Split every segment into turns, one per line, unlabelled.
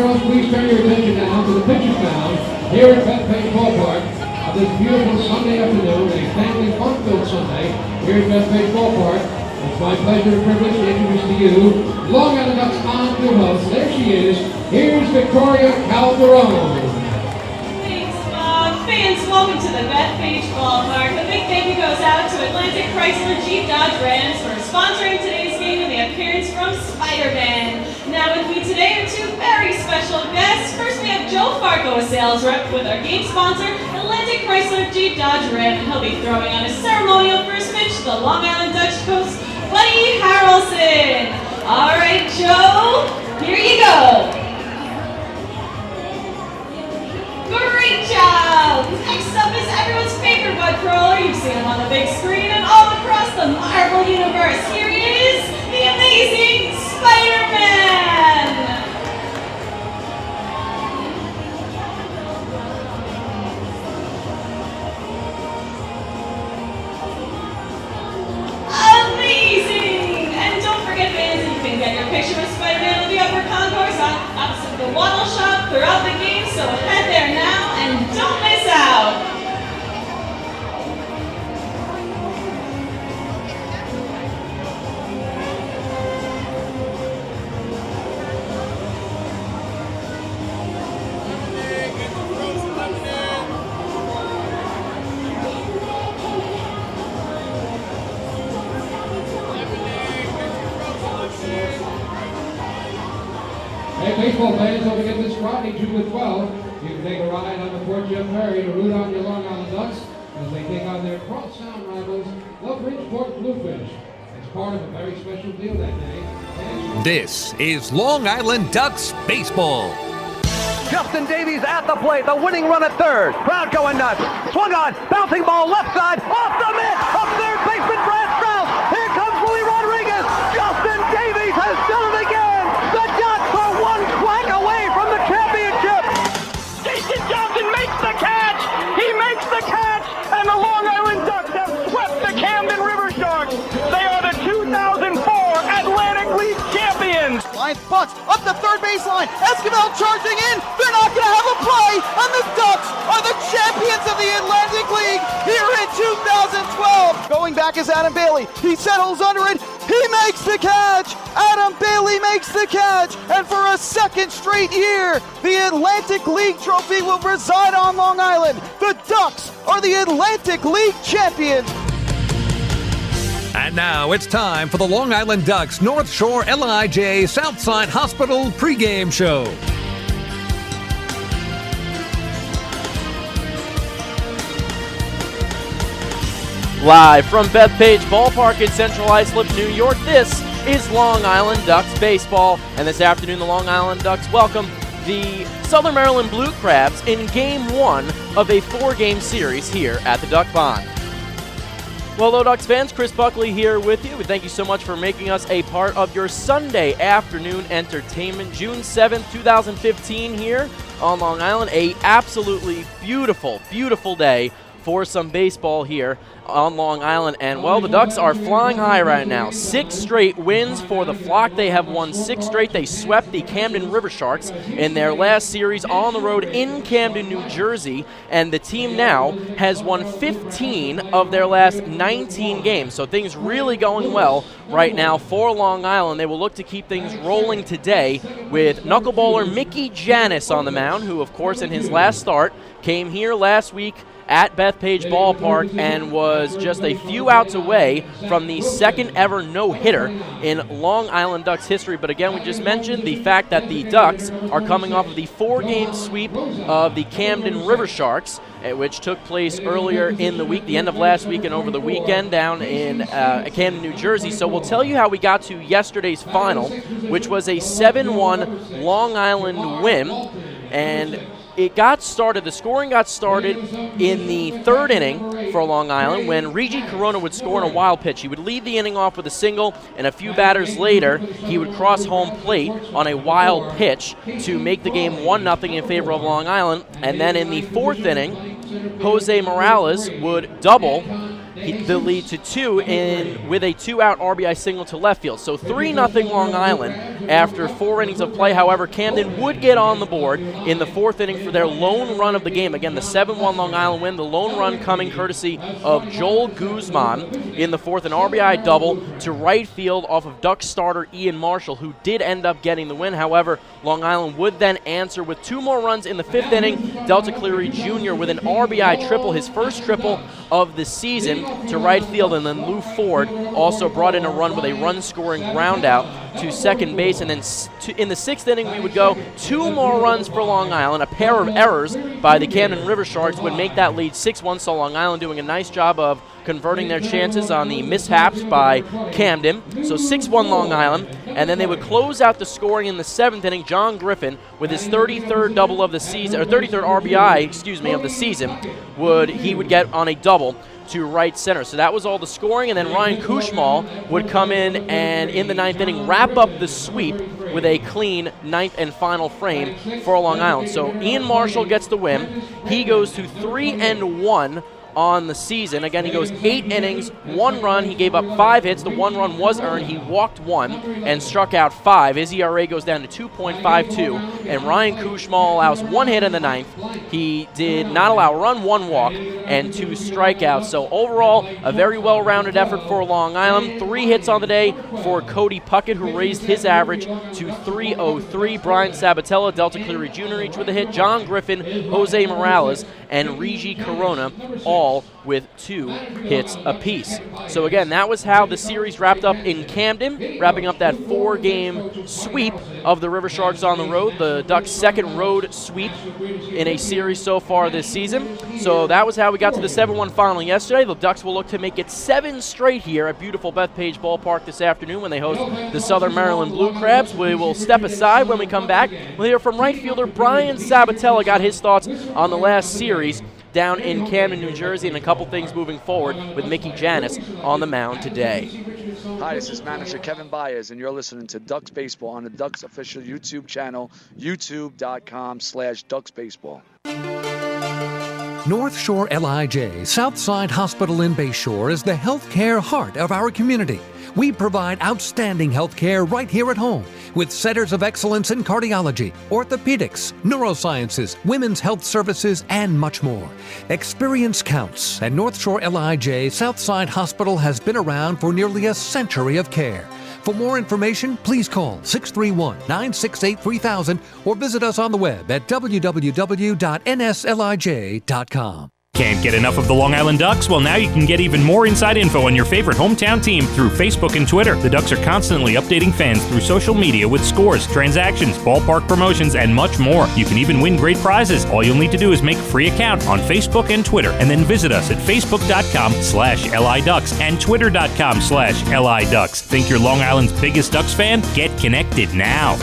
Girls, please turn your attention now to the pitcher's mound here at Bethpage Ballpark on this beautiful Sunday afternoon, a family fun-filled Sunday here at Bethpage Ballpark. It's my pleasure and privilege to introduce to you Long Island Ducks on-field host. There she is. Here's Victoria Calderon.
Thanks, Bob. Fans, welcome to the Bethpage Ballpark. A big thank you goes out to Atlantic Chrysler Jeep Dodge Rams for sponsoring today's game and the appearance from Spider-Man. Now with me today are two very special guests. First we have Joe Farco, a sales rep with our game sponsor, Atlantic Chrysler Jeep Dodge Ram, and he'll be throwing on a ceremonial first pitch to the Long Island Ducks coach, Buddy Harrelson. All right, Joe, here you go. Great job! Next up is everyone's favorite bud crawler. You've seen him on the big screen and all across the Marvel Universe. Here he is, the amazing Spider-Man! Amazing! And don't forget, fans, you can get your picture with Spider-Man in the upper concourse opposite the Waddle Shop throughout the game, so head there now and don't miss out!
Hey, baseball fans, don't forget this Friday, June the 12th. You can take a ride on the Port Jeff Ferry to root on your Long Island Ducks as they take on their cross-town rivals, the Bridgeport Bluefish. It's part of a very special deal that day.
This is Long Island Ducks baseball.
Justin Davies at the plate, the winning run at third. Crowd going nuts. Swung on, bouncing ball left side, off the mitt, up third baseman Brad Strauss. Here comes Willie Rodriguez. Justin Davies has done it again. The Ducks are one quack away from the championship.
Jason Johnson makes the catch. He makes the catch, and the Long Island Ducks have swept the Camden River Sharks. They are the 2004 Atlantic League champions.
Lions Bucks up the third baseline. Esquivel charging in. They're not going to have a play, and the Ducks are the champions of the Atlantic League here in 2012. Going back is Adam Bailey. He settles under it. He makes the catch. Adam Bailey makes the catch, and for a second straight year, the Atlantic League trophy will reside on Long Island. The Ducks are the Atlantic League champions.
And now it's time for the Long Island Ducks North Shore LIJ Southside Hospital pregame show.
Live from Bethpage Ballpark in Central Islip, New York, this is Long Island Ducks baseball. And this afternoon, the Long Island Ducks welcome the Southern Maryland Blue Crabs in Game 1 of a 4-game series here at the Duck Pond. Well, hello, Ducks fans. Chris Buckley here with you. We thank you so much for making us a part of your Sunday afternoon entertainment. June 7th, 2015 here on Long Island. A absolutely beautiful, beautiful day for some baseball here on Long Island. And, well, the Ducks are flying high right now. 6 straight wins for the Flock. They have won 6 straight. They swept the Camden River Sharks in their last series on the road in Camden, New Jersey. And the team now has won 15 of their last 19 games. So things really going well right now for Long Island. They will look to keep things rolling today with knuckleballer Mickey Janis on the mound, who, of course, in his last start came here last week at Bethpage Ballpark and was just a few outs away from the second ever no-hitter in Long Island Ducks history. But again, we just mentioned the fact that the Ducks are coming off of the 4-game sweep of the Camden River Sharks, which took place earlier in the week, the end of last week and over the weekend down in Camden, New Jersey. So we'll tell you how we got to yesterday's final, which was a 7-1 Long Island win. And the scoring got started in the 3rd inning for Long Island when Reggie Corona would score in a wild pitch. He would lead the inning off with a single, and a few batters later, he would cross home plate on a wild pitch to make the game 1-0 in favor of Long Island. And then in the 4th inning, Jose Morales would double the lead to 2 with a 2-out RBI single to left field. So 3-0 Long Island after 4 innings of play. However, Camden would get on the board in the 4th inning for their lone run of the game. Again, the 7-1 Long Island win. The lone run coming courtesy of Joel Guzman in the 4th, an RBI double to right field off of Ducks starter Ian Marshall, who did end up getting the win. However, Long Island would then answer with 2 more runs in the 5th inning. Delta Cleary Jr. with an RBI triple, his first triple of the season, to right field, and then Lou Ford also brought in a run with a run-scoring ground out to second base. And then in the 6th inning, we would go 2 more runs for Long Island. A pair of errors by the Camden River Sharks would make that lead 6-1, so Long Island doing a nice job of converting their chances on the mishaps by Camden. So 6-1 Long Island, and then they would close out the scoring in the 7th inning. John Griffin, with his 33rd double of the season, or 33rd RBI, of the season, would get on a double to right center. So that was all the scoring, and then Ryan Kushmal would come in and in the 9th inning wrap up the sweep with a clean 9th and final frame for Long Island. So Ian Marshall gets the win. He goes to 3-1 on the season. Again, he goes 8 innings, 1 run. He gave up 5 hits. The 1 run was earned. He walked 1 and struck out 5. His ERA goes down to 2.52, and Ryan Kushmal allows 1 hit in the 9th. He did not allow a run, 1 walk, and 2 strikeouts. So overall, a very well-rounded effort for Long Island. 3 hits on the day for Cody Puckett, who raised his average to 303. Brian Sabatella, Delta Cleary Jr. each with a hit. John Griffin, Jose Morales, and Regi Corona all with 2 hits apiece. So again, that was how the series wrapped up in Camden, wrapping up that 4-game sweep of the River Sharks on the road, the Ducks' 2nd road sweep in a series so far this season. So that was how we got to the 7-1 final yesterday. The Ducks will look to make it 7 straight here at beautiful Bethpage Ballpark this afternoon when they host the Southern Maryland Blue Crabs. We will step aside when we come back. We'll hear from right fielder Brian Sabatella, got his thoughts on the last series down in Camden, New Jersey, and a couple things moving forward with Mickey Janis on the mound today.
Hi, this is manager Kevin Byers, and you're listening to Ducks Baseball on the Ducks official YouTube channel, youtube.com/DucksBaseball.
North Shore LIJ Southside Hospital in Bayshore is the healthcare heart of our community. We provide outstanding health care right here at home with centers of excellence in cardiology, orthopedics, neurosciences, women's health services, and much more. Experience counts, and North Shore LIJ Southside Hospital has been around for nearly a century of care. For more information, please call 631-968-3000 or visit us on the web at www.nslij.com.
Can't get enough of the Long Island Ducks? Well, now you can get even more inside info on your favorite hometown team through Facebook and Twitter. The Ducks are constantly updating fans through social media with scores, transactions, ballpark promotions, and much more. You can even win great prizes. All you'll need to do is make a free account on Facebook and Twitter, and then visit us at facebook.com/LIDucks and twitter.com/LIDucks. Think you're Long Island's biggest Ducks fan? Get connected now.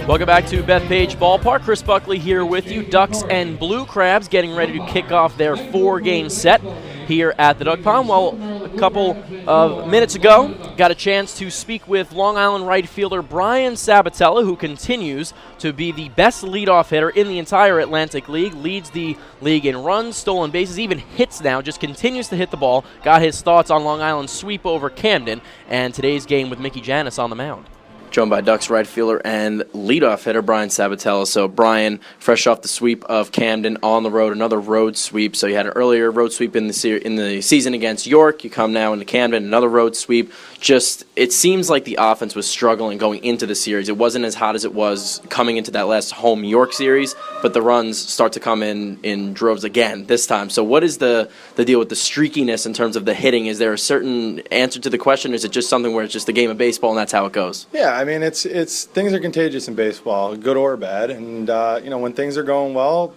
Welcome back to Bethpage Ballpark. Chris Buckley here with you. Ducks and Blue Crabs getting ready to kick off their 4-game set here at the Duck Pond. Well, a couple of minutes ago, got a chance to speak with Long Island right fielder Brian Sabatella, who continues to be the best leadoff hitter in the entire Atlantic League, leads the league in runs, stolen bases, even hits now, just continues to hit the ball. Got his thoughts on Long Island's sweep over Camden and today's game with Mickey Janis on the mound.
Joined by Ducks right fielder and leadoff hitter Brian Sabatella. So Brian, fresh off the sweep of Camden on the road, another road sweep. So you had an earlier road sweep in the season against York. You come now into Camden, another road sweep. Just, it seems like the offense was struggling going into the series. It wasn't as hot as it was coming into that last home York series, but the runs start to come in droves again this time. So what is the deal with the streakiness in terms of the hitting? Is there a certain answer to the question, or is it just something where it's just a game of baseball and that's how it goes?
Yeah, I mean, it's things are contagious in baseball, good or bad. And, when things are going well,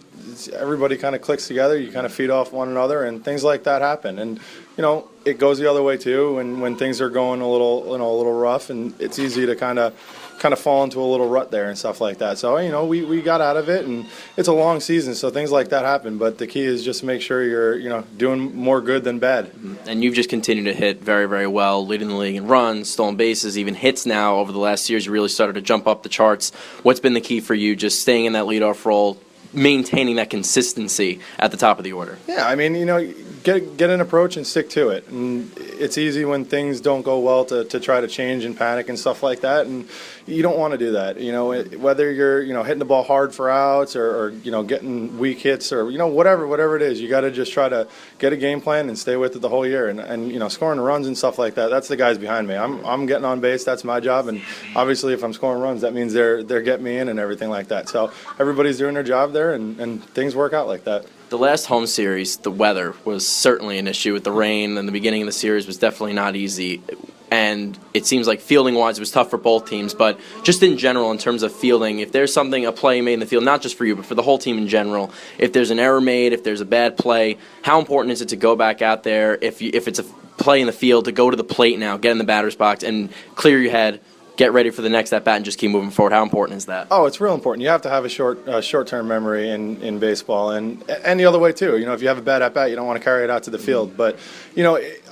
everybody kind of clicks together. You kind of feed off one another, and things like that happen. And, it goes the other way, too. And when things are going a little rough, and it's easy to kind of kind of fall into a little rut there and stuff like that. So, we got out of it, and it's a long season, so things like that happen. But the key is just make sure you're, doing more good than bad.
And you've just continued to hit very, very well, leading the league in runs, stolen bases, even hits now over the last years. You really started to jump up the charts. What's been the key for you, just staying in that leadoff role, maintaining that consistency at the top of the order?
Yeah, I mean, get an approach and stick to it. And it's easy when things don't go well to try to change and panic and stuff like that. And you don't want to do that. Whether you're, hitting the ball hard for outs or getting weak hits or, whatever it is, you got to just try to get a game plan and stay with it the whole year. And scoring runs and stuff like that, that's the guys behind me. I'm getting on base. That's my job. And obviously if I'm scoring runs, that means they're getting me in and everything like that. So everybody's doing their job there and things work out like that.
The last home series, the weather was certainly an issue with the rain, and the beginning of the series was definitely not easy. And it seems like fielding-wise it was tough for both teams, but just in general in terms of fielding, if there's a play made in the field, not just for you, but for the whole team in general, if there's an error made, if there's a bad play, how important is it to go back out there, if it's a play in the field, to go to the plate now, get in the batter's box, and clear your head, get ready for the next at-bat and just keep moving forward? How important is that?
Oh, it's real important. You have to have a short-term memory in baseball, and the other way too. If you have a bad at-bat, you don't want to carry it out to the field. But,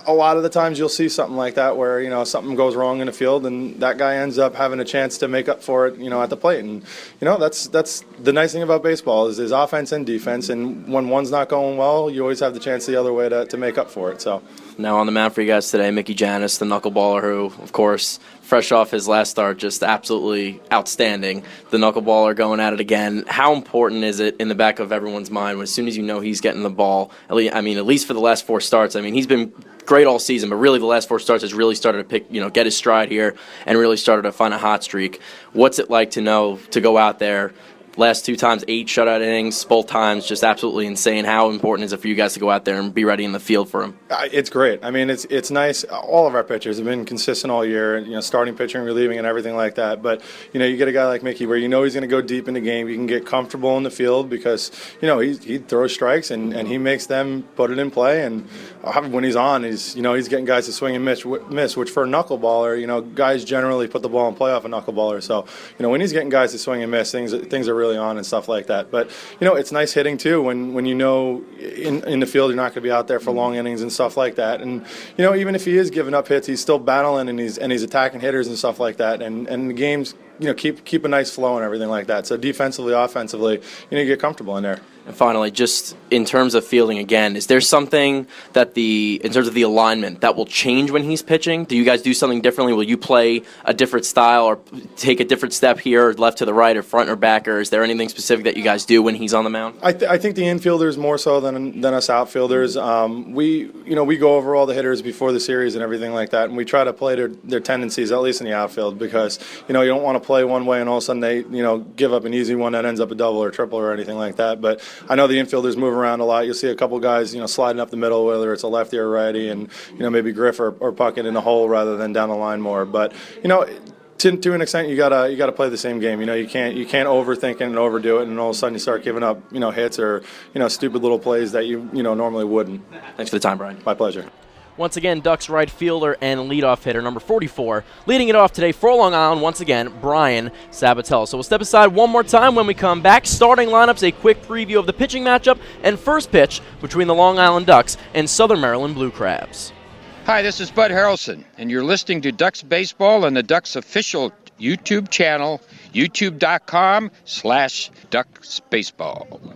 a lot of the times you'll see something like that where, something goes wrong in the field and that guy ends up having a chance to make up for it, at the plate. And, that's the nice thing about baseball is there's offense and defense, and when one's not going well, you always have the chance the other way to make up for it. So
now on the mound for you guys today, Mickey Janis, the knuckleballer who, of course, fresh off his last start, just absolutely outstanding. The knuckleballer going at it again. How important is it in the back of everyone's mind when as soon as you know he's getting the ball, at least for the last 4 starts, he's been great all season, but really the last 4 starts has really started to get his stride here and really started to find a hot streak. What's it like to go out there? Last 2 times, 8 shutout innings, both times just absolutely insane. How important is it for you guys to go out there and be ready in the field for him?
It's great. It's nice. All of our pitchers have been consistent all year, starting pitching, relieving, and everything like that. But, you get a guy like Mickey where he's going to go deep in the game. You can get comfortable in the field because, he throws strikes and he makes them put it in play. And when he's on, he's getting guys to swing and miss, which for a knuckleballer, guys generally put the ball in play off a knuckleballer. So, when he's getting guys to swing and miss, things are really on and stuff like that. But it's nice hitting too when in the field you're not going to be out there for long innings and stuff like that. And even if he is giving up hits, he's still battling and he's attacking hitters and stuff like that. And the games keep a nice flow and everything like that. So defensively, offensively, you get comfortable in there.
And finally, just in terms of fielding again, is there something that in terms of the alignment that will change when he's pitching? Do you guys do something differently? Will you play a different style or take a different step here, left to the right or front or back? Or is there anything specific that you guys do when he's on the mound?
I think the infielders more so than us outfielders. We go over all the hitters before the series and everything like that, and we try to play their tendencies, at least in the outfield, because you don't want to play one way and all of a sudden they give up an easy one that ends up a double or triple or anything like that. But I know the infielders move around a lot. You'll see a couple guys, sliding up the middle, whether it's a lefty or righty, and maybe Griff or Puckett in the hole rather than down the line more. But to an extent, you gotta play the same game. You can't overthink it and overdo it, and all of a sudden you start giving up hits or stupid little plays that you normally wouldn't.
Thanks for the time, Brian.
My pleasure.
Once again, Ducks right fielder and leadoff hitter, number 44. Leading it off today for Long Island, once again, Brian Sabatello. So we'll step aside one more time when we come back. Starting lineups, a quick preview of the pitching matchup, and first pitch between the Long Island Ducks and Southern Maryland Blue Crabs.
Hi, this is Bud Harrelson, and you're listening to Ducks Baseball on the Ducks official YouTube channel, youtube.com/DucksBaseball.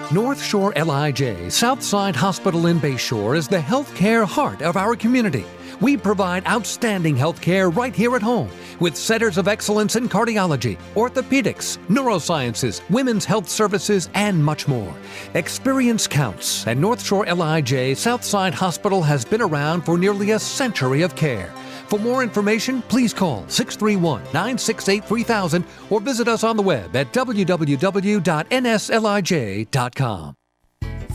North Shore LIJ Southside Hospital in Bayshore is the healthcare heart of our community. We provide outstanding healthcare right here at home with centers of excellence in cardiology, orthopedics, neurosciences, women's health services, and much more. Experience counts, and North Shore LIJ Southside Hospital has been around for nearly a century of care. For more information, please call 631-968-3000 or visit us on the web at www.nslij.com.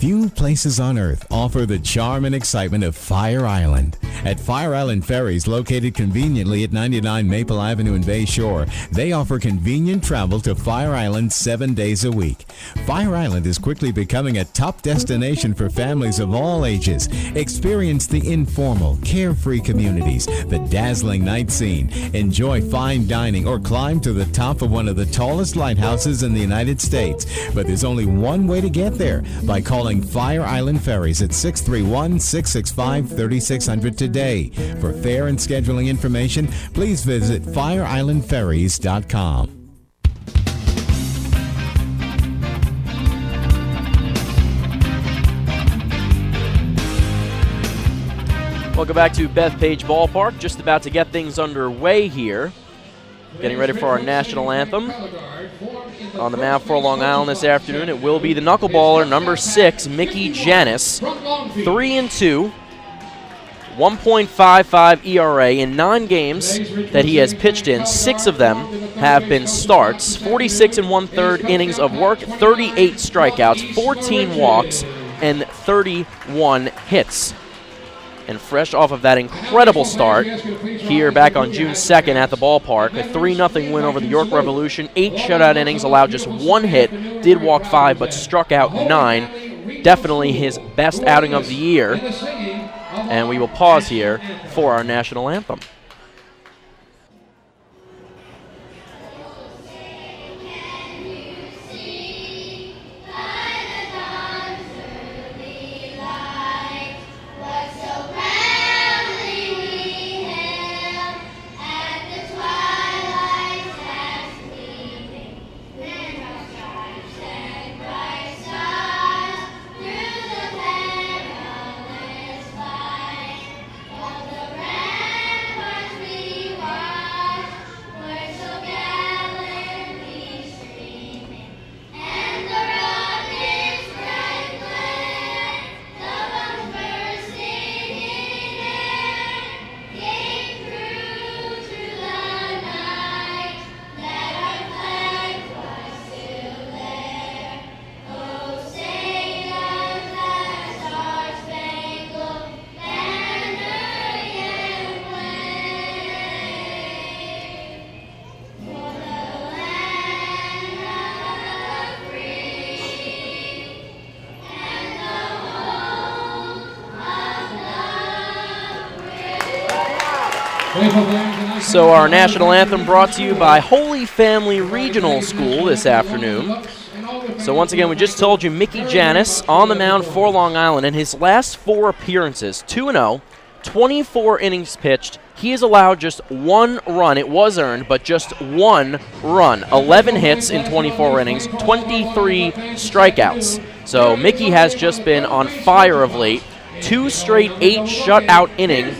Few places on earth offer the charm and excitement of Fire Island. At Fire Island Ferries, located conveniently at 99 Maple Avenue in Bay Shore, they offer convenient travel to Fire Island 7 days a week. Fire Island is quickly becoming a top destination for families of all ages. Experience the informal, carefree communities, the dazzling night scene, enjoy fine dining, or climb to the top of one of the tallest lighthouses in the United States. But there's only one way to get there, by calling Fire Island Ferries at 631-665-3600 today. For fare and scheduling information, please visit fireislandferries.com.
Welcome back to Bethpage Ballpark. Just about to get things underway here. Getting ready for our national anthem. On the mound for Long Island this afternoon, it will be the knuckleballer, number 6, Mickey Janis. 3-2, 1.55 ERA in 9 games that he has pitched in. 6 of them have been starts. 46 1/3 innings of work, 38 strikeouts, 14 walks, and 31 hits. And fresh off of that incredible start here back on June 2nd at the ballpark, a 3-0 win over the York Revolution, 8 shutout innings, allowed just 1 hit, did walk 5, but struck out 9. Definitely his best outing of the year. And we will pause here for our national anthem. So our national anthem brought to you by Holy Family Regional School this afternoon. So once again, we just told you Mickey Janis on the mound for Long Island. In his last 4 appearances, 2-0, 24 innings pitched. He has allowed just 1 run. It was earned, but just 1 run. 11 hits in 24 innings, 23 strikeouts. So Mickey has just been on fire of late. 2 straight 8 shutout inning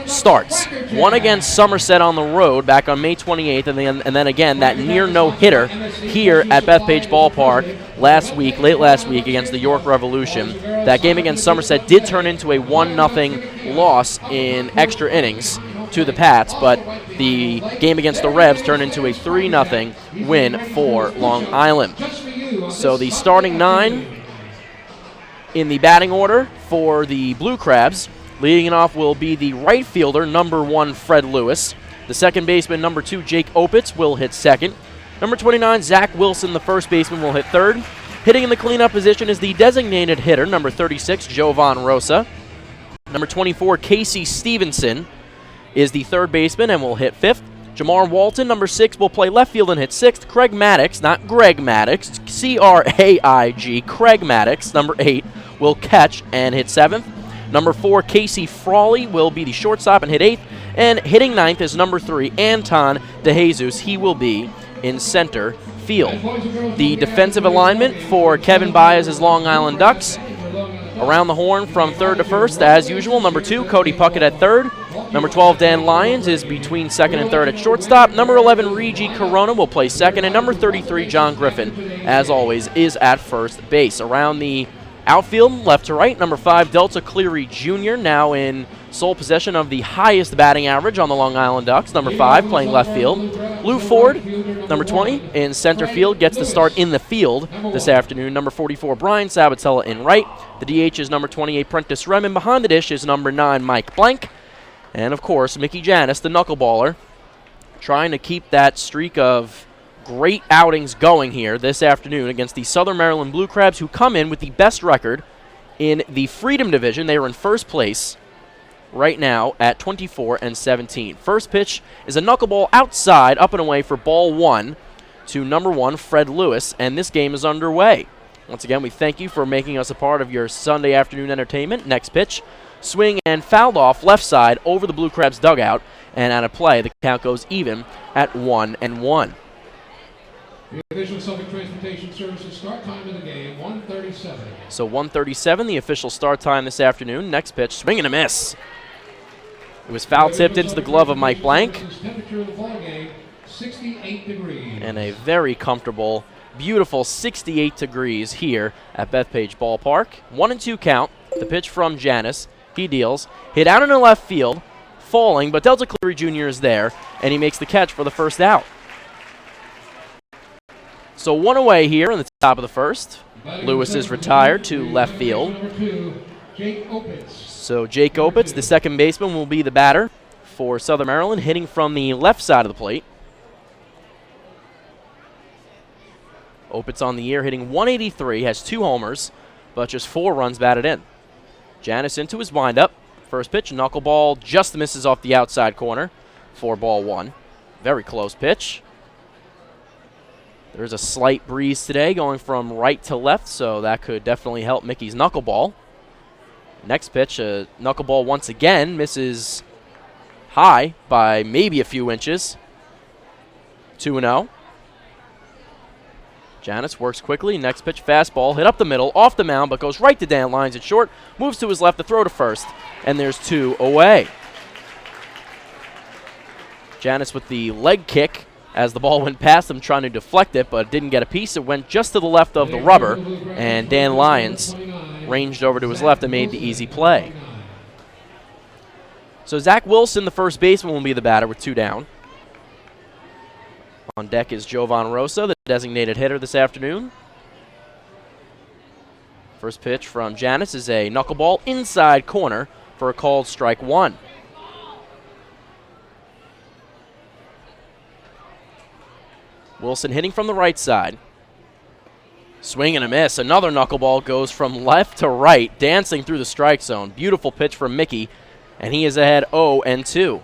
starts. 1 against Somerset on the road back on May 28th, and then again that near no-hitter here at Bethpage Ballpark late last week against the York Revolution. That game against Somerset did turn into a 1-0 loss in extra innings to the Pats, but the game against the Revs turned into a 3-0 win for Long Island. So the starting 9 in the batting order for the Blue Crabs. Leading it off will be the right fielder, number 1, Fred Lewis. The second baseman, number 2, Jake Opitz, will hit second. Number 29, Zach Wilson, the first baseman, will hit third. Hitting in the cleanup position is the designated hitter, number 36, Jovan Rosa. Number 24, Casey Stevenson, is the third baseman and will hit fifth. Jamar Walton, number 6, will play left field and hit sixth. Craig Maddox, not Greg Maddox, C-R-A-I-G, Craig Maddox, number 8, will catch and hit seventh. Number 4, Casey Frawley, will be the shortstop and hit 8th. And hitting 9th is number 3, Anton DeJesus. He will be in center field. The defensive alignment for Kevin Baez' Long Island Ducks. Around the horn from third to first, as usual. Number 2, Cody Puckett at third. Number 12, Dan Lyons, is between second and third at shortstop. Number 11, Regi Corona, will play second. And number 33, John Griffin, as always, is at first base. Around the outfield, left to right, number 5, Delta Cleary Jr., now in sole possession of the highest batting average on the Long Island Ducks. Number 5, playing left field. Lou Ford Number 20 in center field gets the start in the field this afternoon. Number 44, Brian Sabatella in right. The DH is number 28, Prentice Remen. Behind the dish is number 9, Mike Blank. And, of course, Mickey Janis, the knuckleballer, trying to keep that streak of great outings going here this afternoon against the Southern Maryland Blue Crabs, who come in with the best record in the Freedom Division. They are in first place right now at 24-17. First pitch is a knuckleball outside, up and away for ball 1 to number 1, Fred Lewis, and this game is underway. Once again, we thank you for making us a part of your Sunday afternoon entertainment. Next pitch, swing and fouled off left side over the Blue Crabs dugout, and out of play. The count goes even at 1-1.
The official Suffolk Transportation Services start time of the game, 1:37.
So 1:37, the official start time this afternoon. Next pitch, swing and a miss. It was foul tipped into the glove of Mike Blank.
Temperature of the ball game, 68 degrees.
And a very comfortable, beautiful 68 degrees here at Bethpage Ballpark. 1-2 count. The pitch from Janis. He deals. Hit out in the left field, falling, but Delta Cleary Jr. is there, and he makes the catch for the first out. So one away here in the top of the first. Lewis is retired to left field. So Jake Opitz, the second baseman, will be the batter for Southern Maryland, hitting from the left side of the plate. Opitz on the year, hitting 183, has 2 homers, but just 4 runs batted in. Janis into his windup. First pitch, knuckleball, just misses off the outside corner for ball 1. Very close pitch. There's a slight breeze today going from right to left, so that could definitely help Mickey's knuckleball. Next pitch, a knuckleball once again, misses high by maybe a few inches. 2-0. Janis works quickly. Next pitch, fastball, hit up the middle, off the mound, but goes right to Dan Lyons at short, moves to his left to throw to first, and there's 2 away. Janis with the leg kick as the ball went past him, trying to deflect it, but didn't get a piece. It went just to the left of the rubber, and Dan Lyons ranged over to his left and made the easy play. So Zach Wilson, the first baseman, will be the batter with 2 down. On deck is Jovan Rosa, the designated hitter this afternoon. First pitch from Janis is a knuckleball inside corner for a called strike 1. Wilson hitting from the right side. Swing and a miss. Another knuckleball goes from left to right, dancing through the strike zone. Beautiful pitch from Mickey, and he is ahead 0-2.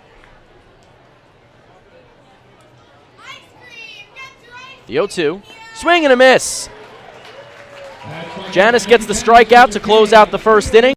The 0-2. Swing and a miss. Janis gets the strikeout to close out the first inning.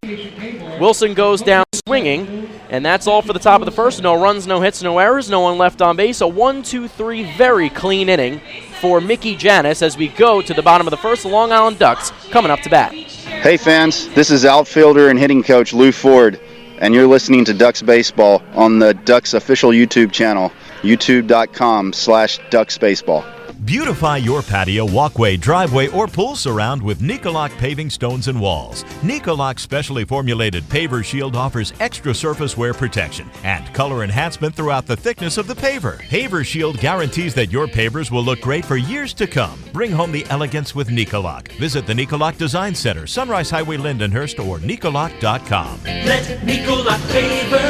Wilson goes down swinging, and that's all for the top of the first. No runs, no hits, no errors, no one left on base. A 1-2-3 very clean inning for Mickey Janis as we go to the bottom of the first. The Long Island Ducks coming up to bat.
Hey fans, this is outfielder and hitting coach Lou Ford, and you're listening to Ducks Baseball on the Ducks official YouTube channel, youtube.com/DucksBaseball.
Beautify your patio, walkway, driveway, or pool surround with Nicoloc paving stones and walls. Nicoloc's specially formulated paver shield offers extra surface wear protection and color enhancement throughout the thickness of the paver. Paver shield guarantees that your pavers will look great for years to come. Bring home the elegance with Nicoloc. Visit the Nicoloc Design Center, Sunrise Highway, Lindenhurst, or Nicoloc.com.
Let Nicoloc pavers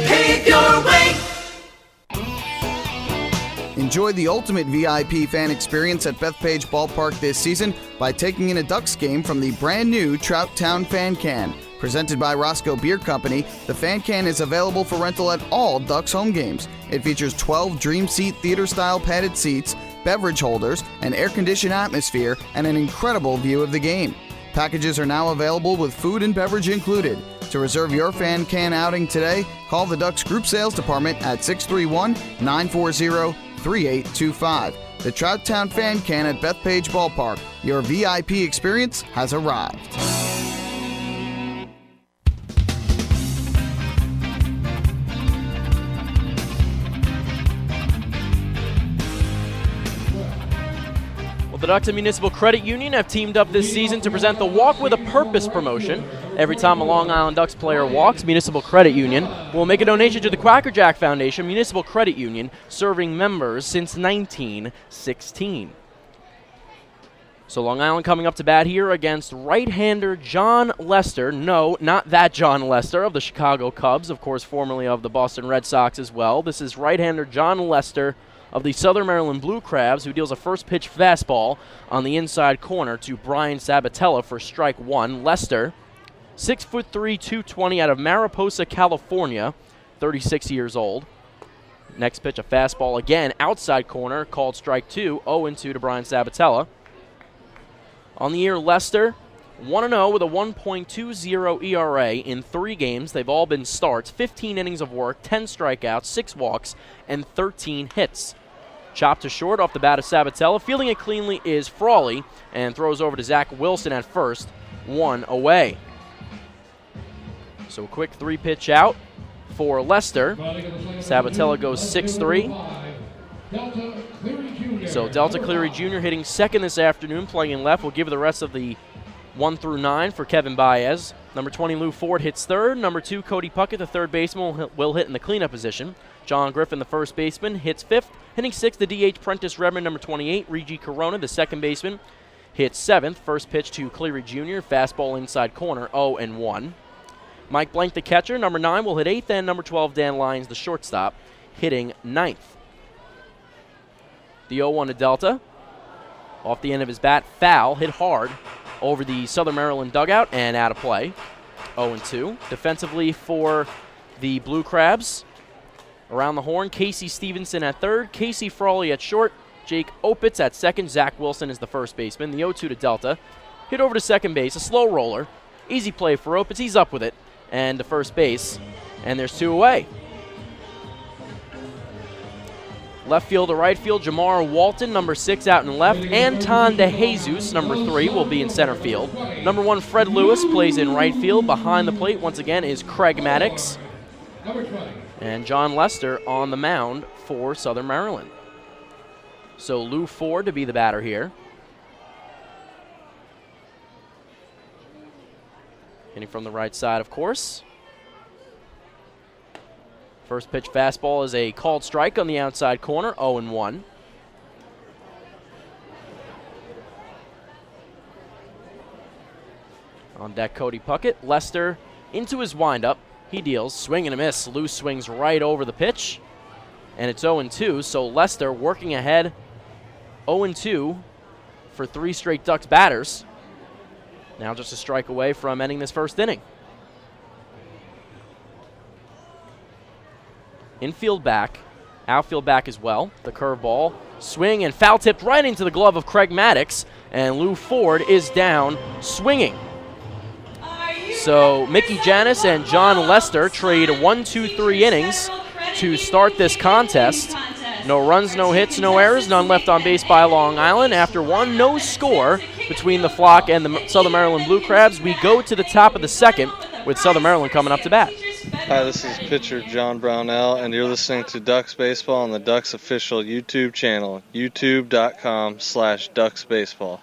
pave your way.
Enjoy the ultimate VIP fan experience at Bethpage Ballpark this season by taking in a Ducks game from the brand new Trout Town Fan Can. Presented by Roscoe Beer Company, the Fan Can is available for rental at all Ducks home games. It features 12 Dream Seat theater-style padded seats, beverage holders, an air-conditioned atmosphere, and an incredible view of the game. Packages are now available with food and beverage included. To reserve your Fan Can outing today, call the Ducks Group Sales Department at 631-940-3825. The Trout Town Fan Can at Bethpage Ballpark. Your VIP experience has arrived.
The Ducks Municipal Credit Union have teamed up this season to present the Walk with a Purpose promotion. Every time a Long Island Ducks player walks, Municipal Credit Union will make a donation to the Quacker Jack Foundation. Municipal Credit Union, serving members since 1916. So Long Island coming up to bat here against right-hander John Lester. No, not that John Lester of the Chicago Cubs, of course, formerly of the Boston Red Sox as well. This is right-hander John Lester of the Southern Maryland Blue Crabs, who deals a first-pitch fastball on the inside corner to Brian Sabatella for strike one. Lester, 6'3", 220 out of Mariposa, California, 36 years old. Next pitch, a fastball again, outside corner, called strike two, 0-2 to Brian Sabatella. On the year, Lester, 1-0 with a 1.20 ERA in 3 games. They've all been starts, 15 innings of work, 10 strikeouts, 6 walks, and 13 hits. Chopped to short off the bat of Sabatella. Fielding it cleanly is Frawley, and throws over to Zach Wilson at first, 1 away. So a quick 3-pitch out for Lester. Sabatella goes 6-3. So Delta Cleary Jr. hitting second this afternoon, playing in left. We'll give the rest of the 1 through 9 for Kevin Baez. Number 20, Lou Ford, hits third. Number 2, Cody Puckett, the third baseman, will hit in the cleanup position. John Griffin, the first baseman, hits fifth. Hitting sixth, the DH Prentice Redmond, number 28. Reggie Corona, the second baseman, hits seventh. First pitch to Cleary Jr., fastball inside corner, 0-1. Mike Blank, the catcher, number 9, will hit eighth. And number 12, Dan Lyons, the shortstop, hitting ninth. The 0-1 to Delta. Off the end of his bat, foul, hit hard over the Southern Maryland dugout and out of play. 0-2. Defensively for the Blue Crabs, around the horn, Casey Stevenson at third, Casey Frawley at short, Jake Opitz at second, Zach Wilson is the first baseman. The 0-2 to Delta. Hit over to second base, a slow roller. Easy play for Opitz, he's up with it. And to first base, and there's 2 away. Left field to right field, Jamar Walton, number 6, out in left. Anton DeJesus, number 3, will be in center field. Number 1, Fred Lewis, plays in right field. Behind the plate, once again, is Craig Maddox. And John Lester on the mound for Southern Maryland. So Lou Ford to be the batter here. Hitting from the right side, of course. First pitch fastball is a called strike on the outside corner, 0-1. On deck, Cody Puckett. Lester into his windup. He deals, swing and a miss. Lou swings right over the pitch, and it's 0-2. So Lester working ahead, 0-2 for 3 straight Ducks batters. Now just a strike away from ending this first inning. Infield back, outfield back as well. The curveball, swing and foul tipped right into the glove of Craig Maddox, and Lou Ford is down swinging. So Mickey Janis and John Lester trade 1, 2, 3 innings to start this contest. No runs, no hits, no errors, none left on base by Long Island. After one no score between the Flock and the Southern Maryland Blue Crabs, we go to the top of the second with Southern Maryland coming up to bat.
Hi, this is pitcher John Brownell, and you're listening to Ducks Baseball on the Ducks official YouTube channel, youtube.com/DucksBaseball.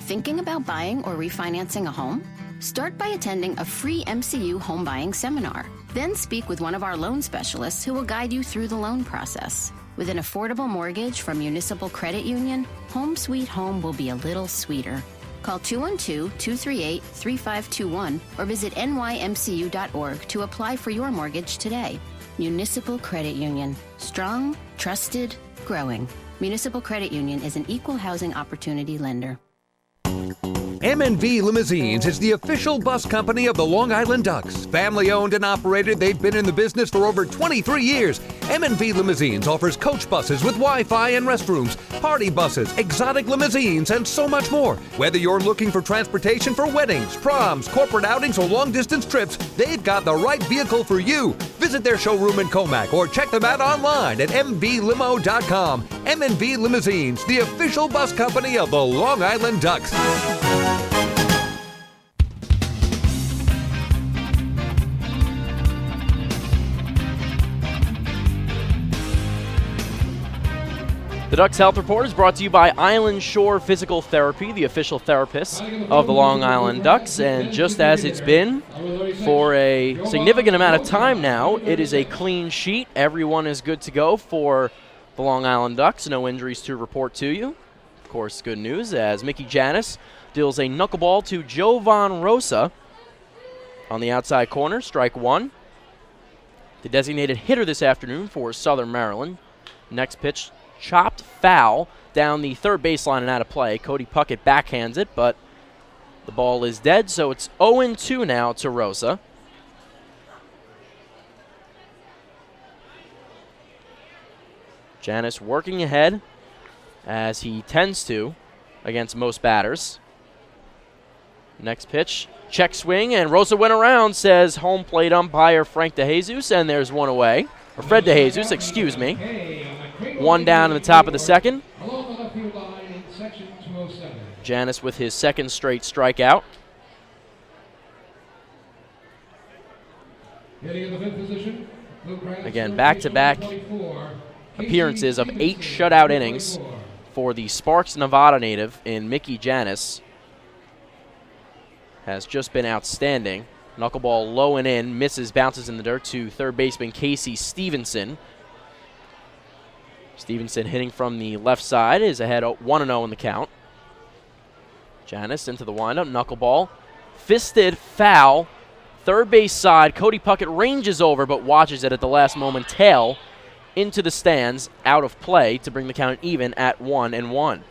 Thinking about buying or refinancing a home? Start by attending a free MCU home buying seminar. Then speak with one of our loan specialists who will guide you through the loan process. With an affordable mortgage from Municipal Credit Union, Home Sweet Home will be a little sweeter. Call 212-238-3521 or visit nymcu.org to apply for your mortgage today. Municipal Credit Union. Strong, trusted, growing. Municipal Credit Union is an equal housing opportunity lender.
M&V Limousines is the official bus company of the Long Island Ducks. Family owned and operated, they've been in the business for over 23 years. M&V Limousines offers coach buses with Wi-Fi and restrooms, party buses, exotic limousines, and so much more. Whether you're looking for transportation for weddings, proms, corporate outings, or long-distance trips, they've got the right vehicle for you. Visit their showroom in Comac or check them out online at mvlimo.com. M&V Limousines, the official bus company of the Long Island Ducks.
The Ducks Health Report is brought to you by Island Shore Physical Therapy, the official therapist of the Long Island Ducks. And just as it's been for a significant amount of time now, it is a clean sheet. Everyone is good to go for the Long Island Ducks. No injuries to report to you. Of course, good news as Mickey Janis deals a knuckleball to Jovan Rosa on the outside corner, strike one. The designated hitter this afternoon for Southern Maryland. Next pitch, chopped foul down the third baseline and out of play. Cody Puckett backhands it, but the ball is dead, so it's 0-2 now to Rosa. Janis working ahead as he tends to against most batters. Next pitch, check swing, and Rosa went around, says home plate umpire Frank DeJesus, and there's one away. Or Fred DeJesus, excuse me. One down in the top of the second. Janis with his second straight strikeout. Again, back-to-back appearances of 8 shutout innings for the Sparks, Nevada native in Mickey Janis. Has just been outstanding. Knuckleball low and in, misses, bounces in the dirt to third baseman Casey Stevenson. Stevenson hitting from the left side is ahead 1-0 in the count. Janis into the windup, knuckleball. Fisted foul, third base side. Cody Puckett ranges over but watches it at the last moment. Tail into the stands, out of play to bring the count even at 1-1.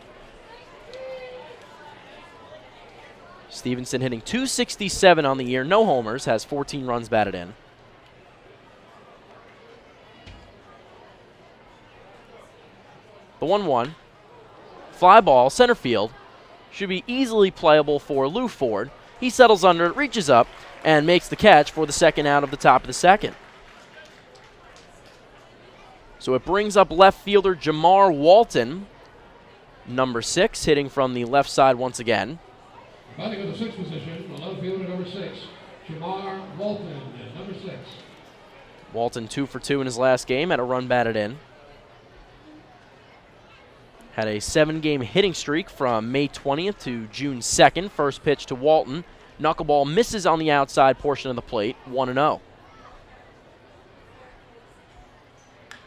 Stevenson hitting .267 on the year, no homers, has 14 runs batted in. The 1-1. Fly ball, center field. Should be easily playable for Lou Ford. He settles under it, reaches up, and makes the catch for the second out of the top of the second. So it brings up left fielder Jamar Walton, number 6, hitting from the left side once again.
Batting in the 6th position, the left fielder number 6, Jamar Walton, number 6.
Walton 2 for 2 in his last game, had a run batted in. Had a 7-game hitting streak from May 20th to June 2nd. First pitch to Walton. Knuckleball misses on the outside portion of the plate, 1-0.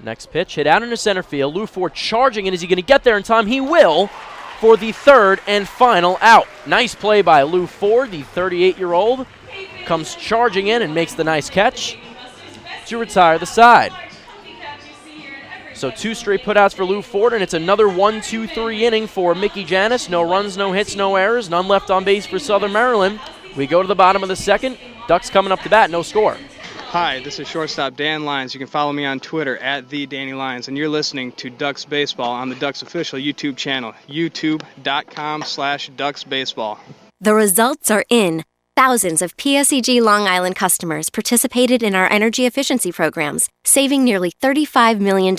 Next pitch, hit out into center field. Lou Ford charging, and is he going to get there in time? He will, for the third and final out. Nice play by Lou Ford, the 38-year-old. Comes charging in and makes the nice catch to retire the side. So 2 straight putouts for Lou Ford, and it's another 1-2-3 inning for Mickey Janis. No runs, no hits, no errors, none left on base for Southern Maryland. We go to the bottom of the second. Ducks coming up to bat, no score.
Hi, this is shortstop Dan Lyons. You can follow me on Twitter at @TheDannyLyons, and you're listening to Ducks Baseball on the Ducks official YouTube channel, youtube.com/DucksBaseball.
The results are in. Thousands of PSEG Long Island customers participated in our energy efficiency programs, saving nearly $35 million.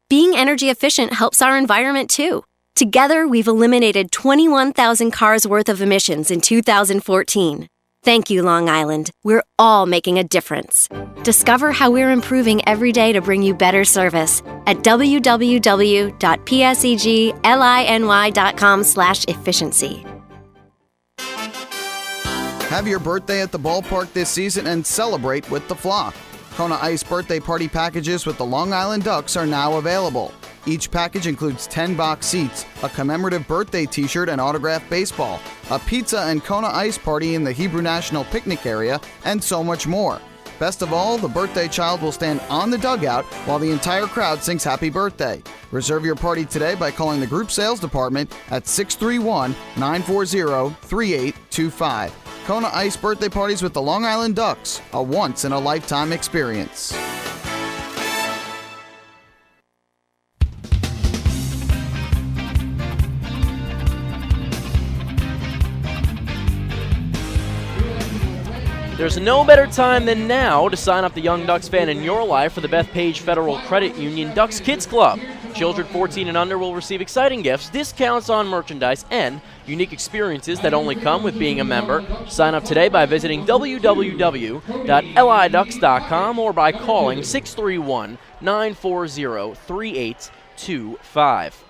Being energy efficient helps our environment too. Together, we've eliminated 21,000 cars worth of emissions in 2014. Thank you, Long Island. We're all making a difference. Discover how we're improving every day to bring you better service at www.pseglyny.com/efficiency.
Have your birthday at the ballpark this season and celebrate with the flock. Kona Ice birthday party packages with the Long Island Ducks are now available. Each package includes 10 box seats, a commemorative birthday t-shirt and autographed baseball, a pizza and Kona Ice party in the Hebrew National Picnic area, and so much more. Best of all, the birthday child will stand on the dugout while the entire crowd sings happy birthday. Reserve your party today by calling the group sales department at 631-940-3825. Kona Ice birthday parties with the Long Island Ducks, a once-in-a-lifetime experience.
There's no better time than now to sign up the young Ducks fan in your life for the Bethpage Federal Credit Union Ducks Kids Club. Children 14 and under will receive exciting gifts, discounts on merchandise, and unique experiences that only come with being a member. Sign up today by visiting www.liducks.com or by calling 631-940-3825. 825.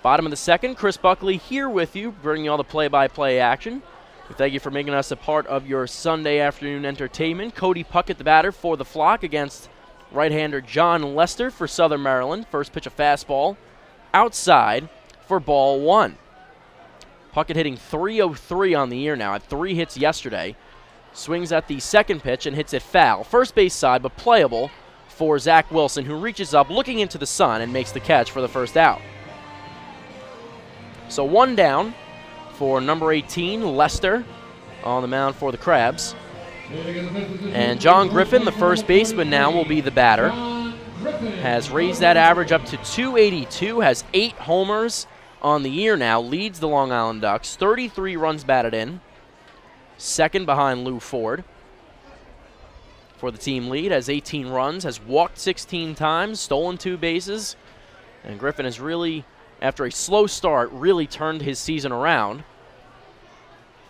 Bottom of the second, Chris Buckley here with you, bringing you all the play-by-play action. We thank you for making us a part of your Sunday afternoon entertainment. Cody Puckett, the batter for the Flock, against right-hander John Lester for Southern Maryland. First pitch, a fastball outside for ball one. Puckett hitting .303 on the year now, had 3 hits yesterday. Swings at the second pitch and hits it foul. First base side, but playable for Zach Wilson, who reaches up, looking into the sun, and makes the catch for the first out. So one down for number 18, Lester, on the mound for the Crabs. And John Griffin, the first baseman now, will be the batter. Has raised that average up to .282, has 8 homers on the year now, leads the Long Island Ducks, 33 runs batted in. Second behind Lou Ford for the team lead, has 18 runs, has walked 16 times, stolen 2 bases. And Griffin has really, after a slow start, really turned his season around.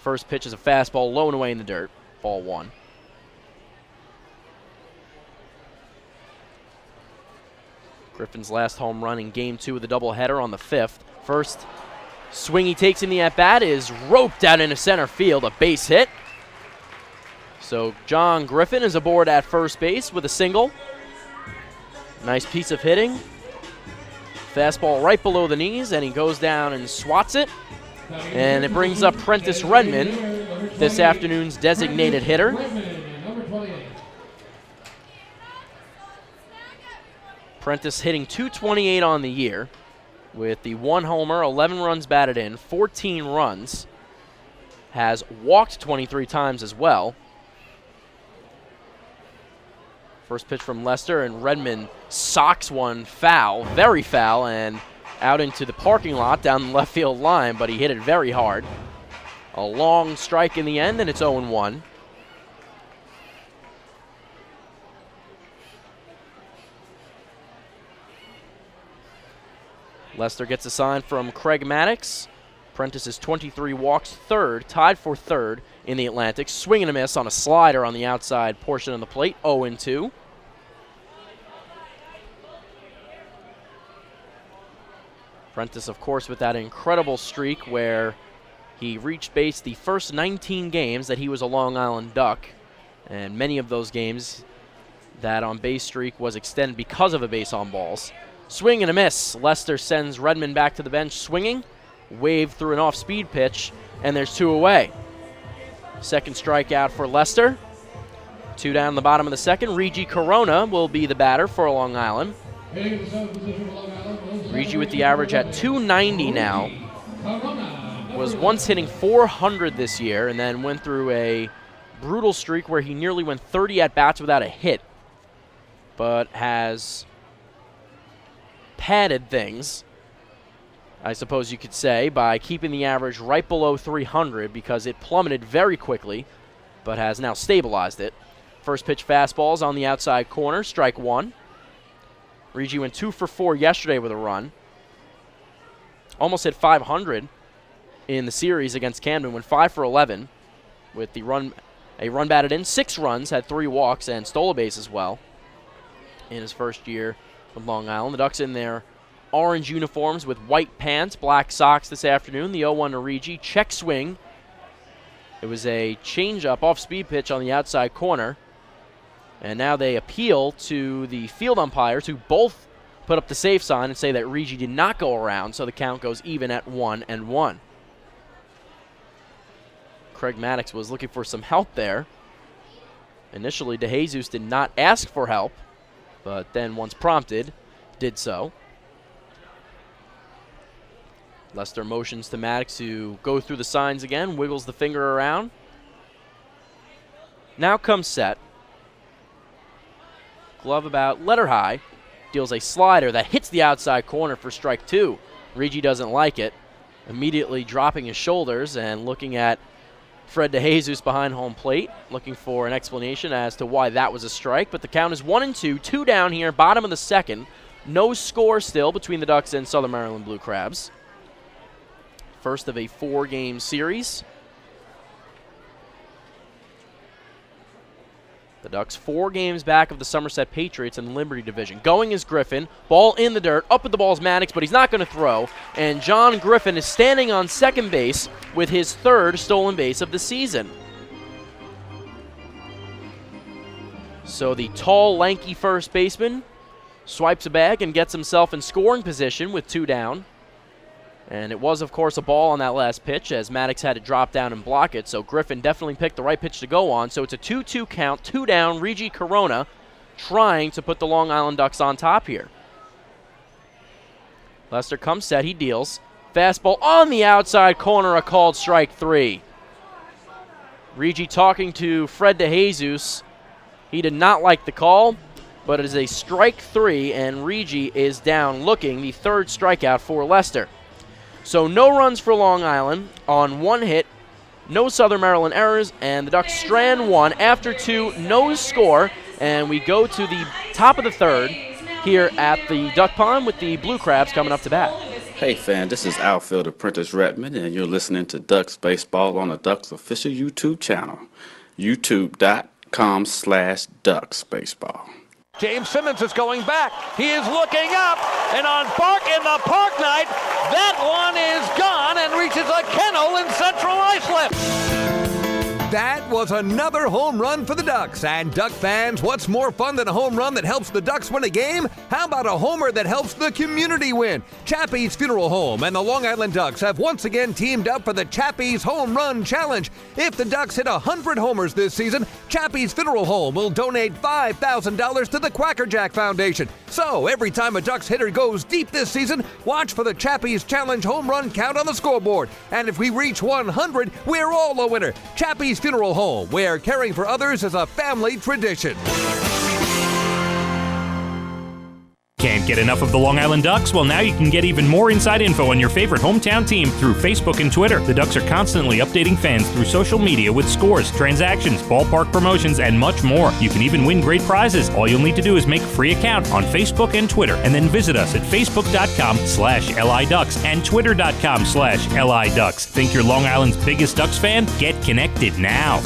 First pitch is a fastball low and away in the dirt, ball one. Griffin's last home run in Game 2 of the doubleheader on the 5th. First swing he takes in the at-bat is roped out into center field, a base hit. So John Griffin is aboard at first base with a single. Nice piece of hitting. Fastball right below the knees, and he goes down and swats it. And it brings up Prentice Redmond, this afternoon's designated hitter. Prentice hitting .228 on the year with the 1 homer, 11 runs batted in, 14 runs. Has walked 23 times as well. First pitch from Lester, and Redmond socks one foul, very foul, and out into the parking lot down the left field line, but he hit it very hard. A long strike in the end, and it's 0-1. Lester gets a sign from Craig Maddox. Prentice's 23 walks, third, tied for third in the Atlantic. Swing and a miss on a slider on the outside portion of the plate, 0-2. Prentice, of course, with that incredible streak where he reached base the first 19 games that he was a Long Island Duck, and many of those games that on-base streak was extended because of a base on balls. Swing and a miss. Lester sends Redmond back to the bench swinging. Waved through an off-speed pitch, and there's 2 away. Second strikeout for Lester. 2 down in the bottom of the second. Regi Corona will be the batter for Long Island. Regi with the average at .290 now. Was once hitting .400 this year, and then went through a brutal streak where he nearly went 30 at-bats without a hit, but has padded things, I suppose you could say, by keeping the average right below 300 because it plummeted very quickly, but has now stabilized it. First pitch fastballs on the outside corner, strike 1. Regi went 2 for 4 yesterday with a run. Almost hit 500 in the series against Camden, went 5 for 11 with a run batted in, 6 runs, had 3 walks, and stole a base as well in his first year with Long Island. The Ducks in their orange uniforms with white pants, black socks this afternoon. The 0-1 to Regi. Check swing. It was a changeup off-speed pitch on the outside corner. And now they appeal to the field umpires, who both put up the safe sign and say that Regi did not go around, so the count goes even at 1-1. Craig Maddox was looking for some help there. Initially, DeJesus did not ask for help, but then once prompted, did so. Lester motions to Maddox to go through the signs again, wiggles the finger around. Now comes set. Glove about letter high, deals a slider that hits the outside corner for strike 2. Regi doesn't like it, immediately dropping his shoulders and looking at Fred DeJesus behind home plate, looking for an explanation as to why that was a strike. But the count is 1-2, 2 down here, bottom of the second. No score still between the Ducks and Southern Maryland Blue Crabs. First of a 4-game series. The Ducks 4 games back of the Somerset Patriots in the Liberty Division. Going is Griffin. Ball in the dirt. Up with the ball is Maddox, but he's not going to throw. And John Griffin is standing on second base with his 3rd stolen base of the season. So the tall, lanky first baseman swipes a bag and gets himself in scoring position with 2 down. And it was, of course, a ball on that last pitch as Maddox had to drop down and block it. So Griffin definitely picked the right pitch to go on. So it's a 2-2 count, 2 down. Regi Corona trying to put the Long Island Ducks on top here. Lester comes set. He deals. Fastball on the outside corner, a called strike 3. Regi talking to Fred DeJesus. He did not like the call, but it is a strike 3, and Regi is down looking, the 3rd strikeout for Lester. So no runs for Long Island on 1 hit, no Southern Maryland errors, and the Ducks strand 1 after 2, no score, and we go to the top of the 3rd here at the Duck Pond with the Blue Crabs coming up to bat.
Hey fan, this is outfielder Prentice Redmond, and you're listening to Ducks Baseball on the Ducks official YouTube channel, youtube.com/Ducks Baseball.
James Simmons is going back. He is looking up, and on the Park Night, that one is gone and reaches a kennel in Central Islip.
That was another home run for the Ducks. And Duck fans, what's more fun than a home run that helps the Ducks win a game? How about a homer that helps the community win? Chappie's Funeral Home and the Long Island Ducks have once again teamed up for the Chappie's Home Run Challenge. If the Ducks hit 100 homers this season, Chappie's Funeral Home will donate $5,000 to the Quackerjack Foundation. So every time a Ducks hitter goes deep this season, watch for the Chappie's Challenge home run count on the scoreboard. And if we reach 100, we're all a winner. Chappie's Funeral Home, where caring for others is a family tradition.
Can't get enough of the Long Island Ducks? Well, now you can get even more inside info on your favorite hometown team through Facebook and Twitter. The Ducks are constantly updating fans through social media with scores, transactions, ballpark promotions, and much more. You can even win great prizes. All you'll need to do is make a free account on Facebook and Twitter, and then visit us at facebook.com/LIDucks and twitter.com/LIDucks. Think you're Long Island's biggest Ducks fan? Get connected now.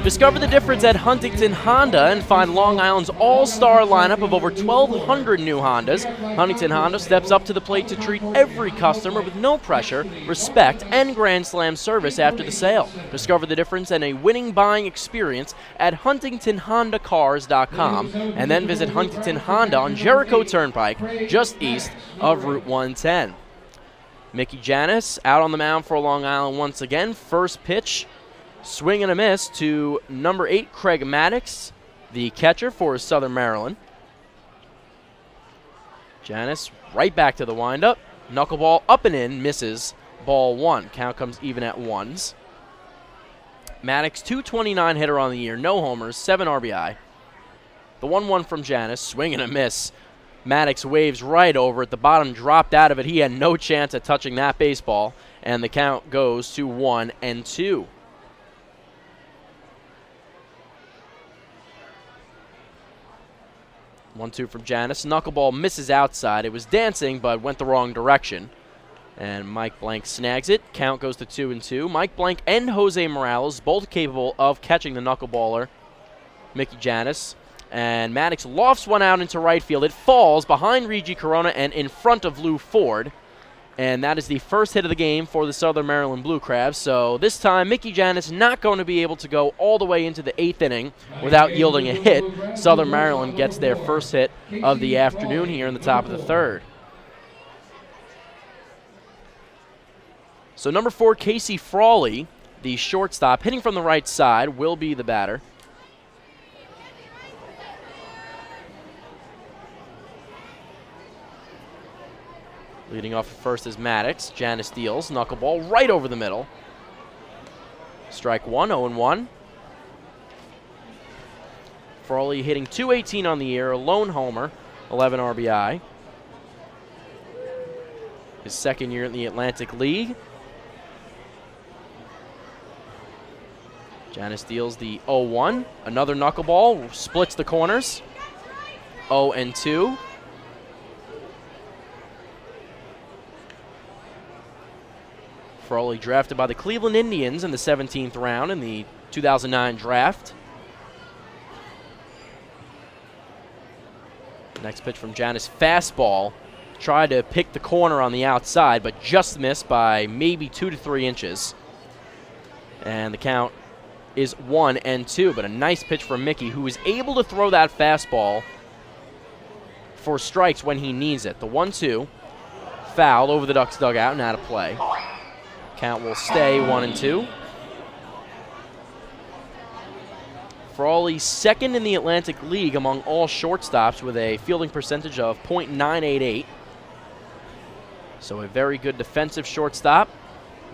Discover the difference at Huntington Honda and find Long Island's all-star lineup of over 1,200 new Hondas. Huntington Honda steps up to the plate to treat every customer with no pressure, respect, and Grand Slam service after the sale. Discover the difference and a winning buying experience at HuntingtonHondaCars.com and then visit Huntington Honda on Jericho Turnpike, just east of Route 110. Mickey Janis out on the mound for Long Island once again. First pitch. Swing and a miss to number 8, Craig Maddox, the catcher for Southern Maryland. Janis right back to the windup. Knuckleball up and in, misses. Ball 1. Count comes even at 1s. Maddox, 229 hitter on the year, no homers, 7 RBI. The 1-1 from Janis, swing and a miss. Maddox waves right over it. The bottom dropped out of it. He had no chance at touching that baseball, and the count goes to 1-2. 1-2 from Janis. Knuckleball misses outside. It was dancing, but went the wrong direction. And Mike Blank snags it. Count goes to 2-2. Mike Blank and Jose Morales, both capable of catching the knuckleballer, Mickey Janis. And Maddox lofts one out into right field. It falls behind Regi Corona and in front of Lou Ford. And that is the first hit of the game for the Southern Maryland Blue Crabs. So this time, Mickey Janis not going to be able to go all the way into the 8th inning without yielding a hit. Southern Maryland gets their first hit of the afternoon here in the top of the 3rd. So number 4, Casey Frawley, the shortstop, hitting from the right side, will be the batter. Leading off at first is Maddox. Janis deals. Knuckleball right over the middle. Strike 1, 0-1. Frawley hitting .218 on the year, a lone homer, 11 RBI. His second year in the Atlantic League. Janis deals the 0-1. Another knuckleball, splits the corners. 0-2. Frawley drafted by the Cleveland Indians in the 17th round in the 2009 draft. Next pitch from Janis, fastball. Tried to pick the corner on the outside, but just missed by maybe 2 to 3 inches. And the count is 1-2, but a nice pitch from Mickey, who is able to throw that fastball for strikes when he needs it. The 1-2, fouled over the Ducks dugout and out of play. Count will stay 1-2. Frawley second in the Atlantic League among all shortstops with a fielding percentage of .988. So a very good defensive shortstop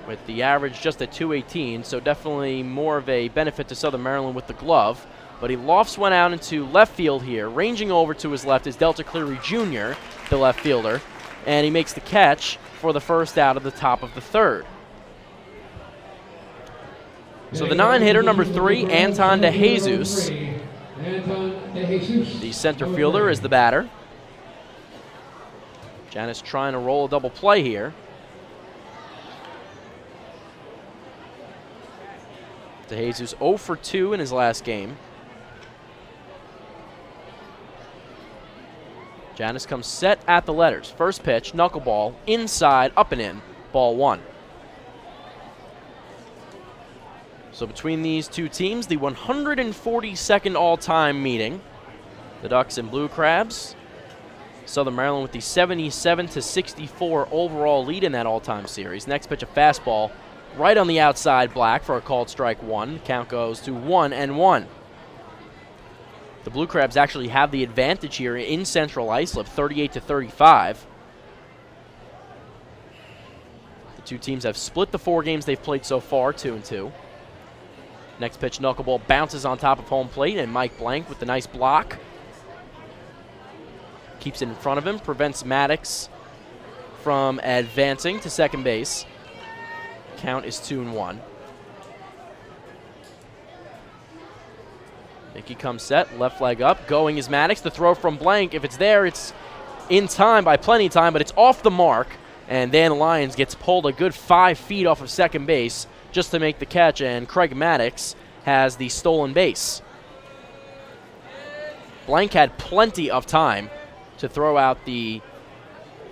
with the average just at .218, so definitely more of a benefit to Southern Maryland with the glove. But he lofts one out into left field here. Ranging over to his left is Delta Cleary Jr., the left fielder, and he makes the catch for the first out of the top of the third. So the 9-hitter, number 3, Anton DeJesus. The center fielder is the batter. Janis trying to roll a double play here. DeJesus 0 for 2 in his last game. Janis comes set at the letters. First pitch, knuckleball, inside, up and in, ball 1. So between these two teams, the 142nd all-time meeting. The Ducks and Blue Crabs. Southern Maryland with the 77-64 overall lead in that all-time series. Next pitch, a fastball right on the outside, Black, for a called strike 1. Count goes to 1-1. The Blue Crabs actually have the advantage here in Central Islip, 38-35. The two teams have split the 4 games they've played so far, 2-2. Next pitch, knuckleball bounces on top of home plate, and Mike Blank with the nice block. Keeps it in front of him, prevents Maddox from advancing to second base. Count is 2-1. Mickey comes set, left leg up, going is Maddox. The throw from Blank, if it's there, it's in time by plenty of time, but it's off the mark. And Dan Lyons gets pulled a good 5 feet off of second base just to make the catch, and Craig Maddox has the stolen base. Blank had plenty of time to throw out the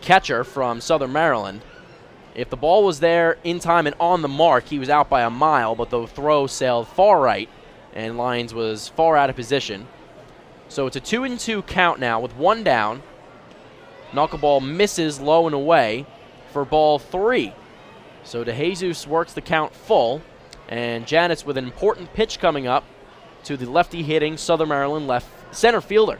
catcher from Southern Maryland. If the ball was there in time and on the mark, he was out by a mile, but the throw sailed far right, and Lyons was far out of position. So it's a 2-2 count now with 1 down. Knuckleball misses low and away for ball 3. So DeJesus works the count full, and Janis with an important pitch coming up to the lefty-hitting Southern Maryland left center fielder.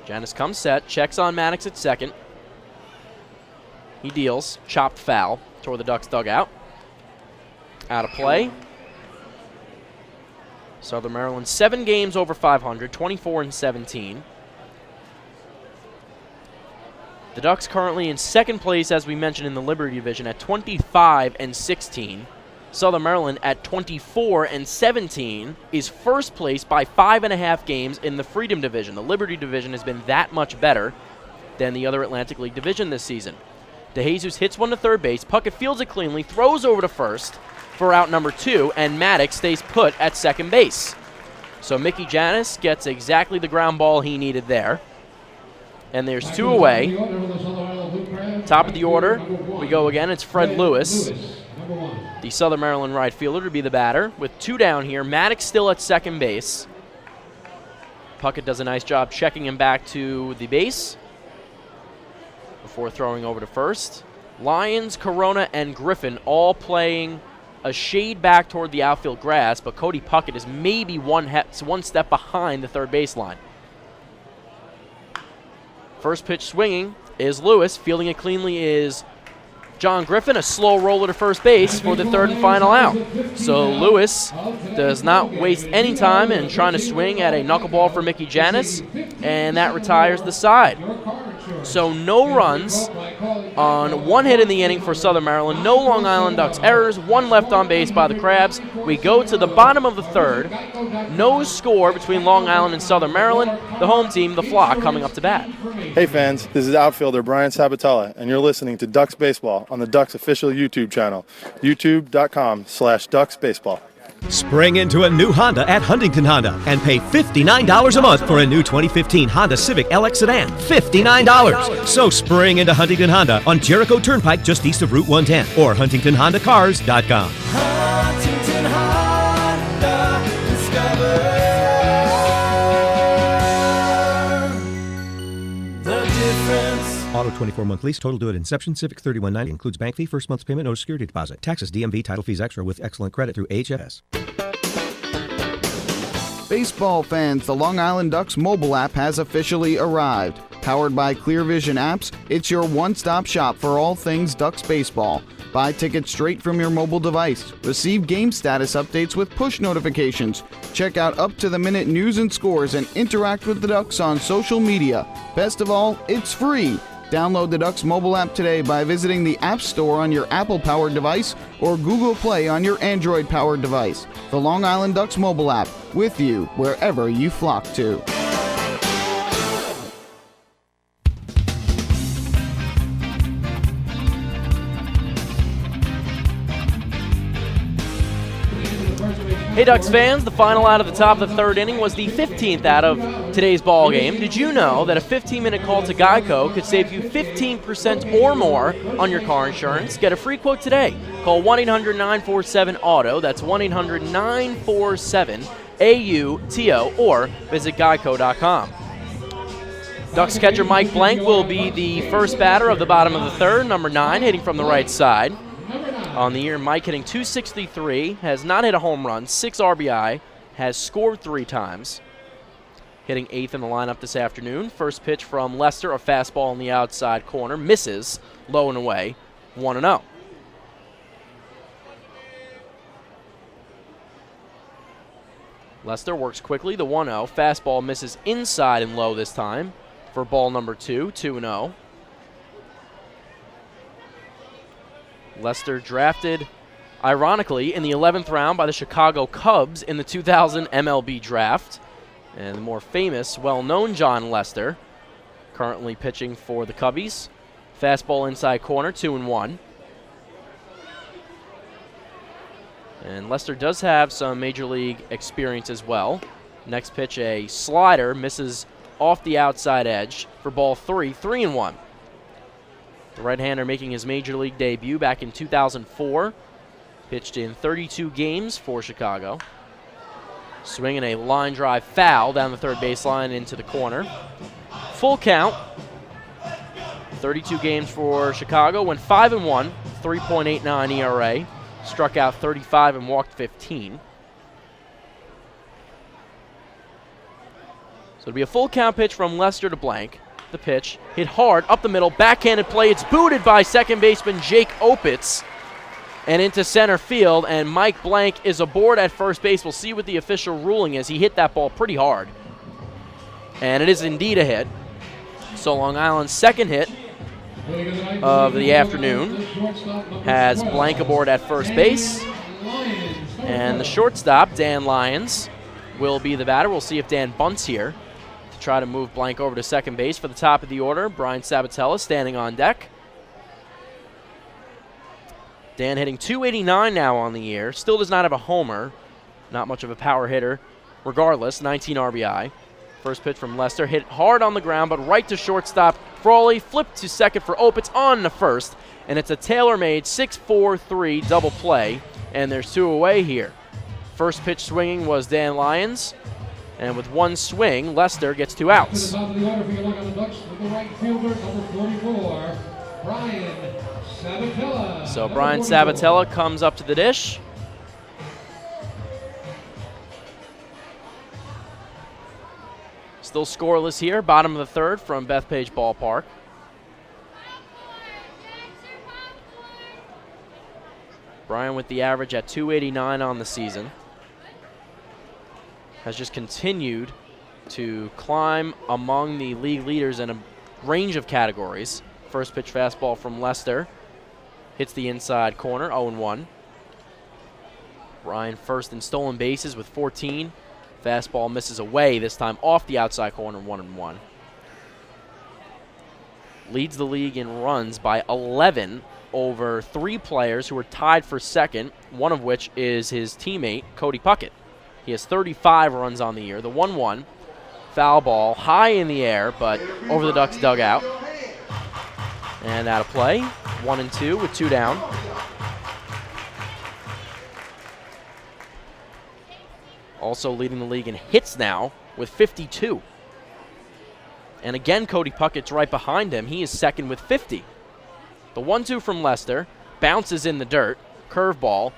Janis comes set, checks on Maddox at second. He deals, chopped foul toward the Ducks dugout. Out of play. Southern Maryland 7 games over 500, 24-17. The Ducks currently in second place, as we mentioned, in the Liberty Division at 25-16. Southern Maryland at 24-17 is first place by 5.5 games in the Freedom Division. The Liberty Division has been that much better than the other Atlantic League division this season. DeJesus hits one to third base. Puckett fields it cleanly, throws over to first for out number 2, and Maddox stays put at second base. So Mickey Janis gets exactly the ground ball he needed there. And there's 2 away. Top of the order, we go again. It's Fred Lewis, the Southern Maryland right fielder, to be the batter. With 2 down here, Maddox still at second base. Puckett does a nice job checking him back to the base before throwing over to first. Lyons, Corona, and Griffin all playing a shade back toward the outfield grass, but Cody Puckett is maybe one step behind the third baseline. First pitch swinging is Lewis. Fielding it cleanly is John Griffin, a slow roller to first base for the third and final out. So Lewis does not waste any time in trying to swing at a knuckleball for Mickey Janis, and that retires the side. So no runs on 1 hit in the inning for Southern Maryland. No Long Island Ducks errors. 1 left on base by the Crabs. We go to the bottom of the third. No score between Long Island and Southern Maryland. The home team, the Flock, coming up to bat.
Hey fans, this is outfielder Brian Sabatella, and you're listening to Ducks Baseball on the Ducks official YouTube channel, youtube.com/Ducks Baseball.
Spring into a new Honda at Huntington Honda and pay $59 a month for a new 2015 Honda Civic LX sedan. $59. So spring into Huntington Honda on Jericho Turnpike just east of Route 110 or huntingtonhondacars.com.
Huntington Honda, discover the difference.
Auto 24-month lease, total due at inception. Civic $31.90 includes bank fee, first month's payment, no security deposit. Taxes, DMV, title fees extra with excellent credit through HFS.
Baseball fans, the Long Island Ducks mobile app has officially arrived. Powered by Clear Vision Apps, it's your one-stop shop for all things Ducks baseball. Buy tickets straight from your mobile device. Receive game status updates with push notifications. Check out up-to-the-minute news and scores and interact with the Ducks on social media. Best of all, it's free. Download the Ducks mobile app today by visiting the App Store on your Apple-powered device or Google Play on your Android-powered device. The Long Island Ducks mobile app, with you wherever you flock to.
Hey Ducks fans, the final out of the top of the third inning was the 15th out of today's ball game. Did you know that a 15-minute call to Geico could save you 15% or more on your car insurance? Get a free quote today. Call 1-800-947-AUTO. That's 1-800-947-AUTO or visit geico.com. Ducks catcher Mike Blank will be the first batter of the bottom of the third, number 9, hitting from the right side. On the year, Mike hitting .263, has not hit a home run, 6 RBI, has scored 3 times. Hitting 8th in the lineup this afternoon. First pitch from Lester, a fastball in the outside corner, misses, low and away, 1-0. Lester works quickly, the 1-0. Fastball misses inside and low this time for ball number 2, 2-0. Lester drafted, ironically, in the 11th round by the Chicago Cubs in the 2000 MLB draft. And the more famous, well-known John Lester, currently pitching for the Cubbies. Fastball inside corner, 2-1. And Lester does have some Major League experience as well. Next pitch, a slider, misses off the outside edge for ball 3, 3-1. The right-hander making his Major League debut back in 2004. Pitched in 32 games for Chicago. Swinging a line drive foul down the third baseline into the corner. Full count. 32 games for Chicago. Went 5-1, 3.89 ERA. Struck out 35 and walked 15. So it'll be a full count pitch from Lester to Blank. The pitch, hit hard, up the middle, backhanded play. It's booted by second baseman Jake Opitz and into center field, and Mike Blank is aboard at first base. We'll see what the official ruling is. He hit that ball pretty hard, and it is indeed a hit. So Long Island's second hit of the afternoon has Blank aboard at first base, and the shortstop, Dan Lyons, will be the batter. We'll see if Dan bunts here. Try to move Blank over to second base for the top of the order. Brian Sabatella standing on deck. Dan hitting .289 now on the year. Still does not have a homer. Not much of a power hitter. Regardless, 19 RBI. First pitch from Lester. Hit hard on the ground, but right to shortstop. Frawley flipped to second for Opitz on the first. And it's a tailor-made 6-4-3 double play. And there's 2 away here. First pitch swinging was Dan Lyons. And with one swing, Lester gets 2 outs. So Brian Sabatella comes up to the dish. Still scoreless here, bottom of the third from Bethpage Ballpark. Brian with the average at .289 on the season. Has just continued to climb among the league leaders and range of categories. First pitch fastball from Lester. Hits the inside corner, 0-1. Bryan first in stolen bases with 14. Fastball misses away, this time off the outside corner, 1-1. Leads the league in runs by 11 over 3 players who are tied for second, one of which is his teammate, Cody Puckett. He has 35 runs on the year. The 1-1, foul ball, high in the air, but over the Ducks dugout. And out of play, 1-2 with 2 down. Also leading the league in hits now with 52. And again, Cody Puckett's right behind him. He is second with 50. The 1-2 from Lester bounces in the dirt. Curveball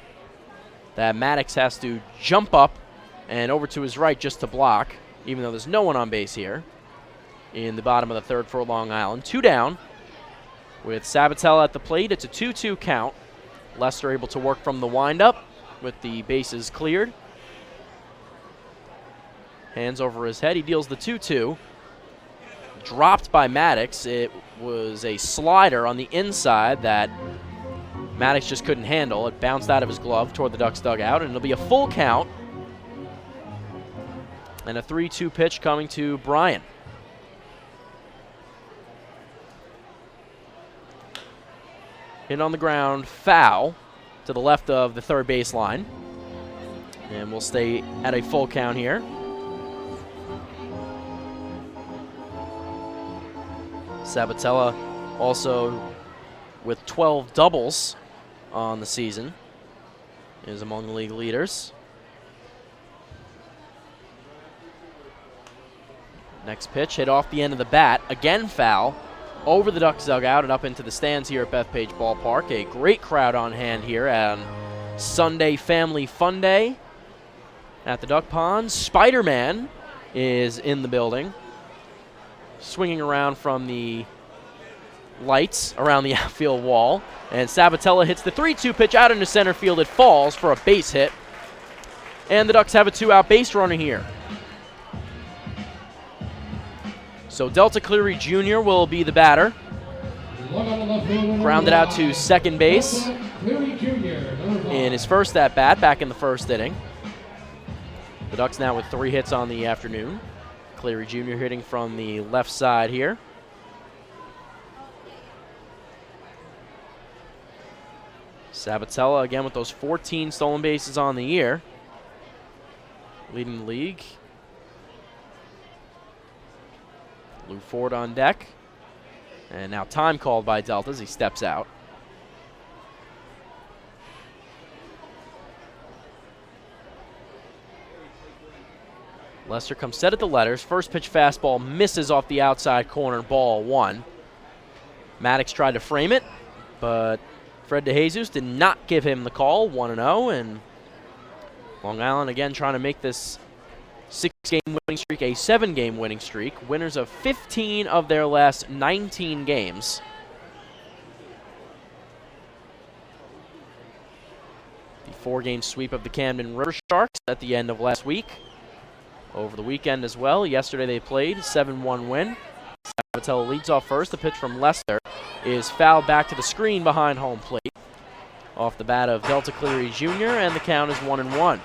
that Maddox has to jump up and over to his right just to block, even though there's no one on base here in the bottom of the third for Long Island. 2 down with Sabatella at the plate. It's a 2-2 count. Lester able to work from the windup with the bases cleared. Hands over his head. He deals the 2-2. Dropped by Maddox. It was a slider on the inside that Maddox just couldn't handle. It bounced out of his glove toward the Ducks dugout, and it'll be a full count. And a 3-2 pitch coming to Bryan. Hit on the ground, foul to the left of the third baseline. And we'll stay at a full count here. Sabatella also with 12 doubles on the season is among the league leaders. Next pitch hit off the end of the bat. Again foul over the Ducks dugout and up into the stands here at Bethpage Ballpark. A great crowd on hand here on Sunday Family Fun Day at the Duck Pond. Spider-Man is in the building, swinging around from the lights around the outfield wall. And Sabatella hits the 3-2 pitch out into center field. It falls for a base hit. And the Ducks have a 2-out base runner here. So Delta Cleary Jr. will be the batter. Grounded out to second base in his first at-bat back in the first inning. The Ducks now with 3 hits on the afternoon. Cleary Jr. hitting from the left side here. Sabatella again with those 14 stolen bases on the year, leading the league. Lou Ford on deck. And now time called by Delta as he steps out. Lester comes set at the letters. First pitch fastball misses off the outside corner, ball 1. Maddox tried to frame it, but Fred DeJesus did not give him the call, 1-0, and Long Island again trying to make this 6-game winning streak a 7-game winning streak. Winners of 15 of their last 19 games. The 4-game sweep of the Camden River Sharks at the end of last week. Over the weekend as well. Yesterday they played, 7-1 win. Sabatella leads off first. The pitch from Lester is fouled back to the screen behind home plate. Off the bat of Delta Cleary Jr., and the count is 1-1.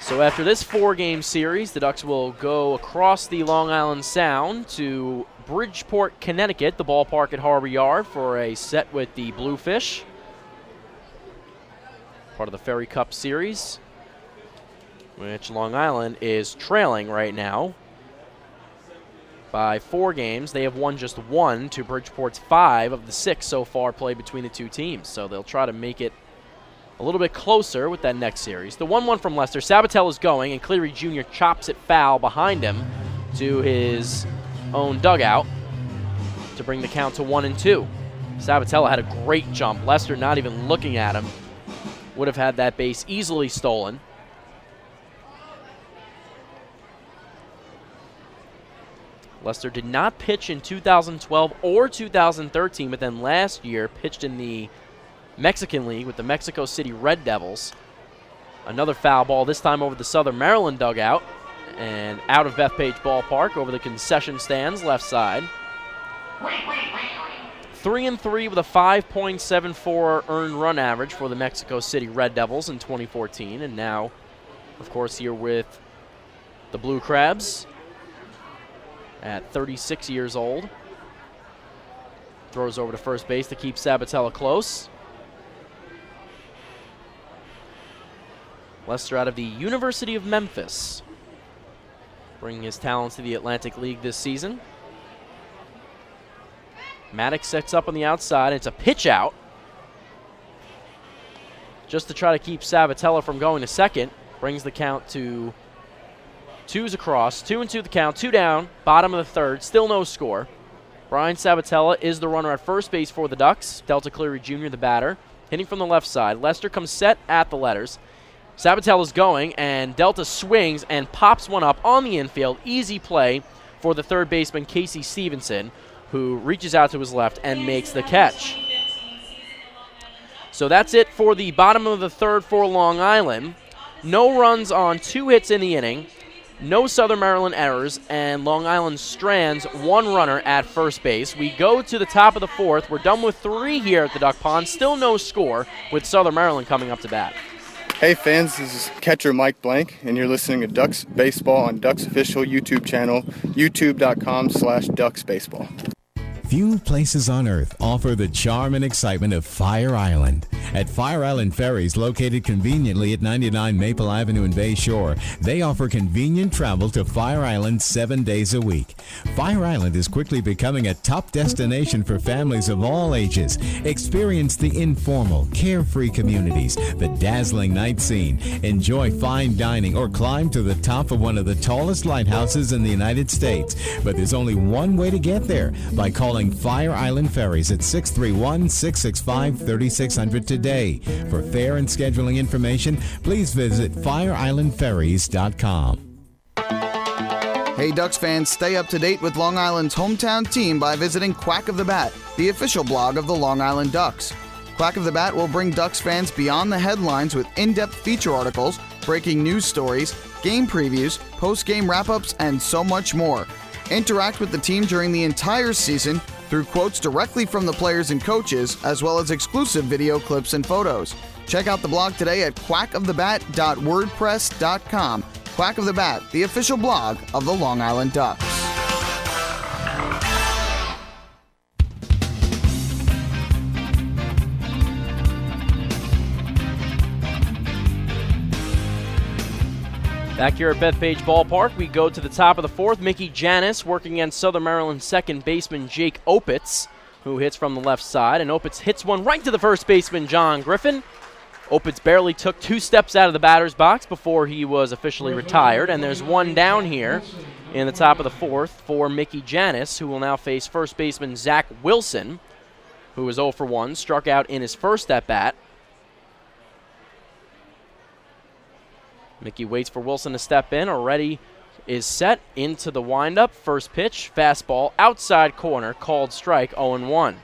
So after this 4-game series, the Ducks will go across the Long Island Sound to Bridgeport, Connecticut, the ballpark at Harbor Yard, for a set with the Bluefish. Part of the Ferry Cup Series, which Long Island is trailing right now by 4 games. They have won just 1 to Bridgeport's 5 of the 6 so far played between the two teams. So they'll try to make it a little bit closer with that next series. The 1-1 from Lester. Sabatella's going, and Cleary Jr. chops it foul behind him to his own dugout to bring the count to 1-2. Sabatella had a great jump. Lester not even looking at him. Would have had that base easily stolen. Lester did not pitch in 2012 or 2013, but then last year pitched in the Mexican League with the Mexico City Red Devils. Another foul ball, this time over the Southern Maryland dugout, and out of Bethpage Ballpark over the concession stands, left side. 3-3 with a 5.74 earned run average for the Mexico City Red Devils in 2014, and now, of course, here with the Blue Crabs at 36 years old. Throws over to first base to keep Sabatella close. Lester out of the University of Memphis, bringing his talents to the Atlantic League this season. Maddox sets up on the outside. It's a pitch out just to try to keep Sabatella from going to second. Brings the count to 2s across. 2-2 the count. 2 down. Bottom of the third. Still no score. Brian Sabatella is the runner at first base for the Ducks. Delta Cleary Jr., the batter, hitting from the left side. Lester comes set at the letters. Sabatella's going, and Delta swings and pops one up on the infield. Easy play for the third baseman, Casey Stevenson, who reaches out to his left and makes the catch. So that's it for the bottom of the third for Long Island. No runs on 2 hits in the inning, no Southern Maryland errors, and Long Island strands 1 runner at first base. We go to the top of the fourth. We're done with 3 here at the Duck Pond. Still no score with Southern Maryland coming up to bat.
Hey fans, this is catcher Mike Blank, and you're listening to Ducks Baseball on Ducks official YouTube channel, youtube.com/DucksBaseball.
Few places on earth offer the charm and excitement of Fire Island. At Fire Island Ferries, located conveniently at 99 Maple Avenue in Bay Shore, they offer convenient travel to Fire Island 7 days a week. Fire Island is quickly becoming a top destination for families of all ages. Experience the informal, carefree communities, the dazzling night scene, enjoy fine dining, or climb to the top of one of the tallest lighthouses in the United States. But there's only one way to get there, by calling Fire Island Ferries at 631-665-3600 today. For fare and scheduling information, please visit fireislandferries.com.
Hey Ducks fans, stay up to date with Long Island's hometown team by visiting Quack of the Bat, the official blog of the Long Island Ducks. Quack of the Bat will bring Ducks fans beyond the headlines with in-depth feature articles, breaking news stories, game previews, post-game wrap-ups, and so much more. Interact with the team during the entire season through quotes directly from the players and coaches, as well as exclusive video clips and photos. Check out the blog today at quackofthebat.wordpress.com. Quack of the Bat, the official blog of the Long Island Ducks.
Back here at Bethpage Ballpark, we go to the top of the fourth. Mickey Janis working against Southern Maryland second baseman Jake Opitz, who hits from the left side. And Opitz hits one right to the first baseman, John Griffin. Opitz barely took 2 steps out of the batter's box before he was officially retired. And there's one down here in the top of the fourth for Mickey Janis, who will now face first baseman Zach Wilson, who is 0 for 1, struck out in his first at-bat. Mickey waits for Wilson to step in. Already is set into the windup. First pitch, fastball, outside corner, called strike, 0-1.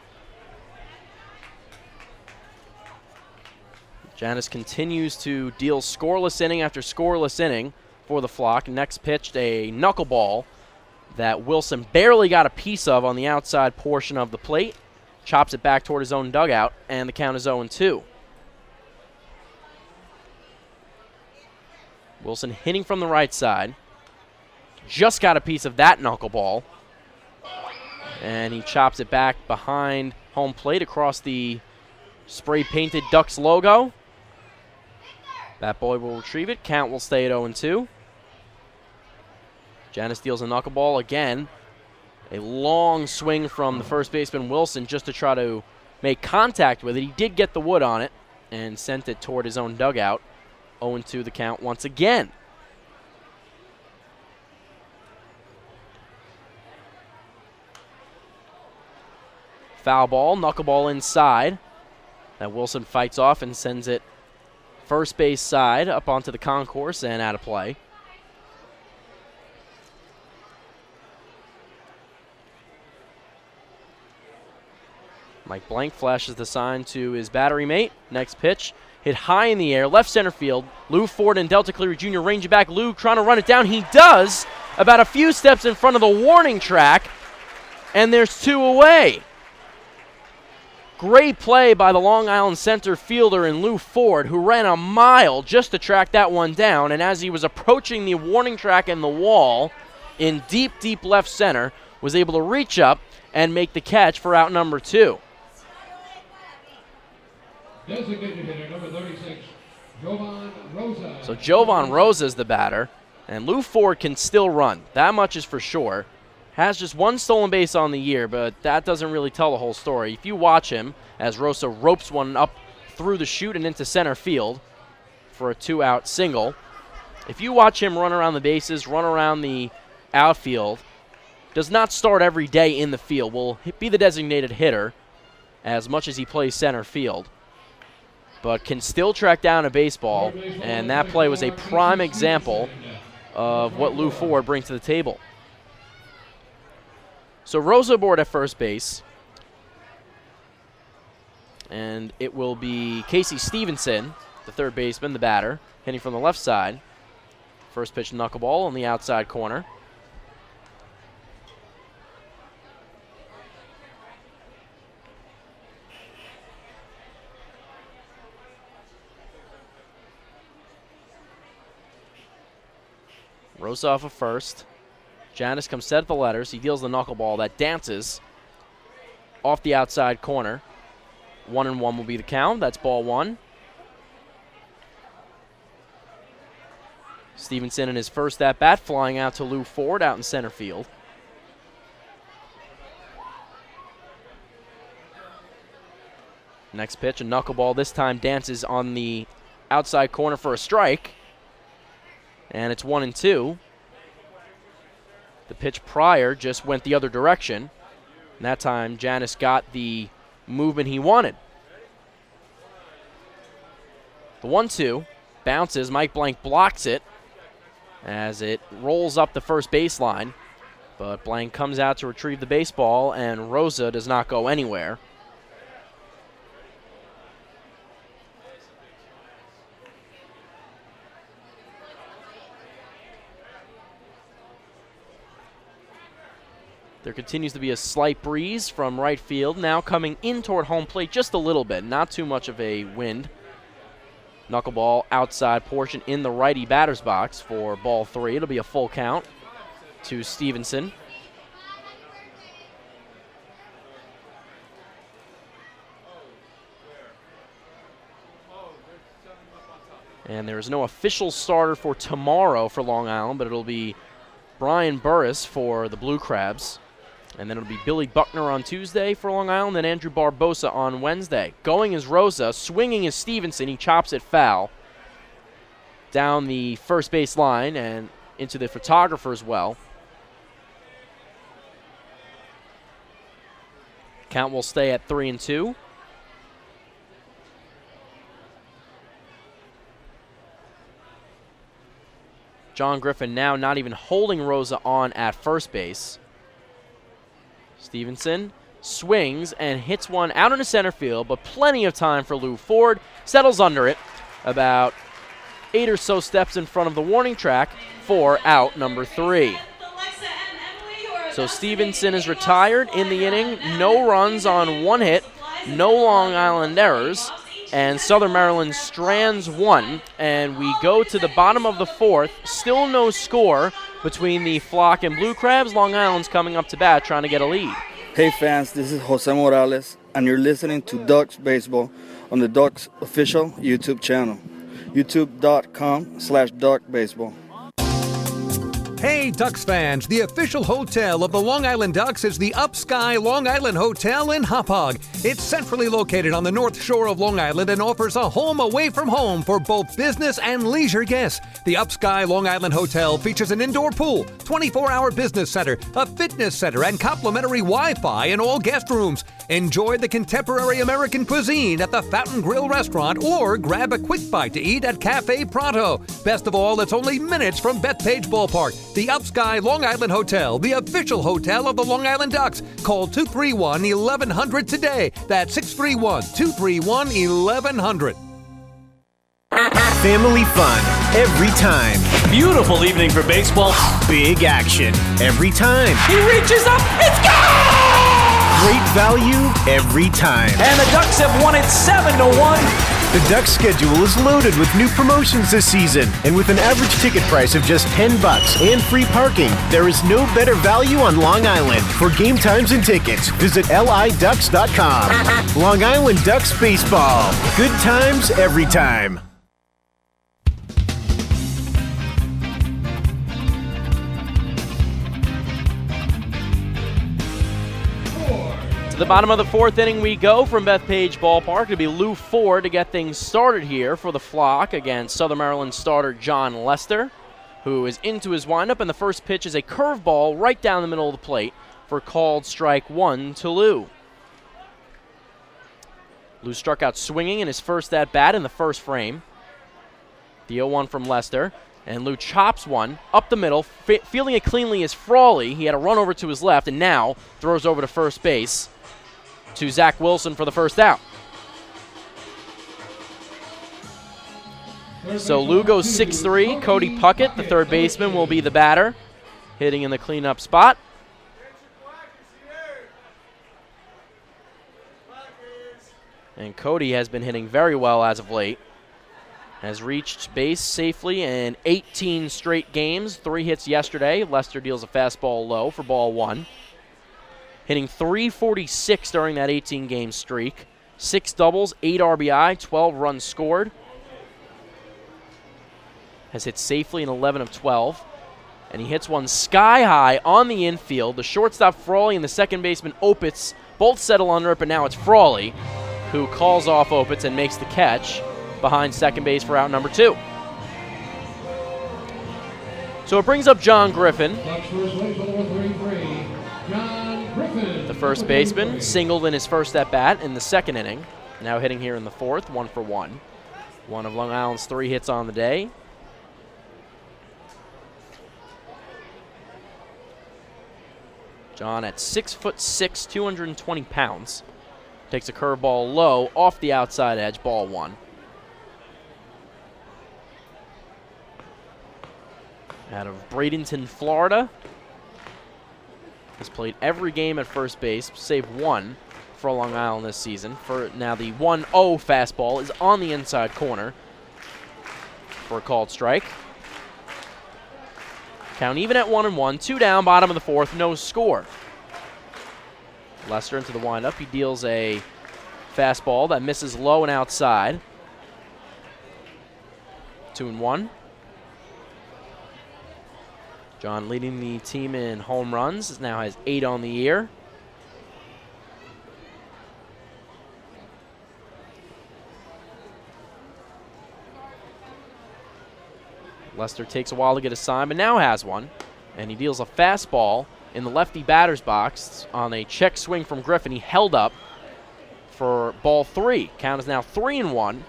Janis continues to deal scoreless inning after scoreless inning for the Flock. Next pitched a knuckleball that Wilson barely got a piece of on the outside portion of the plate. Chops it back toward his own dugout, and the count is 0-2. Wilson hitting from the right side. Just got a piece of that knuckleball. And he chops it back behind home plate across the spray-painted Ducks logo. Bat boy will retrieve it. Count will stay at 0-2. Janis deals a knuckleball again. A long swing from the first baseman Wilson just to try to make contact with it. He did get the wood on it and sent it toward his own dugout. 0-2 the count once again. Foul ball, knuckleball inside. That Wilson fights off and sends it first base side up onto the concourse and out of play. Mike Blank flashes the sign to his battery mate. Next pitch, hit high in the air, left center field. Lou Ford and Delta Cleary Jr. range it back. Lou trying to run it down. He does, about a few steps in front of the warning track, and there's 2 away. Great play by the Long Island center fielder in Lou Ford, who ran a mile just to track that one down, and as he was approaching the warning track and the wall in deep, deep left center, was able to reach up and make the catch for out number 2.
Designated hitter number 36, Jovan Rosa.
So Jovan Rosa is the batter, and Lou Ford can still run. That much is for sure. Has just 1 stolen base on the year, but that doesn't really tell the whole story. If you watch him as Rosa ropes one up through the chute and into center field for a 2-out single, if you watch him run around the bases, run around the outfield, does not start every day in the field, will be the designated hitter as much as he plays center field, but can still track down a baseball, and that play was a prime example of what Lou Ford brings to the table. So Rosa aboard at first base, and it will be Casey Stevenson, the third baseman, the batter, hitting from the left side. First pitch knuckleball on the outside corner. Rosa off of first. Janis comes set at the letters. He deals the knuckleball that dances off the outside corner. 1-1 will be the count. That's ball 1. Stevenson in his first at-bat, flying out to Lou Ford out in center field. Next pitch, a knuckleball. This time dances on the outside corner for a strike. And it's 1-2. The pitch prior just went the other direction. And that time, Janis got the movement he wanted. The 1-2 bounces. Mike Blank blocks it as it rolls up the first baseline. But Blank comes out to retrieve the baseball, and Rosa does not go anywhere. There continues to be a slight breeze from right field, now coming in toward home plate just a little bit, not too much of a wind. Knuckleball outside portion in the righty batter's box for ball 3. It'll be a full count to Stevenson. And there is no official starter for tomorrow for Long Island, but it'll be Brian Burris for the Blue Crabs. And then it'll be Billy Buckner on Tuesday for Long Island, and Andrew Barbosa on Wednesday. Going is Rosa, swinging is Stevenson. He chops it foul down the first base line and into the photographer as well. Count will stay at 3-2. John Griffin now not even holding Rosa on at first base. Stevenson swings and hits one out into center field, but plenty of time for Lou Ford. Settles under it about 8 or so steps in front of the warning track for out number 3. So Stevenson is retired in the inning. No runs on 1 hit, no Long Island errors, and Southern Maryland strands 1. And we go to the bottom of the 4th. Still no score between the Flock and Blue Crabs. Long Island's coming up to bat trying to get a lead.
Hey fans, this is Jose Morales, and you're listening to Ducks Baseball on the Ducks official YouTube channel, youtube.com/DuckBaseball.
Hey, Ducks fans, the official hotel of the Long Island Ducks is the Upsky Long Island Hotel in Hauppauge. It's centrally located on the north shore of Long Island and offers a home away from home for both business and leisure guests. The Upsky Long Island Hotel features an indoor pool, 24-hour business center, a fitness center, and complimentary Wi-Fi in all guest rooms. Enjoy the contemporary American cuisine at the Fountain Grill restaurant or grab a quick bite to eat at Cafe Pronto. Best of all, it's only minutes from Bethpage Ballpark. The Upsky Long Island Hotel, the official hotel of the Long Island Ducks. Call 231-1100 today. That's 631-231-1100.
Family fun every time.
Beautiful evening for baseball.
Big action every time.
He reaches up. It's gone!
Great value every time.
And the Ducks have won it 7-1.
The Ducks schedule is loaded with new promotions this season, and with an average ticket price of just $10 and free parking, there is no better value on Long Island. For game times and tickets, visit liducks.com. Long Island Ducks Baseball. Good times every time.
To the bottom of the fourth inning we go from Bethpage Ballpark. It'll be Lou Ford to get things started here for the Flock against Southern Maryland starter John Lester, who is into his windup, and the first pitch is a curveball right down the middle of the plate for called strike one to Lou. Lou struck out swinging in his first at-bat in the first frame. The 0-1 from Lester, and Lou chops one up the middle. Fielding it cleanly is Frawley. He had a run over to his left and now throws over to first base to Zach Wilson for the first out. So Lou goes 6-3. Cody Puckett, the third baseman, will be the batter, hitting in the cleanup spot. And Cody has been hitting very well as of late. Has reached base safely in 18 straight games. 3 hits yesterday. Lester deals a fastball low for ball one. Hitting .346 during that 18-game streak. 6 doubles, 8 RBI, 12 runs scored. Has hit safely in 11 of 12. And he hits one sky high on the infield. The shortstop Frawley and the second baseman Opitz both settle under it, but now it's Frawley who calls off Opitz and makes the catch behind second base for out number 2. So it brings up John Griffin. The first baseman singled in his first at-bat in the second inning. Now hitting here in the fourth, 1 for 1. One of Long Island's 3 hits on the day. John at 6'6", 220 pounds. Takes a curveball low off the outside edge, ball one. Out of Bradenton, Florida. He's played every game at first base, save one for Long Island this season. For now, the 1-0 fastball is on the inside corner for a called strike. Count even at 1-1, 2 down, bottom of the fourth, no score. Lester into the windup. He deals a fastball that misses low and outside. 2-1. John leading the team in home runs. Now has 8 on the year. Lester takes a while to get a sign, but now has one. And he deals a fastball in the lefty batter's box on a check swing from Griffin. He held up for ball 3. Count is now 3-1.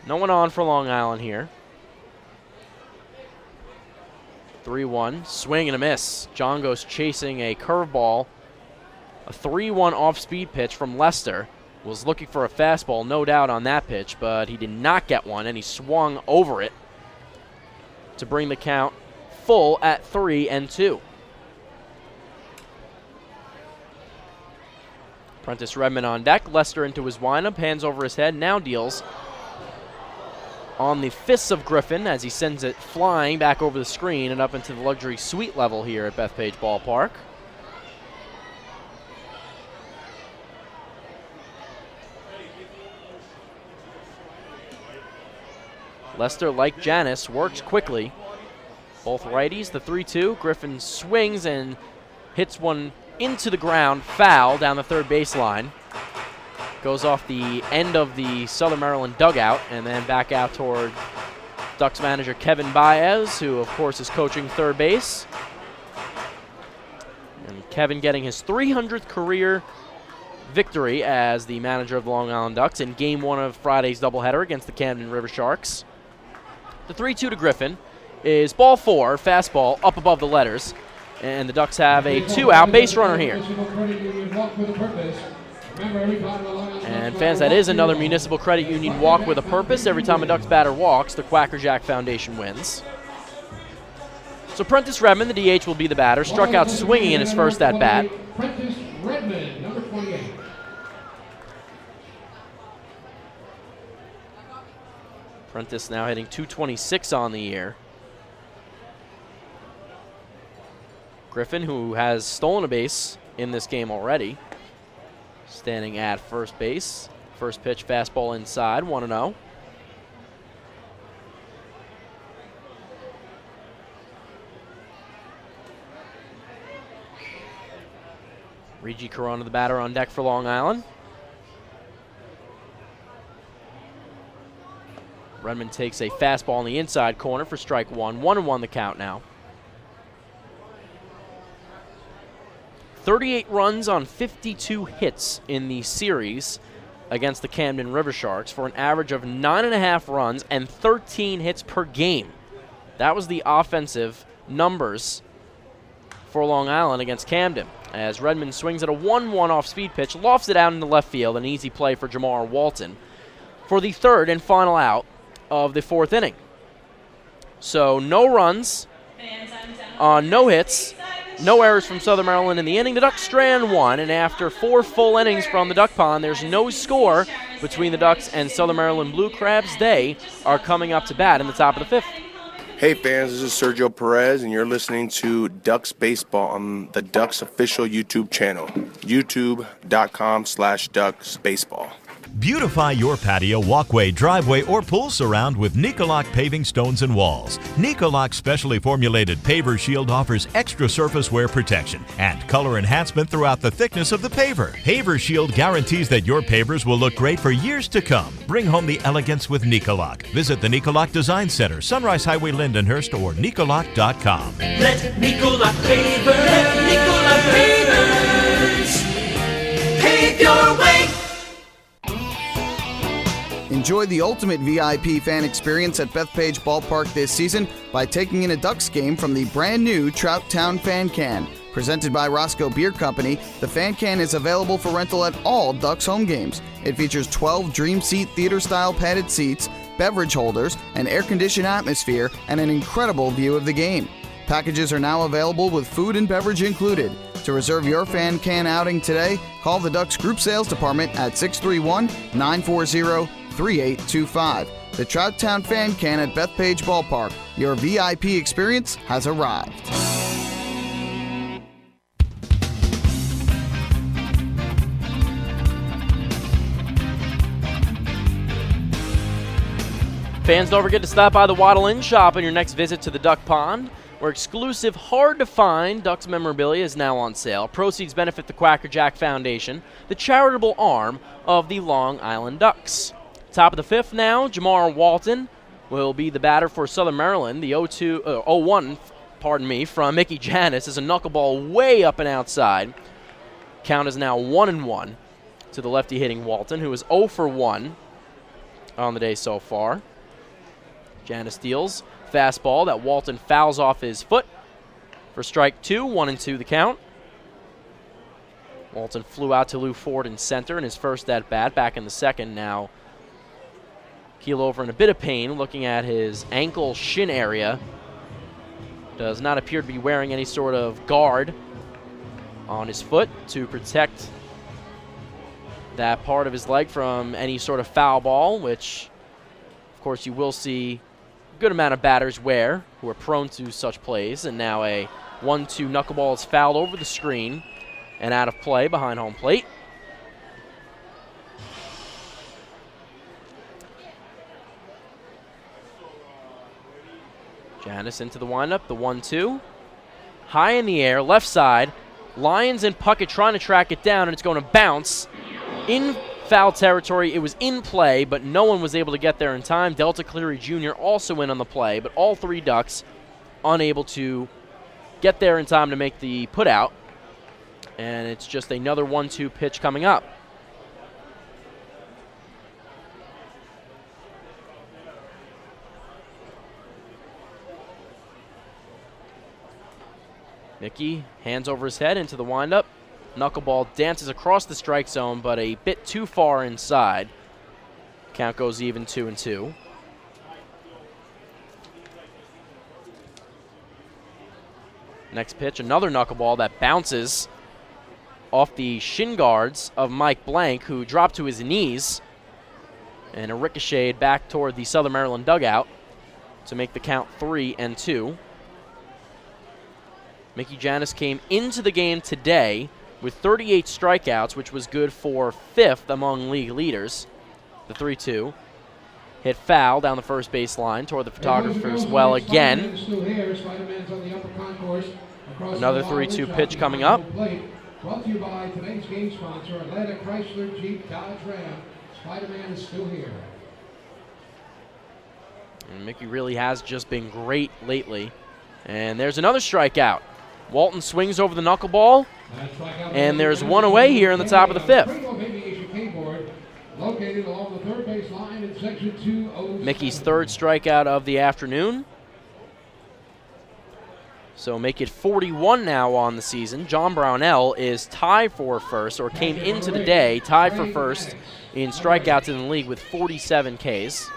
No one on for Long Island here. 3-1, swing and a miss. John goes chasing a curveball. A 3-1 off-speed pitch from Lester. Was looking for a fastball, no doubt, on that pitch, but he did not get one, and he swung over it to bring the count full at 3-2. Prentice Redmond on deck. Lester into his windup, hands over his head, now deals on the fists of Griffin as he sends it flying back over the screen and up into the luxury suite level here at Bethpage Ballpark. Lester, like Janis, works quickly. Both righties, the 3-2. Griffin swings and hits one into the ground, foul down the third baseline. Goes off the end of the Southern Maryland dugout and then back out toward Ducks manager Kevin Baez, who of course is coaching third base. And Kevin getting his 300th career victory as the manager of the Long Island Ducks in Game 1 of Friday's doubleheader against the Camden River Sharks. The 3-2 to Griffin is ball 4, fastball up above the letters. And the Ducks have a 2-out base runner here. And fans, that is another Municipal Credit Union walk with a purpose. Every time a Ducks batter walks, the Quackerjack Foundation wins. So Prentice Redmond, the DH, will be the batter. Struck out swinging in his first at-bat.
Prentice Redmond, number 28.
Prentice now hitting .226 on the year. Griffin, who has stolen a base in this game already, standing at first base. First pitch, fastball inside, 1-0. Reggie Corona, the batter, on deck for Long Island. Redmond takes a fastball in the inside corner for strike one. 1-1 the count now. 38 runs on 52 hits in the series against the Camden River Sharks for an average of 9.5 runs and 13 hits per game. That was the offensive numbers for Long Island against Camden, as Redmond swings at a 1-1 off-speed pitch, lofts it out into left field, an easy play for Jamar Walton for the third and final out of the fourth inning. So no runs, no hits, no errors from Southern Maryland in the inning. The Ducks strand one, and after 4 full innings from the Duck Pond, there's no score between the Ducks and Southern Maryland Blue Crabs. They are coming up to bat in the top of the fifth.
Hey fans, this is Sergio Perez, and you're listening to Ducks Baseball on the Ducks official YouTube channel, youtube.com/Ducks Baseball.
Beautify your patio, walkway, driveway, or pool surround with Nicoloc paving stones and walls. Nicoloc specially formulated Paver Shield offers extra surface wear protection and color enhancement throughout the thickness of the paver. Paver Shield guarantees that your pavers will look great for years to come. Bring home the elegance with Nicoloc. Visit the Nicoloc Design Center, Sunrise Highway, Lindenhurst, or Nicoloc.com.
Let Nicoloc Pavers, pave your way.
Enjoy the ultimate VIP fan experience at Bethpage Ballpark this season by taking in a Ducks game from the brand new Trout Town Fan Can. Presented by Roscoe Beer Company, the Fan Can is available for rental at all Ducks home games. It features 12 Dream Seat theater-style padded seats, beverage holders, an air-conditioned atmosphere, and an incredible view of the game. Packages are now available with food and beverage included. To reserve your Fan Can outing today, call the Ducks Group Sales Department at 631-940-3825. The Trout Town Fan Can at Bethpage Ballpark. Your VIP experience has arrived.
Fans, don't forget to stop by the Waddle Inn shop on your next visit to the Duck Pond, where exclusive, hard-to-find Ducks memorabilia is now on sale. Proceeds benefit the Quackerjack Foundation, the charitable arm of the Long Island Ducks. Top of the fifth now, Jamar Walton will be the batter for Southern Maryland. The 0-1 from Mickey Janis is a knuckleball way up and outside. Count is now 1-1 to the lefty hitting Walton, who is 0 for 1 on the day so far. Janis deals fastball that Walton fouls off his foot for strike 2, 1-2 the count. Walton flew out to Lou Ford in center in his first at-bat. Back in the second now. Keel over in a bit of pain, looking at his ankle shin area. Does not appear to be wearing any sort of guard on his foot to protect that part of his leg from any sort of foul ball, which, of course, you will see a good amount of batters wear who are prone to such plays. And now a 1-2 knuckleball is fouled over the screen and out of play behind home plate. Janis into the windup, the 1-2. High in the air, left side. Lyons and Puckett trying to track it down, and it's going to bounce in foul territory. It was in play, but no one was able to get there in time. Delta Cleary Jr. also in on the play, but all three Ducks unable to get there in time to make the put out. And it's just another 1-2 pitch coming up. Mickey hands over his head into the windup. Knuckleball dances across the strike zone, but a bit too far inside. Count goes even 2-2. Next pitch, another knuckleball that bounces off the shin guards of Mike Blank, who dropped to his knees, and a ricocheted back toward the Southern Maryland dugout to make the count 3-2. Mickey Janis came into the game today with 38 strikeouts, which was good for 5th among league leaders. The 3-2 hit foul down the first base line toward the photographer's well again. Another 3-2 pitch coming up.
Brought to you by today's game sponsor, Atlanta Chrysler Jeep Dodge Ram. Spider-Man is still here.
And Mickey really has just been great lately. And there's another strikeout. Walton swings over the knuckleball, and there's one away here in the top of the 5th.
Located along the third base line in section 207.
Mickey's 3rd strikeout of the afternoon. So make it 41 now on the season. John Brownell is tied for first, or came into the day tied for first in strikeouts in the league with 47 Ks.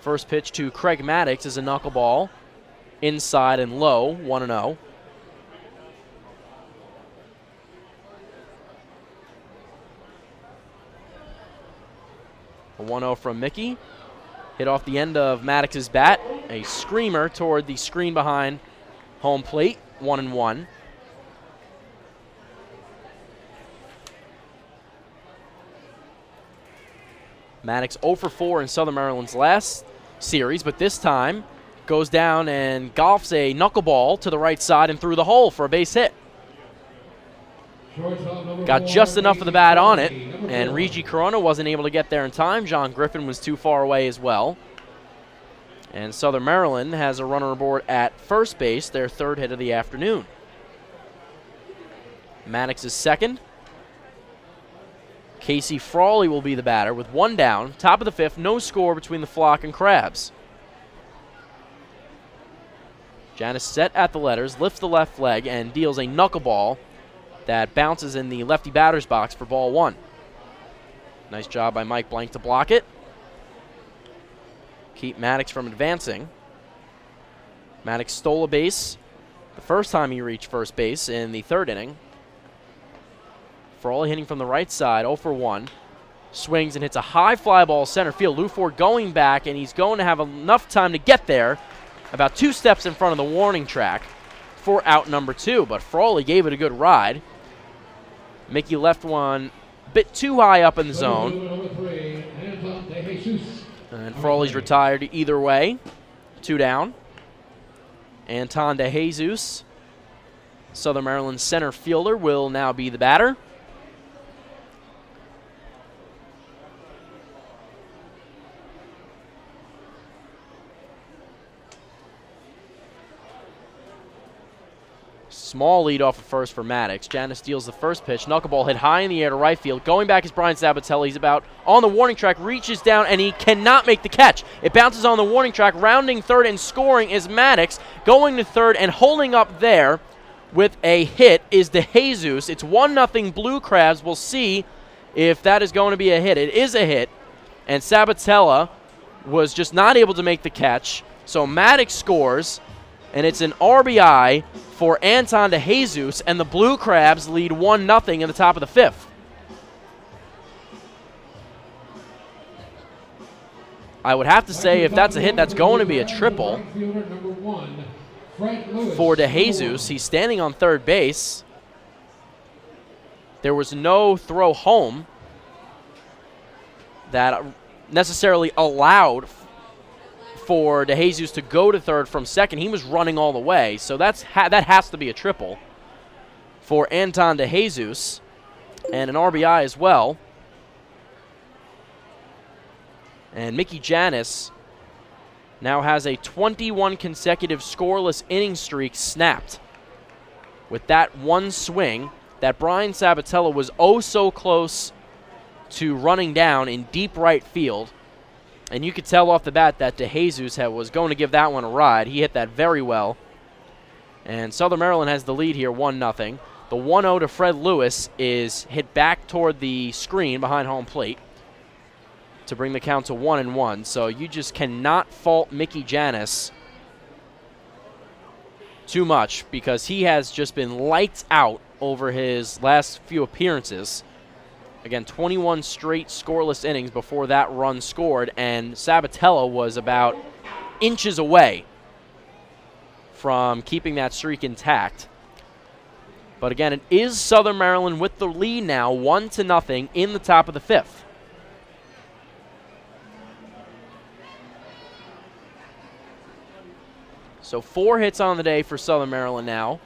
First pitch to Craig Maddox is a knuckleball. Inside and low, 1-0. A 1-0 from Mickey. Hit off the end of Maddox's bat. A screamer toward the screen behind home plate. 1-1. Maddox 0 for 4 in Southern Maryland's last series, but this time goes down and golfs a knuckleball to the right side and through the hole for a base hit. Got just enough of the bat on it, and Regi Corona wasn't able to get there in time. John Griffin was too far away as well. And Southern Maryland has a runner aboard at first base, their 3rd hit of the afternoon. Maddox is second. Casey Frawley will be the batter with 1 down. Top of the 5th, no score between the Flock and Crabs. Janis set at the letters, lifts the left leg, and deals a knuckleball that bounces in the lefty batter's box for ball 1. Nice job by Mike Blank to block it. Keep Maddox from advancing. Maddox stole a base the first time he reached first base in the 3rd inning. Frawley hitting from the right side, 0 for 1. Swings and hits a high fly ball center field. Lou Ford going back, and he's going to have enough time to get there, about 2 steps in front of the warning track for out number 2. But Frawley gave it a good ride. Mickey left one a bit too high up in the zone. And Frawley's retired either way. 2 down. Anton DeJesus, Southern Maryland center fielder, will now be the batter. Small lead off of first for Maddox. Janis steals the first pitch. Knuckleball hit high in the air to right field. Going back is Brian Sabatella. He's about on the warning track, reaches down, and he cannot make the catch. It bounces on the warning track. Rounding third and scoring is Maddox. Going to third and holding up there with a hit is DeJesus. It's 1-0 Blue Crabs. We'll see if that is going to be a hit. It is a hit, and Sabatella was just not able to make the catch. So Maddox scores, and it's an RBI for Anton DeJesus, and the Blue Crabs lead 1-0 in the top of the 5th. I would have to say if that's a hit, that's going to be a triple for DeJesus. He's standing on third base. There was no throw home that necessarily allowed for DeJesus to go to third from second. He was running all the way, so that has to be a triple for Anton DeJesus, and an RBI as well. And Mickey Janis now has a 21 consecutive scoreless inning streak snapped with that one swing that Brian Sabatella was oh so close to running down in deep right field. And you could tell off the bat that DeJesus was going to give that one a ride. He hit that very well. And Southern Maryland has the lead here, 1-0. The 1-0 to Fred Lewis is hit back toward the screen behind home plate to bring the count to 1-1. So you just cannot fault Mickey Janus too much because he has just been lights out over his last few appearances. Again, 21 straight scoreless innings before that run scored, and Sabatella was about inches away from keeping that streak intact. But again, it is Southern Maryland with the lead now, 1-0 in the top of the fifth. So 4 hits on the day for Southern Maryland now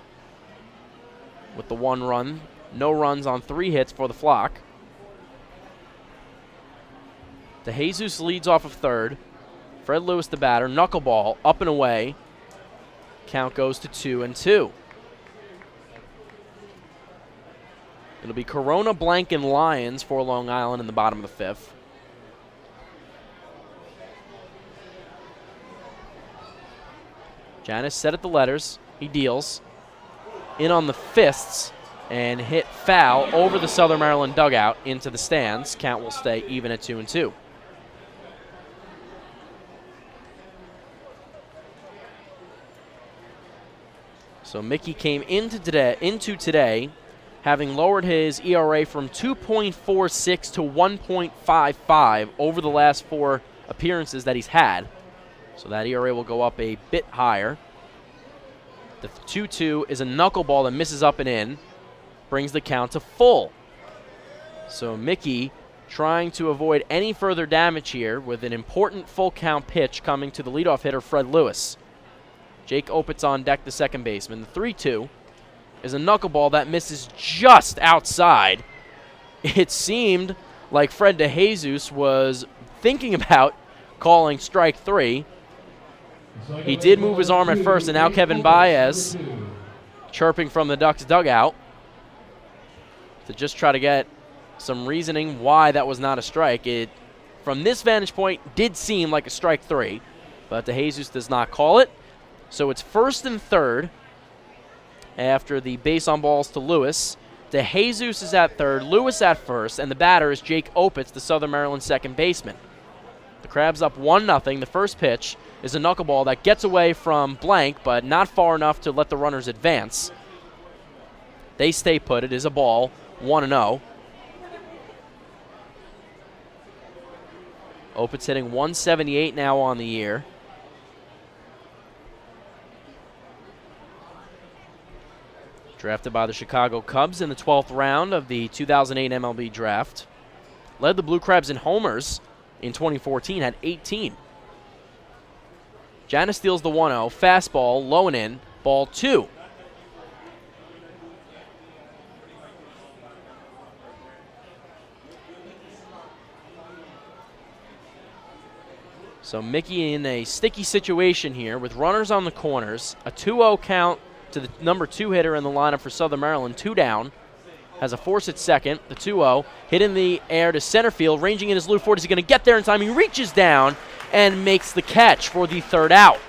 with the 1 run. No runs on 3 hits for the Flock. DeJesus leads off of third. Fred Lewis the batter. Knuckleball up and away. Count goes to 2-2. It'll be Corona, Blank, and Lyons for Long Island in the bottom of the fifth. Janus set at the letters. He deals. In on the fists and hit foul over the Southern Maryland dugout into the stands. Count will stay even at 2-2. So Mickey came into today having lowered his ERA from 2.46 to 1.55 over the last 4 appearances that he's had. So that ERA will go up a bit higher. The 2-2 is a knuckleball that misses up and in, brings the count to full. So Mickey trying to avoid any further damage here with an important full count pitch coming to the leadoff hitter, Fred Lewis. Jake Opitz on deck, the second baseman. The 3-2 is a knuckleball that misses just outside. It seemed like Fred DeJesus was thinking about calling strike 3. He did move his arm at first, and now Kevin Baez chirping from the Ducks dugout to just try to get some reasoning why that was not a strike. It, from this vantage point, did seem like a strike 3, but DeJesus does not call it. So it's first and third after the base on balls to Lewis. DeJesus is at third, Lewis at first, and the batter is Jake Opitz, the Southern Maryland second baseman. The Crabs up 1-0. The first pitch is a knuckleball that gets away from Blank, but not far enough to let the runners advance. They stay put. It is a ball, 1-0. Opitz hitting 178 now on the year. Drafted by the Chicago Cubs in the 12th round of the 2008 MLB draft. Led the Blue Crabs in homers in 2014, had 18. Janus steals the 1-0. Fastball, low and in, ball 2. So Mickey in a sticky situation here with runners on the corners. A 2-0 count to the number 2 hitter in the lineup for Southern Maryland. 2 down. Has a force at second. The 2-0 hit in the air to center field. Ranging in his Lou Ford. Is he going to get there in time? He reaches down and makes the catch for the third out.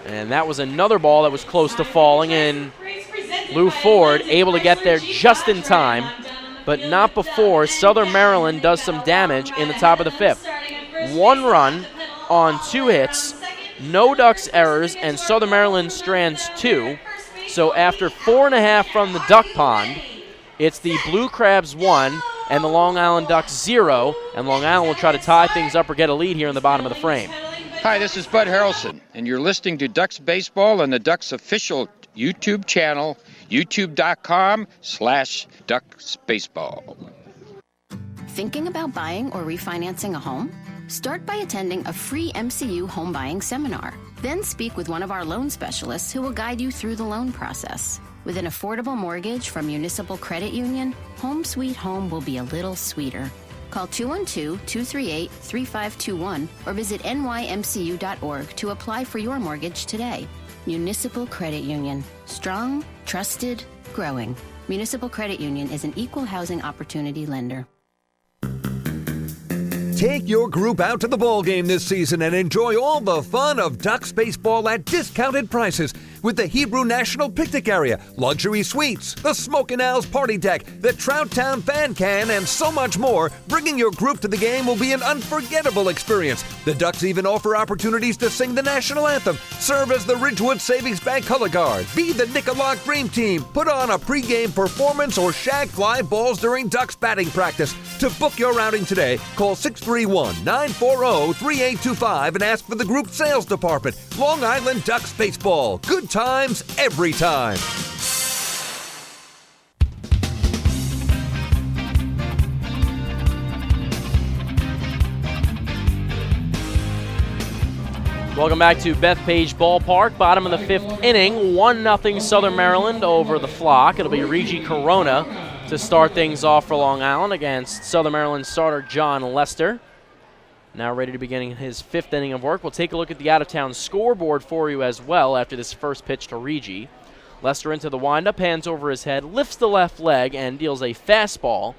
And that was another ball that was close to falling. And Lou Ford able to get there just in time, but not before Southern Maryland does some damage in the top of the fifth. 1 run on 2 hits. No Ducks errors, and Southern Maryland strands 2. So after 4.5 from the Duck Pond, it's the Blue Crabs 1 and the Long Island Ducks 0, and Long Island will try to tie things up or get a lead here in the bottom of the frame.
Hi, this is Bud Harrelson, and you're listening to Ducks Baseball on the Ducks official YouTube channel, youtube.com/DucksBaseball.
Thinking about buying or refinancing a home? Start by attending a free MCU home buying seminar. Then speak with one of our loan specialists who will guide you through the loan process. With an affordable mortgage from Municipal Credit Union, Home Sweet Home will be a little sweeter. Call 212-238-3521 or visit nymcu.org to apply for your mortgage today. Municipal Credit Union. Strong, trusted, growing. Municipal Credit Union is an equal housing opportunity lender.
Take your group out to the ball game this season and enjoy all the fun of Ducks baseball at discounted prices. with the Hebrew National Picnic Area, luxury suites, the Smokin' Al's Party Deck, the Trout Town Fan Can, and so much more. Bringing your group to the game will be an unforgettable experience. The Ducks even offer opportunities to sing the national anthem, serve as the Ridgewood Savings Bank color guard, be the Nick-a-Lock Dream Team, put on a pregame performance, or shag fly balls during Ducks batting practice. To book your outing today, call 631-940-3825 and ask for the group sales department. Long Island Ducks Baseball. Good times every time.
Welcome back to Bethpage Ballpark. Bottom of the 5th inning, 1-0 Southern Maryland over the Flock. It'll be Reggie Corona to start things off for Long Island against Southern Maryland starter John Lester. Now ready to begin his 5th inning of work. We'll take a look at the out-of-town scoreboard for you as well after this first pitch to Reggie. Lester into the windup, hands over his head, lifts the left leg, and deals a fastball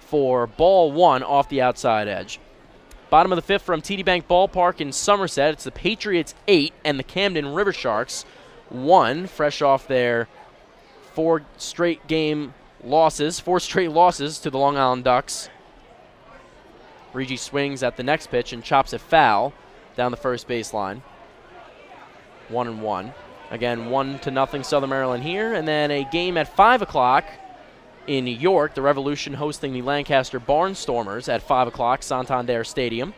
for ball 1 off the outside edge. Bottom of the 5th from TD Bank Ballpark in Somerset. It's the Patriots 8 and the Camden River Sharks 1, fresh off their 4 straight losses to the Long Island Ducks. Reggie swings at the next pitch and chops it foul down the first baseline. 1-1. Again, 1-0 Southern Maryland here, and then a game at 5 o'clock in New York, the Revolution hosting the Lancaster Barnstormers at 5 o'clock, Santander Stadium.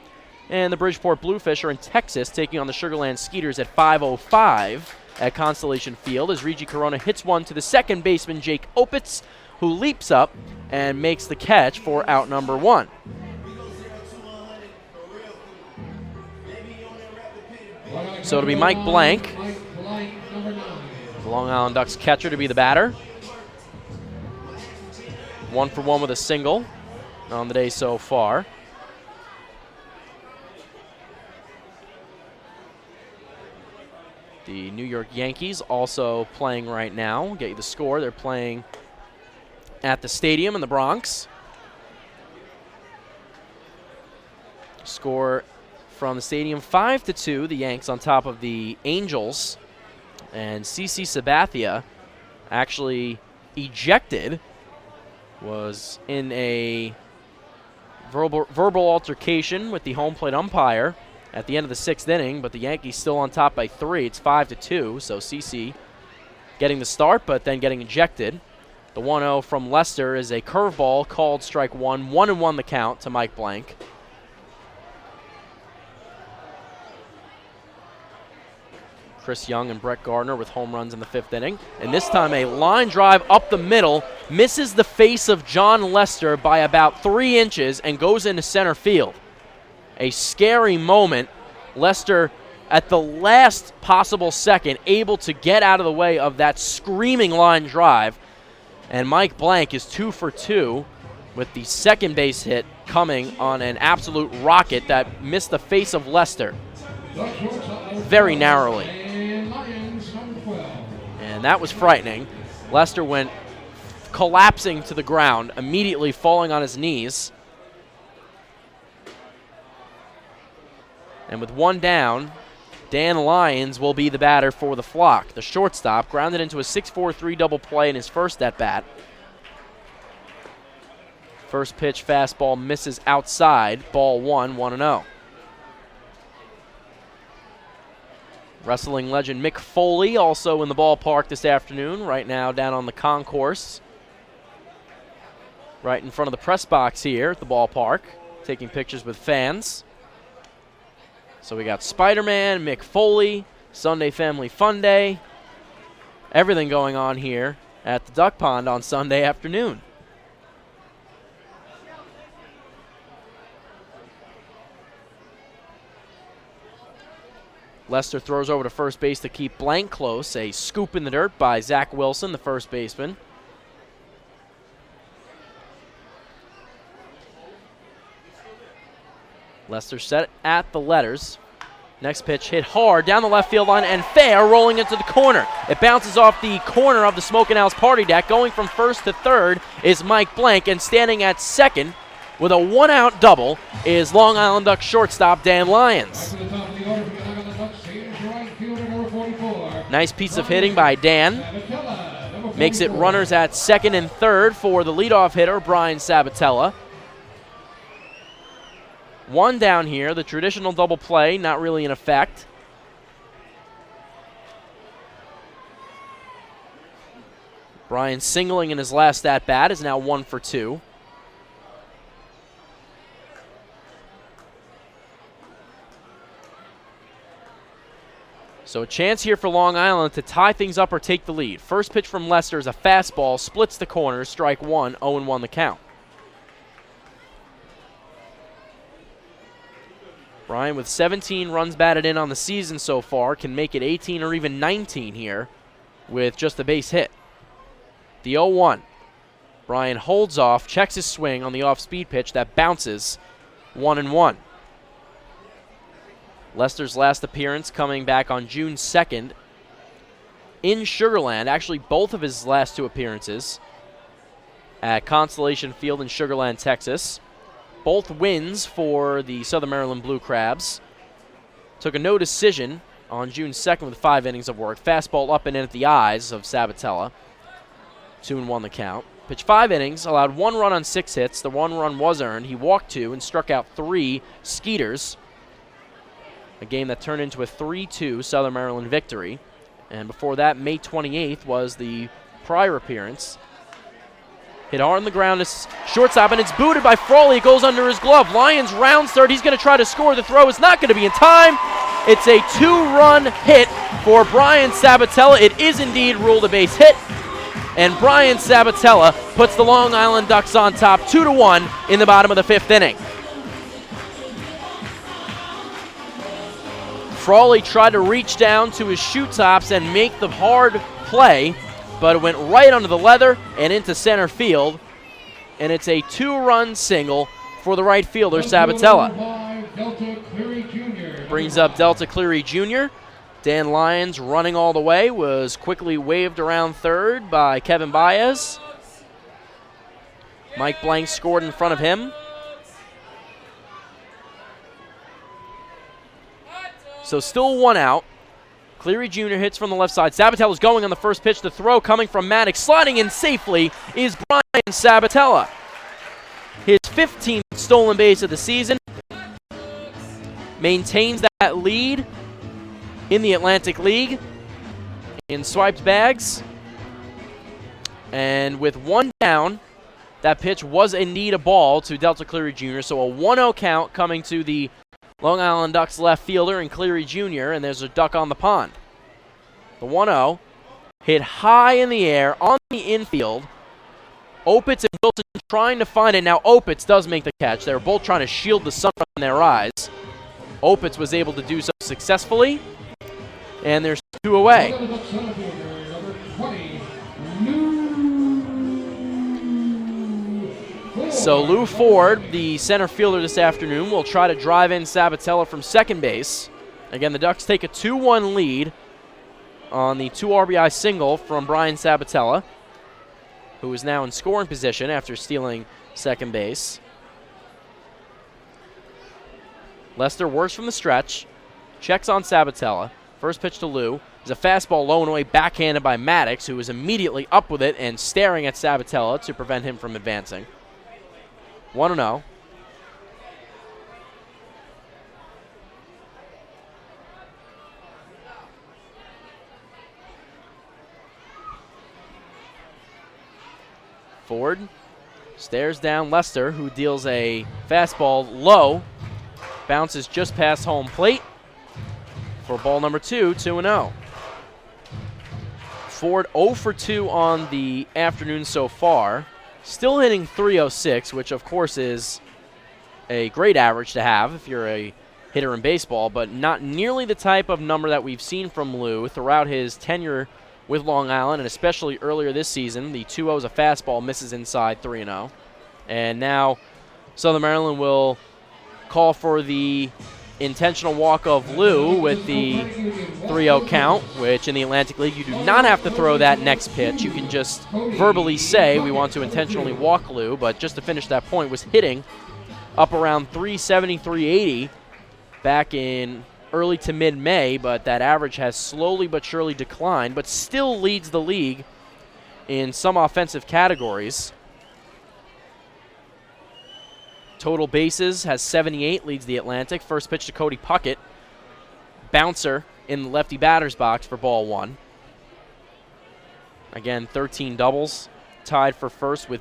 And the Bridgeport Bluefish are in Texas taking on the Sugarland Skeeters at 5:05 at Constellation Field as Reggie Corona hits one to the second baseman, Jake Opitz, who leaps up and makes the catch for out number 1. So it'll be Mike Blank, the Long Island Ducks catcher, to be the batter. 1 for 1 with a single on the day so far. The New York Yankees also playing right now. We'll get you the score. They're playing at the stadium in the Bronx. Score from the stadium 5-2. The Yanks on top of the Angels. And CC Sabathia actually ejected. Was in a verbal altercation with the home plate umpire at the end of the 6th inning, but the Yankees still on top by 3. It's 5-2, so CC getting the start, but then getting ejected. The 1-0 from Lester is a curveball called strike 1. 1-1 the count to Mike Blank. Chris Young and Brett Gardner with home runs in the 5th inning. And this time a line drive up the middle, misses the face of John Lester by about 3 inches and goes into center field. A scary moment. Lester at the last possible second able to get out of the way of that screaming line drive. And Mike Blank is 2 for 2 with the second base hit coming on an absolute rocket that missed the face of Lester very narrowly. And that was frightening. Lester went collapsing to the ground, immediately falling on his knees. And with 1 down, Dan Lyons will be the batter for the Flock. The shortstop grounded into a 6-4-3 double play in his first at-bat. First pitch fastball misses outside. Ball 1, 1-0. Wrestling legend Mick Foley also in the ballpark this afternoon, right now down on the concourse. Right in front of the press box here at the ballpark, taking pictures with fans. So we got Spider-Man, Mick Foley, Sunday Family Fun Day. Everything going on here at the Duck Pond on Sunday afternoon. Lester throws over to first base to keep Blank close. A scoop in the dirt by Zach Wilson, the first baseman. Lester set at the letters. Next pitch hit hard down the left field line and fair, rolling into the corner. It bounces off the corner of the Smokin' Al's Party Deck. Going from first to third is Mike Blank, and standing at second with a 1-out double is Long Island Ducks shortstop Dan Lyons. Nice piece of hitting by Dan. Makes it runners at second and third for the leadoff hitter, Brian Sabatella. One down here, the traditional double play, not really in effect. Brian singling in his last at-bat is now 1 for 2. So a chance here for Long Island to tie things up or take the lead. First pitch from Lester is a fastball, splits the corners, strike one, 0-1 the count. Brian with 17 runs batted in on the season so far can make it 18 or even 19 here with just a base hit. The 0-1. Brian holds off, checks his swing on the off-speed pitch that bounces 1-1. Lester's last appearance coming back on June 2nd in Sugar Land. Actually, both of his last two appearances at Constellation Field in Sugar Land, Texas. Both wins for the Southern Maryland Blue Crabs. Took a no decision on June 2nd with 5 innings of work. Fastball up and in at the eyes of Sabatella. 2-1 the count. Pitched 5 innings, allowed 1 run on 6 hits. The 1 run was earned. He walked 2 and struck out 3 Skeeters. A game that turned into a 3-2 Southern Maryland victory. And before that, May 28th was the prior appearance. Hit hard on the ground to shortstop, and it's booted by Frawley. It goes under his glove. Lions rounds third. He's going to try to score. The throw is not going to be in time. It's a 2-run hit for Brian Sabatella. It is indeed ruled a base hit. And Brian Sabatella puts the Long Island Ducks on top 2-1 in the bottom of the 5th inning. Frawley tried to reach down to his shoe tops and make the hard play, but it went right under the leather and into center field. And it's a 2-run single for the right fielder, Sabatella. Brings up Delta Cleary Jr. Dan Lyons running all the way, was quickly waved around third by Kevin Baez. Mike Blank scored in front of him. So still 1 out. Cleary Jr. hits from the left side. Sabatella's going on the first pitch. The throw coming from Maddox. Sliding in safely is Brian Sabatella. His 15th stolen base of the season. Maintains that lead in the Atlantic League in swiped bags. And with 1 down, that pitch was indeed a ball to Delta Cleary Jr. So a 1-0 count coming to the Long Island Ducks left fielder and Cleary Jr., and there's a duck on the pond. The 1-0 hit high in the air on the infield. Opitz and Wilson trying to find it. Now Opitz does make the catch. They were both trying to shield the sun from their eyes. Opitz was able to do so successfully, and there's 2 away. So Lou Ford, the center fielder this afternoon, will try to drive in Sabatella from second base. Again, the Ducks take a 2-1 lead on the 2 RBI single from Brian Sabatella, who is now in scoring position after stealing second base. Lester works from the stretch, checks on Sabatella. First pitch to Lou is a fastball low and away, backhanded by Maddox, who is immediately up with it and staring at Sabatella to prevent him from advancing. 1-0. Ford stares down Lester, who deals a fastball low, bounces just past home plate for ball number 2, 2-0. Ford 0 for 2 on the afternoon so far. Still hitting .306, which of course is a great average to have if you're a hitter in baseball, but not nearly the type of number that we've seen from Lou throughout his tenure with Long Island, and especially earlier this season. The 2-0 is a fastball, misses inside, 3-0. And now Southern Maryland will call for the intentional walk of Lou with the 3-0 count, which in the Atlantic League you do not have to throw that next pitch. You can just verbally say we want to intentionally walk Lou, but just to finish that point, was hitting up around 370, 380 back in early to mid-May, but that average has slowly but surely declined, but still leads the league in some offensive categories. Total bases has 78, leads the Atlantic. First pitch to Cody Puckett. Bouncer in the lefty batter's box for ball one. Again, 13 doubles. Tied for first with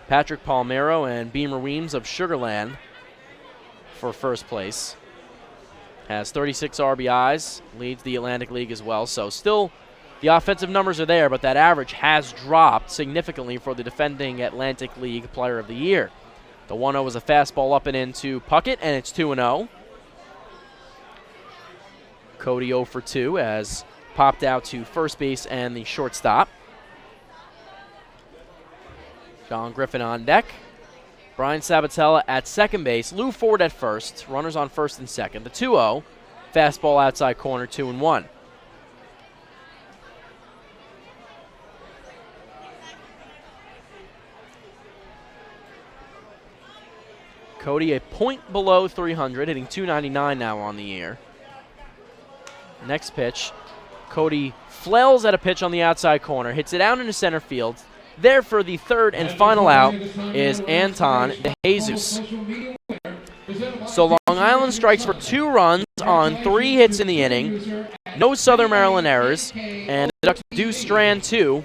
Patrick Palmero and Beamer Weems of Sugar Land for first place. Has 36 RBIs, leads the Atlantic League as well. So still the offensive numbers are there, but that average has dropped significantly for the defending Atlantic League Player of the Year. The 1-0 was a fastball up and into Puckett, and it's 2-0. Cody 0 for 2 as popped out to first base and the shortstop. John Griffin on deck. Brian Sabatella at second base. Lou Ford at first. Runners on first and second. The 2-0. Fastball outside corner, 2-1. Cody a point below 300, hitting 299 now on the year. Next pitch, Cody flails at a pitch on the outside corner, hits it out into center field. There for the third and final out is Anton DeJesus. So Long Island strikes for 2 runs on 3 hits in the inning. No Southern Maryland errors, and the Ducks do strand 2,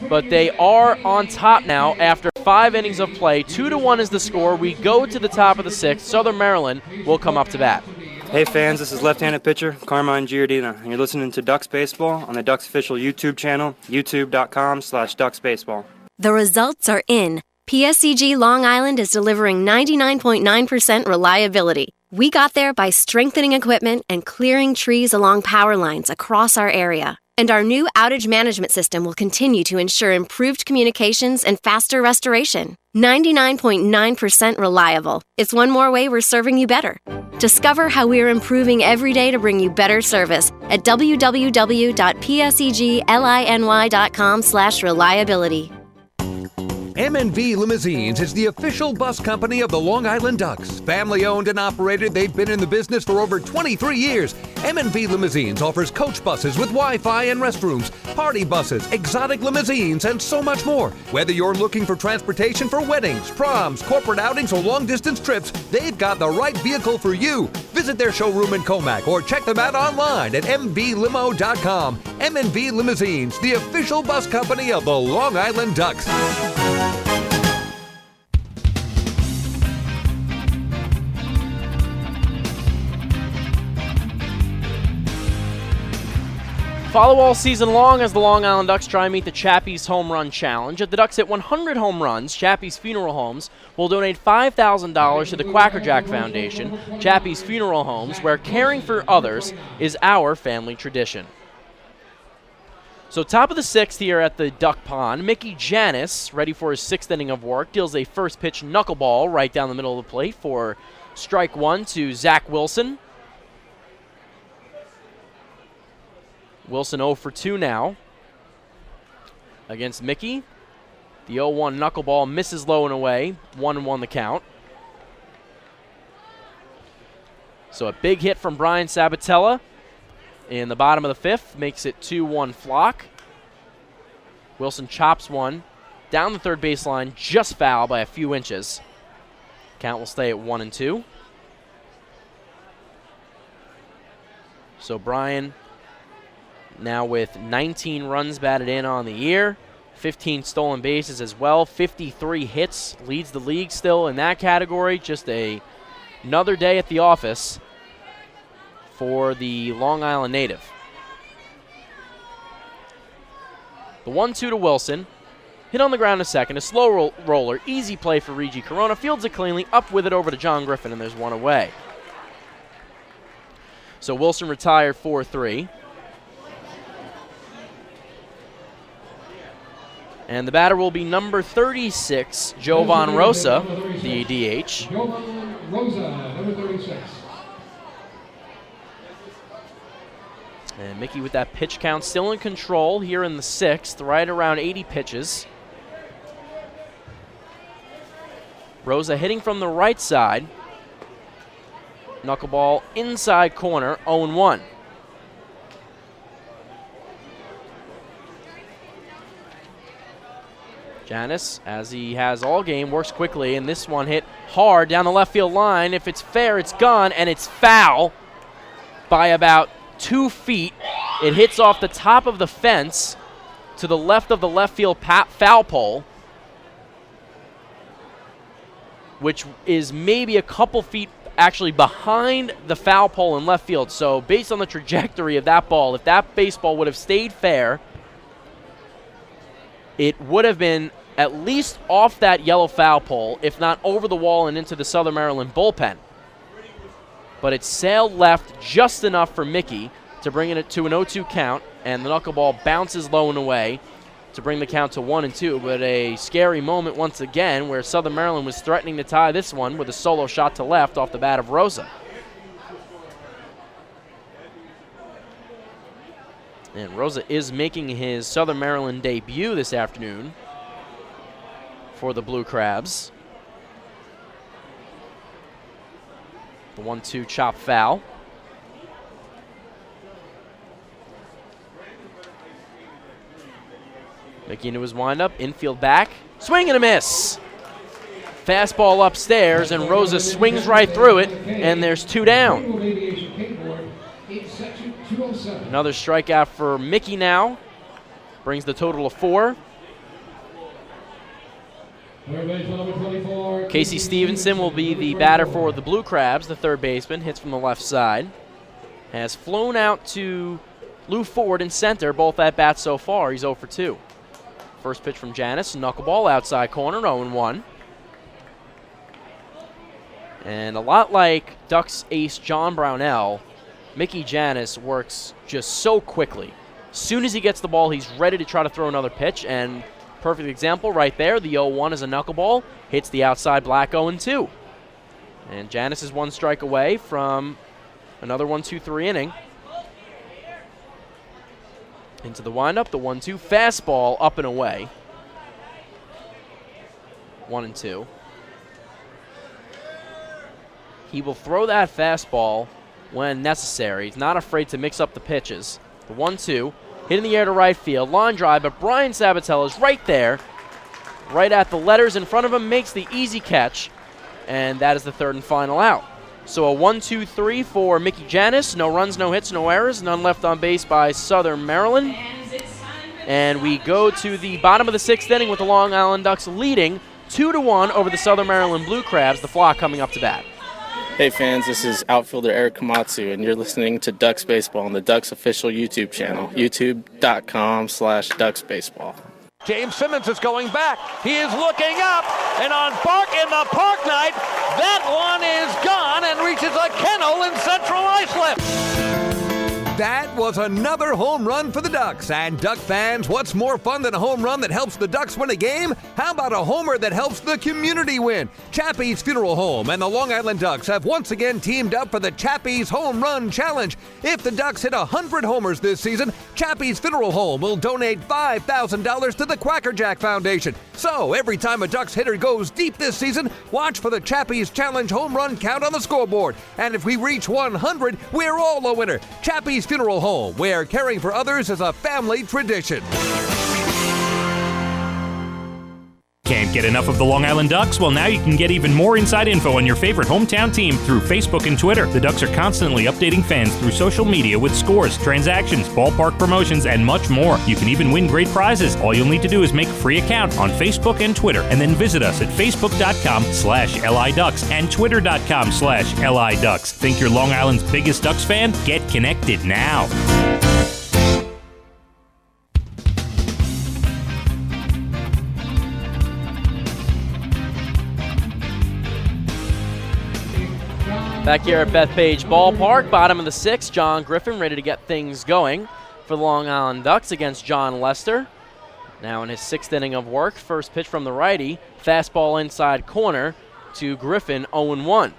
but they are on top now after 5 innings of play. 2-1 is the score. We go to the top of the 6th. Southern Maryland will come up to bat.
Hey fans, this is left-handed pitcher Carmine Giardina, and you're listening to Ducks Baseball on the Ducks official YouTube channel, youtube.com/DucksBaseball.
The results are in. PSEG Long Island is delivering 99.9% reliability. We got there by strengthening equipment and clearing trees along power lines across our area. And our new outage management system will continue to ensure improved communications and faster restoration. 99.9% reliable. It's one more way we're serving you better. Discover how we're improving every day to bring you better service at www.psegliny.com/reliability.
M&V Limousines is the official bus company of the Long Island Ducks. Family owned and operated, they've been in the business for over 23 years. M&V Limousines offers coach buses with Wi-Fi and restrooms, party buses, exotic limousines, and so much more. Whether you're looking for transportation for weddings, proms, corporate outings, or long-distance trips, they've got the right vehicle for you. Visit their showroom in Comac or check them out online at mvlimo.com. M&V Limousines, the official bus company of the Long Island Ducks.
Follow all season long as the Long Island Ducks try and meet the Chappie's Home Run Challenge. If the Ducks hit 100 home runs, Chappie's Funeral Homes will donate $5,000 to the Quackerjack Foundation, Chappie's Funeral Homes, where caring for others is our family tradition. So top of the 6th here at the Duck Pond, Mickey Janis, ready for his 6th inning of work, deals a first pitch knuckleball right down the middle of the plate for strike 1 to Zach Wilson. Wilson 0 for 2 now against Mickey. The 0-1 knuckleball misses low and away. 1-1 the count. So a big hit from Brian Sabatella in the bottom of the 5th makes it 2-1 Flock. Wilson chops one down the third baseline, just foul by a few inches. Count will stay at 1-2. So Brian now with 19 runs batted in on the year, 15 stolen bases as well, 53 hits, leads the league still in that category. Just another day at the office for the Long Island native. The 1-2 to Wilson. Hit on the ground to second. A slow roller. Easy play for Regi Corona. Fields it cleanly. Up with it over to John Griffin, and there's one away. So Wilson retired 4-3. And the batter will be number 36, Jovan Rosa, the DH.
Jovan Rosa, number 36.
And Mickey with that pitch count still in control here in the 6th, right around 80 pitches. Rosa hitting from the right side. Knuckleball inside corner, 0-1. Janis, as he has all game, works quickly, and this one hit hard down the left field line. If it's fair, it's gone, and it's foul by about 2 feet. It hits off the top of the fence to the left of the left field foul pole, which is maybe a couple feet actually behind the foul pole in left field. So based on the trajectory of that ball, if that baseball would have stayed fair, it would have been at least off that yellow foul pole, if not over the wall and into the Southern Maryland bullpen. But it sailed left just enough for Mickey to bring it to an 0-2 count, and the knuckleball bounces low and away to bring the count to 1-2. But a scary moment once again where Southern Maryland was threatening to tie this one with a solo shot to left off the bat of Rosa. And Rosa is making his Southern Maryland debut this afternoon for the Blue Crabs. The 1-2 chop foul. Mickey into his windup, infield back, swing and a miss. Fastball upstairs, and Rosa swings right through it, and there's 2 down. Another strikeout for Mickey now. Brings the total of 4. Casey Stevenson will be the batter for the Blue Crabs, the third baseman. Hits from the left side. Has flown out to Lou Ford in center, both at bats so far. He's 0 for 2. First pitch from Janis, knuckleball outside corner, 0-1. And a lot like Ducks ace John Brownell, Mickey Janis works just so quickly. Soon as he gets the ball, he's ready to try to throw another pitch, and perfect example right there. The 0-1 is a knuckleball, hits the outside black 0-2. And Janis is 1 strike away from another 1-2-3 inning. Into the windup, the 1-2 fastball up and away. 1-2. He will throw that fastball when necessary. He's not afraid to mix up the pitches. The 1-2, hit in the air to right field, line drive, but Brian Sabatella is right there, right at the letters in front of him, makes the easy catch, and that is the third and final out. So a 1-2-3 for Mickey Janis. No runs, no hits, no errors, none left on base by Southern Maryland. And we go to the bottom of the 6th inning with the Long Island Ducks leading 2-1 over the Southern Maryland Blue Crabs. The Flock coming up to bat.
Hey fans, this is outfielder Eric Komatsu, and you're listening to Ducks Baseball on the Ducks official YouTube channel, youtube.com/Ducks Baseball.
James Simmons is going back. He is looking up, and on Park in the Park Night, that one is gone and reaches a kennel in Central Islip.
That was another home run for the Ducks. And Duck fans, what's more fun than a home run that helps the Ducks win a game? How about a homer that helps the community win? Chappie's Funeral Home and the Long Island Ducks have once again teamed up for the Chappie's Home Run Challenge. If the Ducks hit 100 homers this season, Chappie's Funeral Home will donate $5,000 to the Quacker Jack Foundation. So every time a Ducks hitter goes deep this season, watch for the Chappie's Challenge home run count on the scoreboard. And if we reach 100, we're all a winner. Chappie's Funeral Home, where caring for others is a family tradition.
Can't get enough of the Long Island Ducks? Well, now you can get even more inside info on your favorite hometown team through Facebook and Twitter. The Ducks are constantly updating fans through social media with scores, transactions, ballpark promotions, and much more. You can even win great prizes. All you'll need to do is make a free account on Facebook and Twitter, and then visit us at facebook.com/LIDucks and twitter.com/LIDucks. Think you're Long Island's biggest Ducks fan? Get connected now.
Back here at Bethpage Ballpark, bottom of the 6th, John Griffin ready to get things going for the Long Island Ducks against John Lester. Now in his 6th inning of work, first pitch from the righty, fastball inside corner to Griffin, 0-1.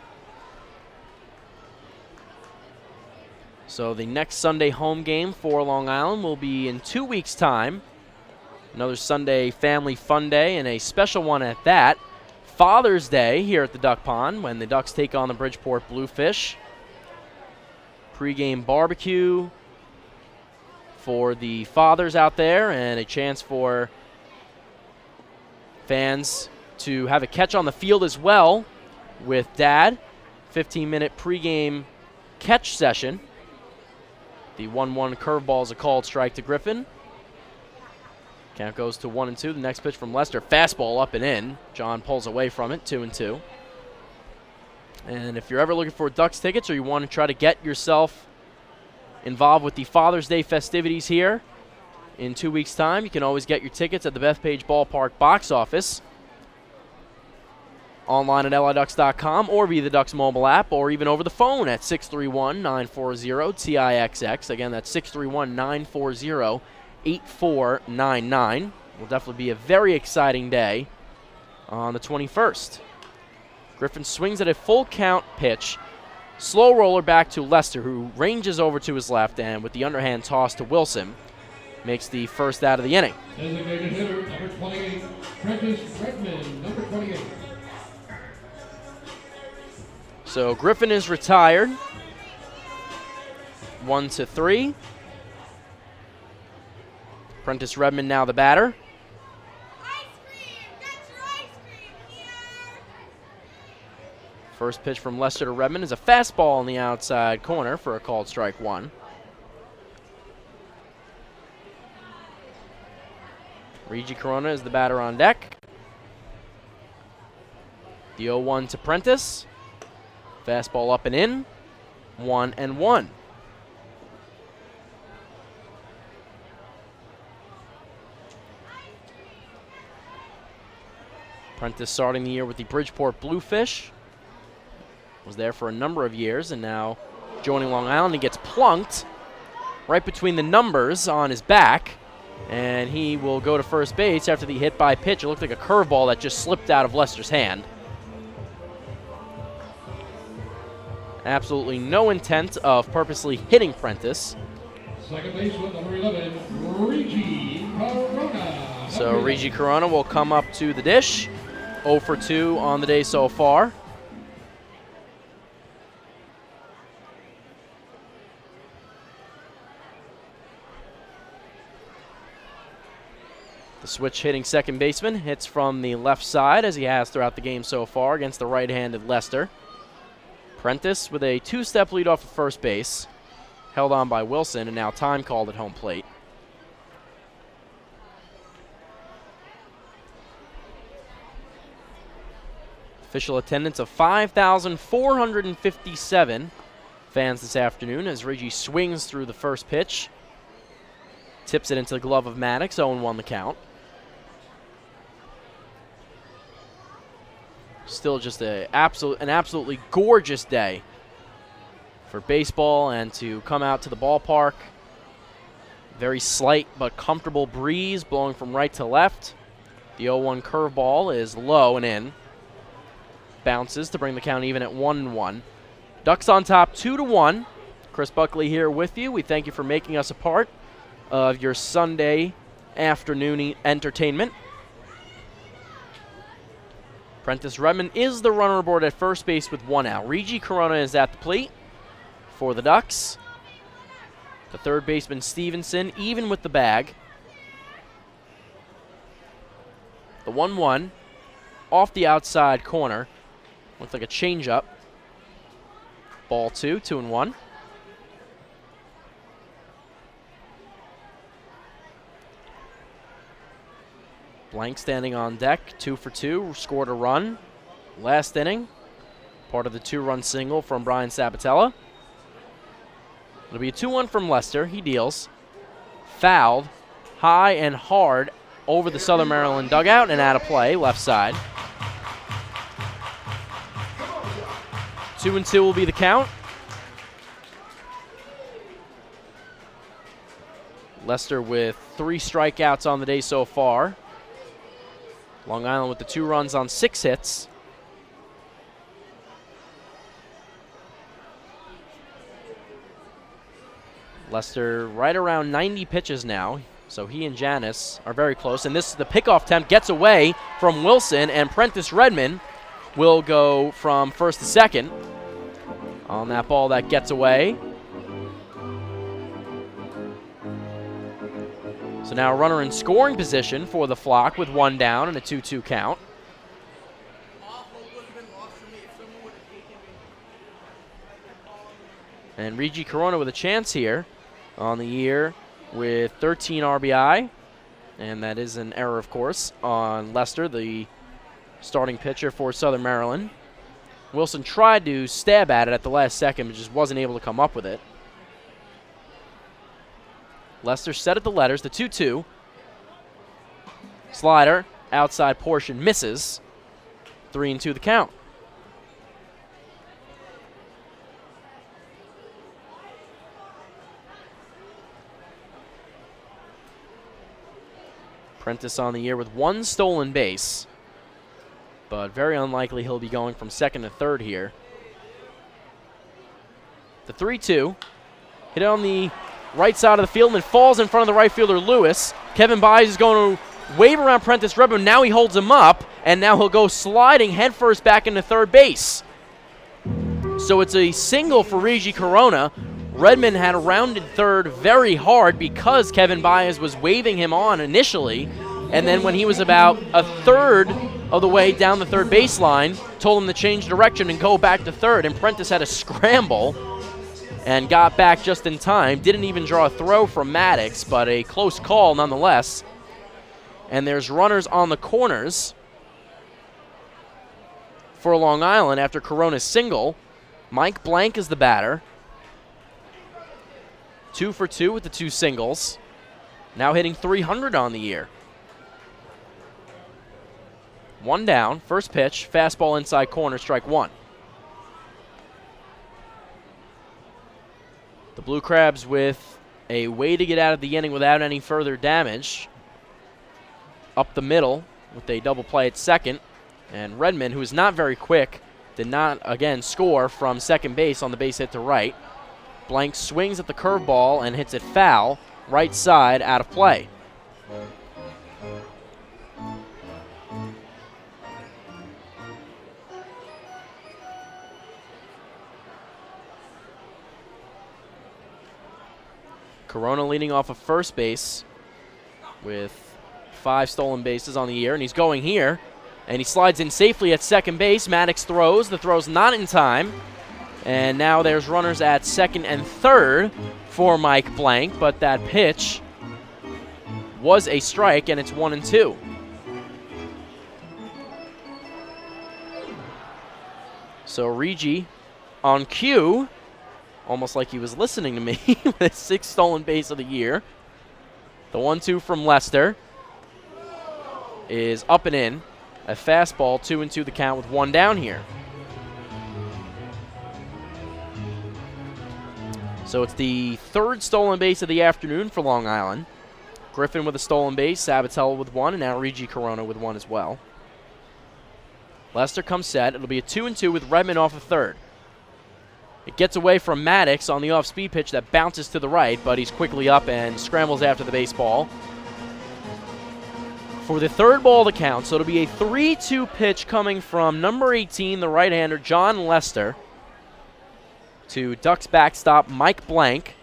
So the next Sunday home game for Long Island will be in 2 weeks' time. Another Sunday family fun day, and a special one at that. Father's Day here at the Duck Pond when the Ducks take on the Bridgeport Bluefish. Pre-game barbecue for the fathers out there, and a chance for fans to have a catch on the field as well with Dad. 15-minute pregame catch session. The 1-1 curveball is a called strike to Griffin. Count goes to 1-2. The next pitch from Lester, fastball up and in. John pulls away from it, 2-2. And if you're ever looking for Ducks tickets or you want to try to get yourself involved with the Father's Day festivities here in 2 weeks' time, you can always get your tickets at the Bethpage Ballpark box office, online at liducks.com, or via the Ducks mobile app, or even over the phone at 631-940-TIXX. Again, that's 631-940-8499. Will definitely be a very exciting day on the 21st. Griffin swings at a full count pitch. Slow roller back to Lester, who ranges over to his left, and with the underhand toss to Wilson, makes the first out of the inning.
Designated hitter, number 28, Prentice Redmond, number 28.
So Griffin is retired. 1-3. Prentice Redmond now the batter. First pitch from Lester to Redmond is a fastball on the outside corner for a called strike one. Reggie Corona is the batter on deck. The 0-1 to Prentice. Fastball up and in. 1-1. Prentice starting the year with the Bridgeport Bluefish. Was there for a number of years, and now joining Long Island. He gets plunked right between the numbers on his back, and he will go to first base after the hit by pitch. It looked like a curveball that just slipped out of Lester's hand. Absolutely no intent of purposely hitting Prentice.
Second baseman, number 11, Reggie Corona.
So Reggie Corona will come up to the dish. 0 for 2 on the day so far. The switch hitting second baseman hits from the left side, as he has throughout the game so far, against the right-handed Lester. Prentice with a two-step lead off of first base, held on by Wilson, and now time called at home plate. Official attendance of 5,457 fans this afternoon as Reggie swings through the first pitch. Tips it into the glove of Maddox, 0-1 the count. Still just an absolutely gorgeous day for baseball, and to come out to the ballpark. Very slight but comfortable breeze blowing from right to left. The 0-1 curveball is low and in. Bounces to bring the count even at 1-1. Ducks on top 2-1. Chris Buckley here with you. We thank you for making us a part of your Sunday afternoon entertainment. Prentice Redmond is the runner aboard at first base with 1 out. Reggie Corona is at the plate for the Ducks. The third baseman Stevenson even with the bag. The 1-1 off the outside corner. Looks like a changeup. Ball 2, 2-1. Blank standing on deck, 2 for 2, scored a run last inning. Part of the 2-run single from Brian Sabatella. It'll be a 2-1 from Lester. He deals. Fouled high and hard over the Southern Maryland dugout and out of play, left side. 2-2 will be the count. Lester with 3 strikeouts on the day so far. Long Island with the 2 runs on 6 hits. Lester right around 90 pitches now, so he and Janis are very close. And this is the pickoff attempt, gets away from Wilson, and Prentice Redmond will go from first to second on that ball that gets away. So now a runner in scoring position for the Flock with 1 down and a 2-2 count. And Regi Corona with a chance here on the year with 13 RBI. And that is an error, of course, on Lester, the starting pitcher for Southern Maryland. Wilson tried to stab at it at the last second, but just wasn't able to come up with it. Lester set at the letters, the 2-2. Slider, outside portion, misses. 3-2 the count. Prentice on the year with 1 stolen base, but very unlikely he'll be going from second to third here. The 3-2, hit it on the right side of the field and falls in front of the right fielder Lewis. Kevin Byes is going to wave around Prentice Redmond. Now he holds him up, and now he'll go sliding headfirst back into third base. So it's a single for Regi Corona. Redmond had rounded third very hard because Kevin Byes was waving him on initially, and then when he was about a third of the way down the third baseline, told him to change direction and go back to third, and Prentice had a scramble and got back just in time. Didn't even draw a throw from Maddox, but a close call nonetheless. And there's runners on the corners for Long Island after Corona's single. Mike Blank is the batter. 2 for 2 with the 2 singles. Now hitting .300 on the year. 1 down, first pitch, fastball inside corner, strike 1. The Blue Crabs with a way to get out of the inning without any further damage. Up the middle with a double play at second. And Redmond, who is not very quick, did not, again, score from second base on the base hit to right. Blank swings at the curveball and hits it foul, right side, out of play. Corona leading off of first base with 5 stolen bases on the year, and he's going here, and he slides in safely at second base. Maddox throws. The throw's not in time. And now there's runners at second and third for Mike Blank, but that pitch was a strike, and it's 1-2. So Regi on cue, almost like he was listening to me, with his 6th stolen base of the year. The 1-2 from Lester is up and in. A fastball, 2-2 the count with 1 down here. So it's the 3rd stolen base of the afternoon for Long Island. Griffin with a stolen base, Sabatella with 1, and now Regi Corona with 1 as well. Lester comes set. It'll be a 2-2 with Redmond off of third. It gets away from Maddox on the off-speed pitch that bounces to the right, but he's quickly up and scrambles after the baseball. For the 3rd ball to count, so it'll be a 3-2 pitch coming from number 18, the right-hander, John Lester, to Ducks backstop Mike Blank,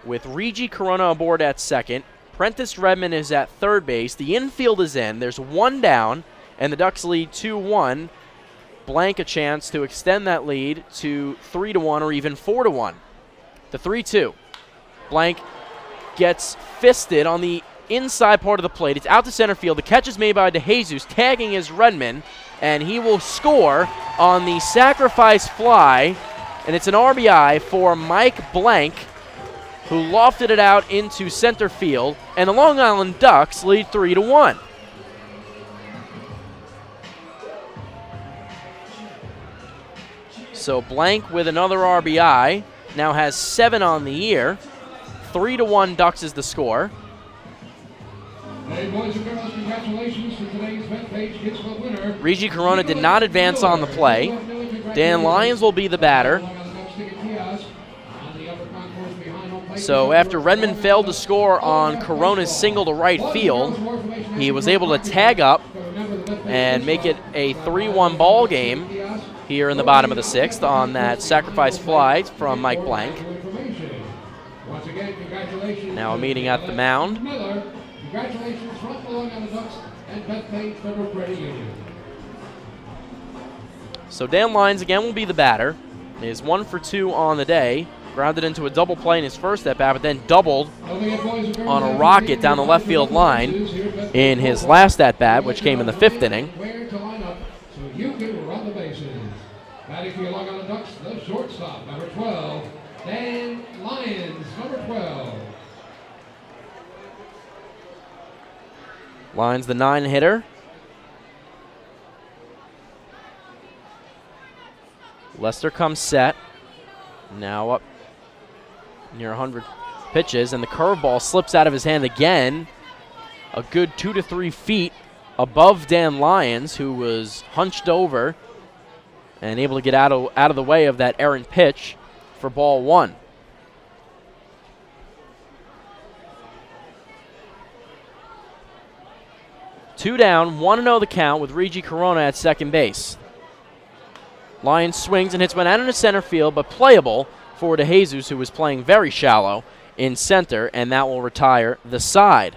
with Regi Corona aboard at second. Prentice Redmond is at third base. The infield is in. There's 1 down, and the Ducks lead 2-1. Blank a chance to extend that lead to 3-1 or even 4-1. The 3-2. Blank gets fisted on the inside part of the plate. It's out to center field. The catch is made by DeJesus. Tagging is Redmond, and he will score on the sacrifice fly. And it's an RBI for Mike Blank, who lofted it out into center field. And the Long Island Ducks lead 3-1. So Blank with another RBI now has 7 on the year. 3-1 Ducks is the score.
Hey, boys and girls, congratulations to today's Bethpage Kids Club winner.
Regi Corona did not advance on the play. Dan Lyons will be the batter. So after Redmond failed to score on Corona's single to right field, he was able to tag up and make it a 3-1 ball game here in the bottom of the 6th on that sacrifice fly from Mike Blank. Now a meeting at the mound.
Miller, congratulations from the Long Island Ducks and Bethpage Federal Credit Union.
So Dan Lyons again will be the batter. He is 1 for 2 on the day. Grounded into a double play in his first at-bat, but then doubled on a rocket down the left field line in his last at-bat, which came in the 5th inning.
Where to line up so you can run the bases. Batting for your Long Island Ducks, the shortstop, number 12, Dan Lyons, number 12.
Lyons, the 9-hitter. Lester comes set. Now up near 100 pitches, and the curveball slips out of his hand again. A good 2 to 3 feet above Dan Lyons, who was hunched over and able to get out of the way of that errant pitch for ball 1. Two down, 1-0 the count with Regi Corona at second base. Lyons swings and hits one out into center field, but playable for DeJesus, who was playing very shallow in center, and that will retire the side.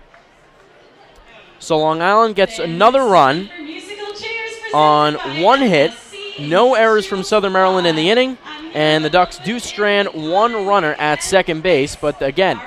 So Long Island gets another run on one hit. No errors from Southern Maryland in the inning, and the Ducks do strand one runner at second base, but again,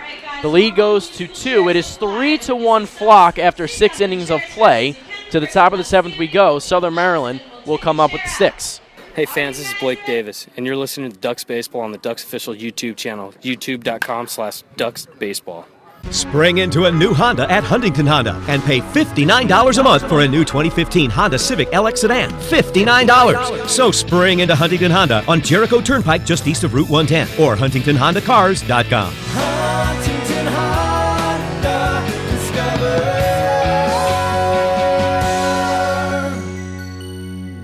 the lead goes to 2. It is 3-1 Flock after 6 innings of play. To the top of the 7th we go. Southern Maryland will come up with the 6.
Hey fans, this is Blake Davis, and you're listening to Ducks Baseball on the Ducks official YouTube channel, youtube.com/DucksBaseball.
Spring into a new Honda at Huntington Honda and pay $59 a month for a new 2015 Honda Civic LX sedan. $59. So spring into Huntington Honda on Jericho Turnpike just east of Route 110 or HuntingtonHondaCars.com.
Huntington Honda, discover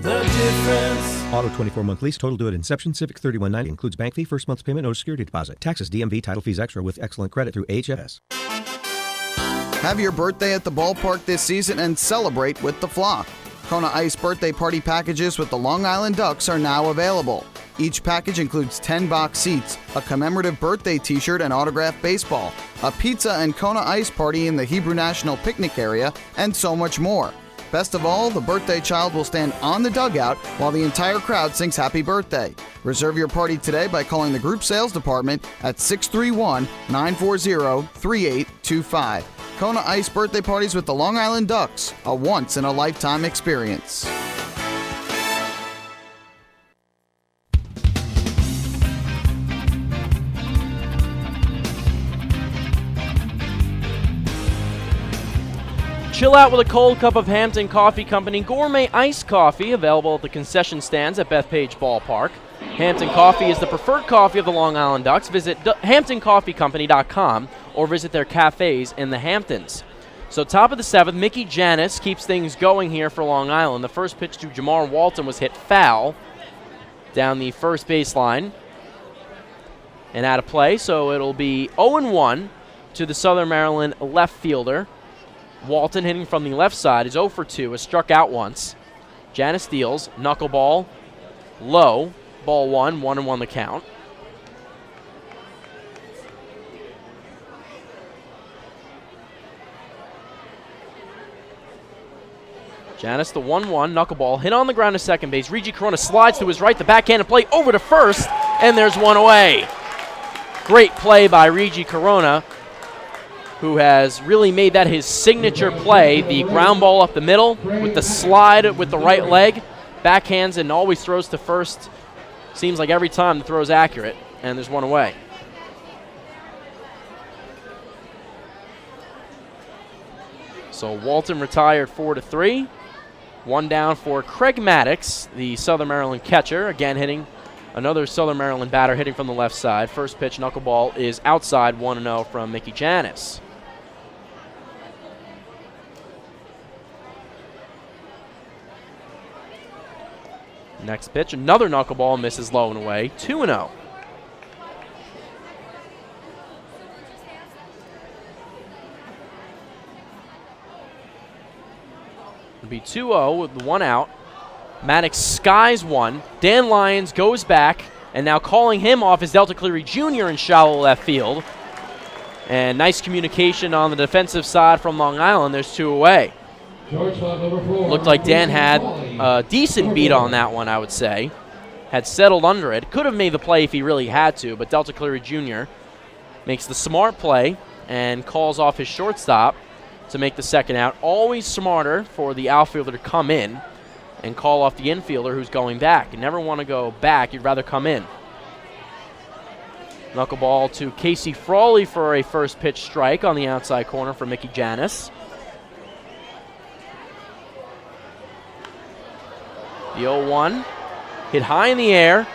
the difference.
Auto 24-month lease, total due at inception. Civic $31.90 includes bank fee, first month's payment, no security deposit. Taxes, DMV, title fees extra with excellent credit through HFS.
Have your birthday at the ballpark this season and celebrate with the Flock. Kona Ice birthday party packages with the Long Island Ducks are now available. Each package includes 10 box seats, a commemorative birthday t-shirt and autographed baseball, a pizza and Kona Ice party in the Hebrew National Picnic area, and so much more. Best of all, the birthday child will stand on the dugout while the entire crowd sings happy birthday. Reserve your party today by calling the group sales department at 631-940-3825. Kona Ice birthday parties with the Long Island Ducks, a once-in-a-lifetime experience.
Chill out with a cold cup of Hampton Coffee Company gourmet iced coffee, available at the concession stands at Bethpage Ballpark. Hampton Coffee is the preferred coffee of the Long Island Ducks. Visit HamptonCoffeeCompany.com or visit their cafes in the Hamptons. So top of the 7th, Mickey Janis keeps things going here for Long Island. The first pitch to Jamar Walton was hit foul down the first baseline and out of play. So it'll be 0-1 to the Southern Maryland left fielder. Walton hitting from the left side is 0 for 2, has struck out once. Janis deals, knuckleball, low, ball 1, 1-1 the count. Janis, the 1-1, knuckleball, hit on the ground to second base. Regi Corona slides to his right, the backhand play over to first, and there's one away. Great play by Regi Corona, who has really made that his signature play, the ground ball up the middle with the slide with the right leg, backhands and always throws to first. Seems like every time the throw is accurate, and there's one away. So Walton retired 4-3. One down for Craig Maddox, the Southern Maryland catcher, again hitting another Southern Maryland batter hitting from the left side. First pitch knuckleball is outside, 1-0 from Mickey Janis. Next pitch, another knuckleball, misses low and away, 2-0. It'll be 2-0 with one out. Maddox skies one. Dan Lyons goes back, and now calling him off is Delta Cleary Jr. in shallow left field. And nice communication on the defensive side from Long Island. There's 2 away. Looked like Dan had a decent beat on that one, I would say. Had settled under it. Could have made the play if he really had to, but Delta Cleary Jr. makes the smart play and calls off his shortstop to make the second out. Always smarter for the outfielder to come in and call off the infielder who's going back. You never want to go back. You'd rather come in. Knuckleball to Casey Frawley for a first pitch strike on the outside corner for Mickey Janis. The 0-1 hit high in the air,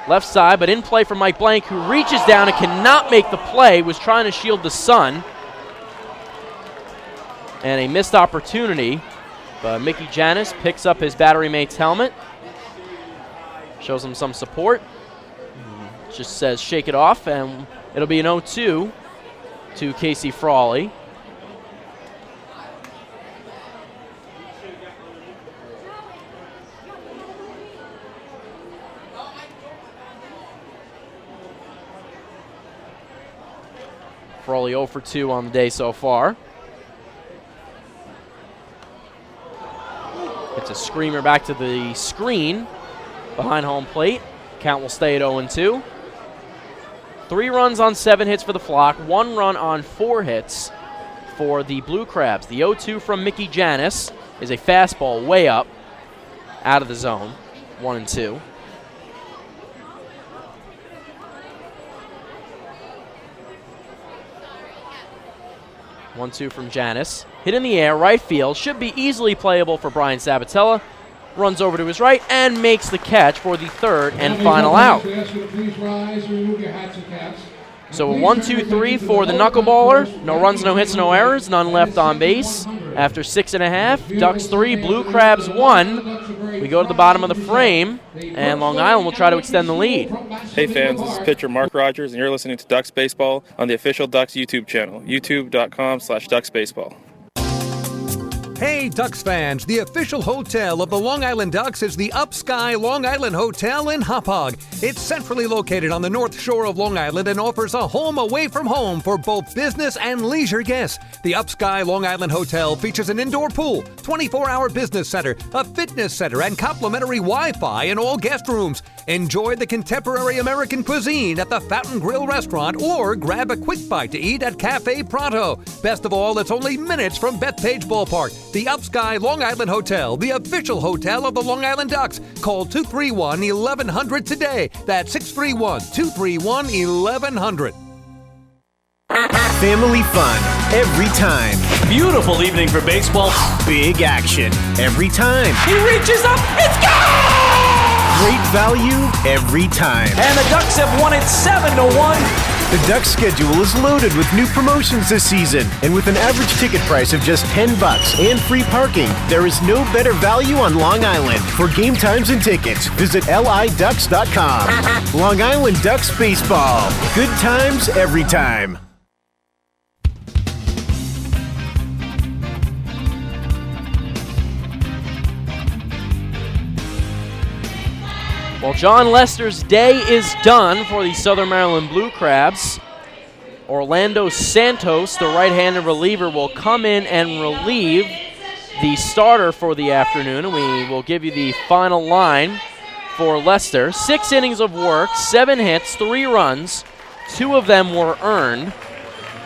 left side, but in play for Mike Blank, who reaches down and cannot make the play, was trying to shield the sun. And a missed opportunity, but Mickey Janis picks up his battery mate's helmet, shows him some support. Just says shake it off, and it'll be an 0-2 to Casey Frawley. Frawley 0 for 2 on the day so far. It's a screamer back to the screen behind home plate. Count will stay at 0-2. 3 runs on 7 hits for the Flock, 1 run on 4 hits for the Blue Crabs. The 0-2 from Mickey Janis is a fastball way up, out of the zone, 1-2. One-two from Janis. Hit in the air, right field. Should be easily playable for Brian Sabatella. Runs over to his right and makes the catch for the third and final out. So a 1-2-3 for the knuckleballer. No runs, no hits, no errors. None left on base. After 6.5, Ducks 3, Blue Crabs 1. We go to the bottom of the frame, and Long Island will try to extend the lead.
Hey fans, this is pitcher Mark Rogers, and you're listening to Ducks Baseball on the official Ducks YouTube channel, youtube.com/DucksBaseball.
Hey, Ducks fans, the official hotel of the Long Island Ducks is the Upsky Long Island Hotel in Hauppauge. It's centrally located on the north shore of Long Island and offers a home away from home for both business and leisure guests. The Upsky Long Island Hotel features an indoor pool, 24-hour business center, a fitness center, and complimentary Wi-Fi in all guest rooms. Enjoy the contemporary American cuisine at the Fountain Grill restaurant or grab a quick bite to eat at Cafe Pronto. Best of all, it's only minutes from Bethpage Ballpark. The Upsky Long Island Hotel, the official hotel of the Long Island Ducks. Call 231-1100 today. That's 631-231-1100.
Family fun every time.
Beautiful evening for baseball.
Big action every time.
He reaches up, it's gone!
Great value every time.
And the Ducks have won it 7-1.
The Ducks schedule is loaded with new promotions this season, and with an average ticket price of just $10 and free parking, there is no better value on Long Island. For game times and tickets, visit liducks.com. Long Island Ducks Baseball. Good times every time.
Well, John Lester's day is done for the Southern Maryland Blue Crabs. Orlando Santos, the right-handed reliever, will come in and relieve the starter for the afternoon. And we will give you the final line for Lester. 6 innings of work, 7 hits, 3 runs. 2 of them were earned.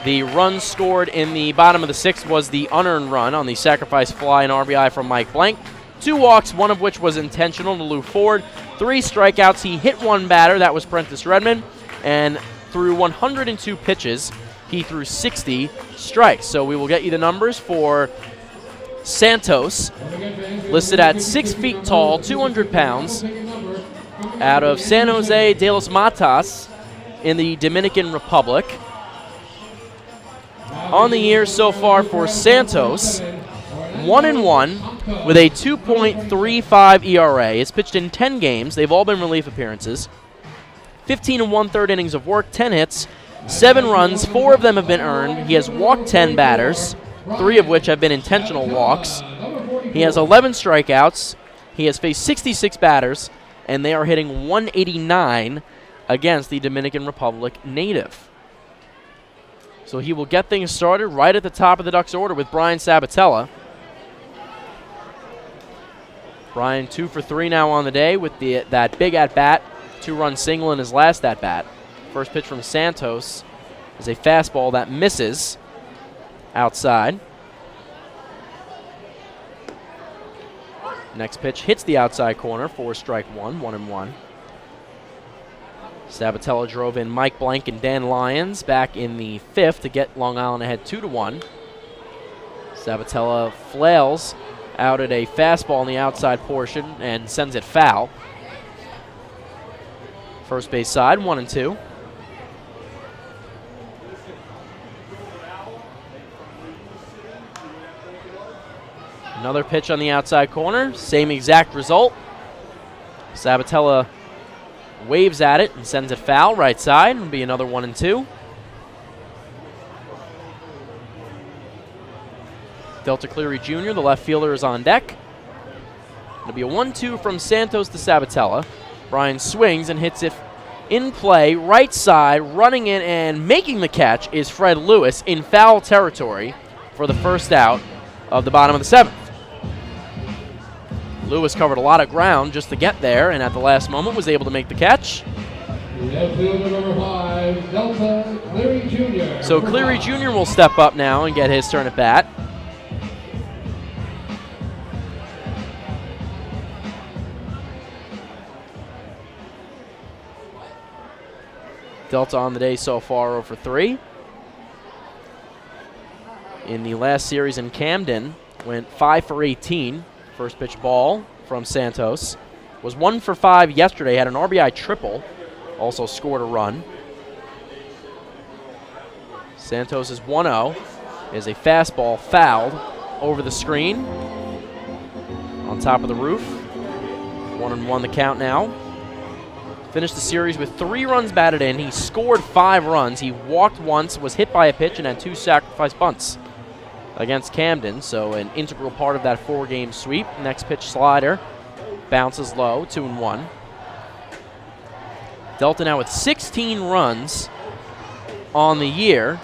The run scored in the bottom of the 6th was the unearned run on the sacrifice fly and RBI from Mike Blank. 2 walks, one of which was intentional to Lou Ford. 3 strikeouts. He hit 1 batter. That was Prentice Redmond. And through 102 pitches, he threw 60 strikes. So we will get you the numbers for Santos, listed at 6 feet tall, 200 pounds, out of San Jose de los Matas in the Dominican Republic. On the year so far for Santos, 1-1 with a 2.35 ERA. It's pitched in 10 games. They've all been relief appearances. 15 1/3 innings of work, 10 hits, 7 runs, 4 of them have been earned. He has walked 10 batters, 3 of which have been intentional walks. He has 11 strikeouts. He has faced 66 batters, and they are hitting 189 against the Dominican Republic native. So he will get things started right at the top of the Ducks order with Brian Sabatella. Brian 2 for 3 now on the day with that big at-bat, 2-run single in his last at-bat. First pitch from Santos is a fastball that misses outside. Next pitch hits the outside corner for strike one, 1-1. Sabatella drove in Mike Blank and Dan Lyons back in the 5th to get Long Island ahead 2-1. Sabatella flails out at a fastball in the outside portion and sends it foul. First base side, 1-2. Another pitch on the outside corner, same exact result. Sabatella waves at it and sends it foul right side. It'll be another 1-2. Delta Cleary Jr., the left fielder, is on deck. It'll be a 1-2 from Santos to Sabatella. Brian swings and hits it in play, right side, running in and making the catch is Fred Lewis in foul territory for the first out of the bottom of the 7th. Lewis covered a lot of ground just to get there, and at the last moment was able to make the catch.
Left fielder number 5, Delta Cleary Jr.
So Cleary Jr. will step up now and get his turn at bat. Delta on the day so far 0 for 3. In the last series in Camden, went 5 for 18. First pitch ball from Santos. Was 1 for 5 yesterday, had an RBI triple. Also scored a run. Santos' 1-0 is a fastball fouled over the screen on top of the roof. 1-1 the count now. Finished the series with 3 runs batted in. He scored 5 runs. He walked once, was hit by a pitch, and had 2 sacrifice bunts against Camden, so an integral part of that 4-game sweep. Next pitch slider bounces low, 2-1. Delta now with 16 runs on the year,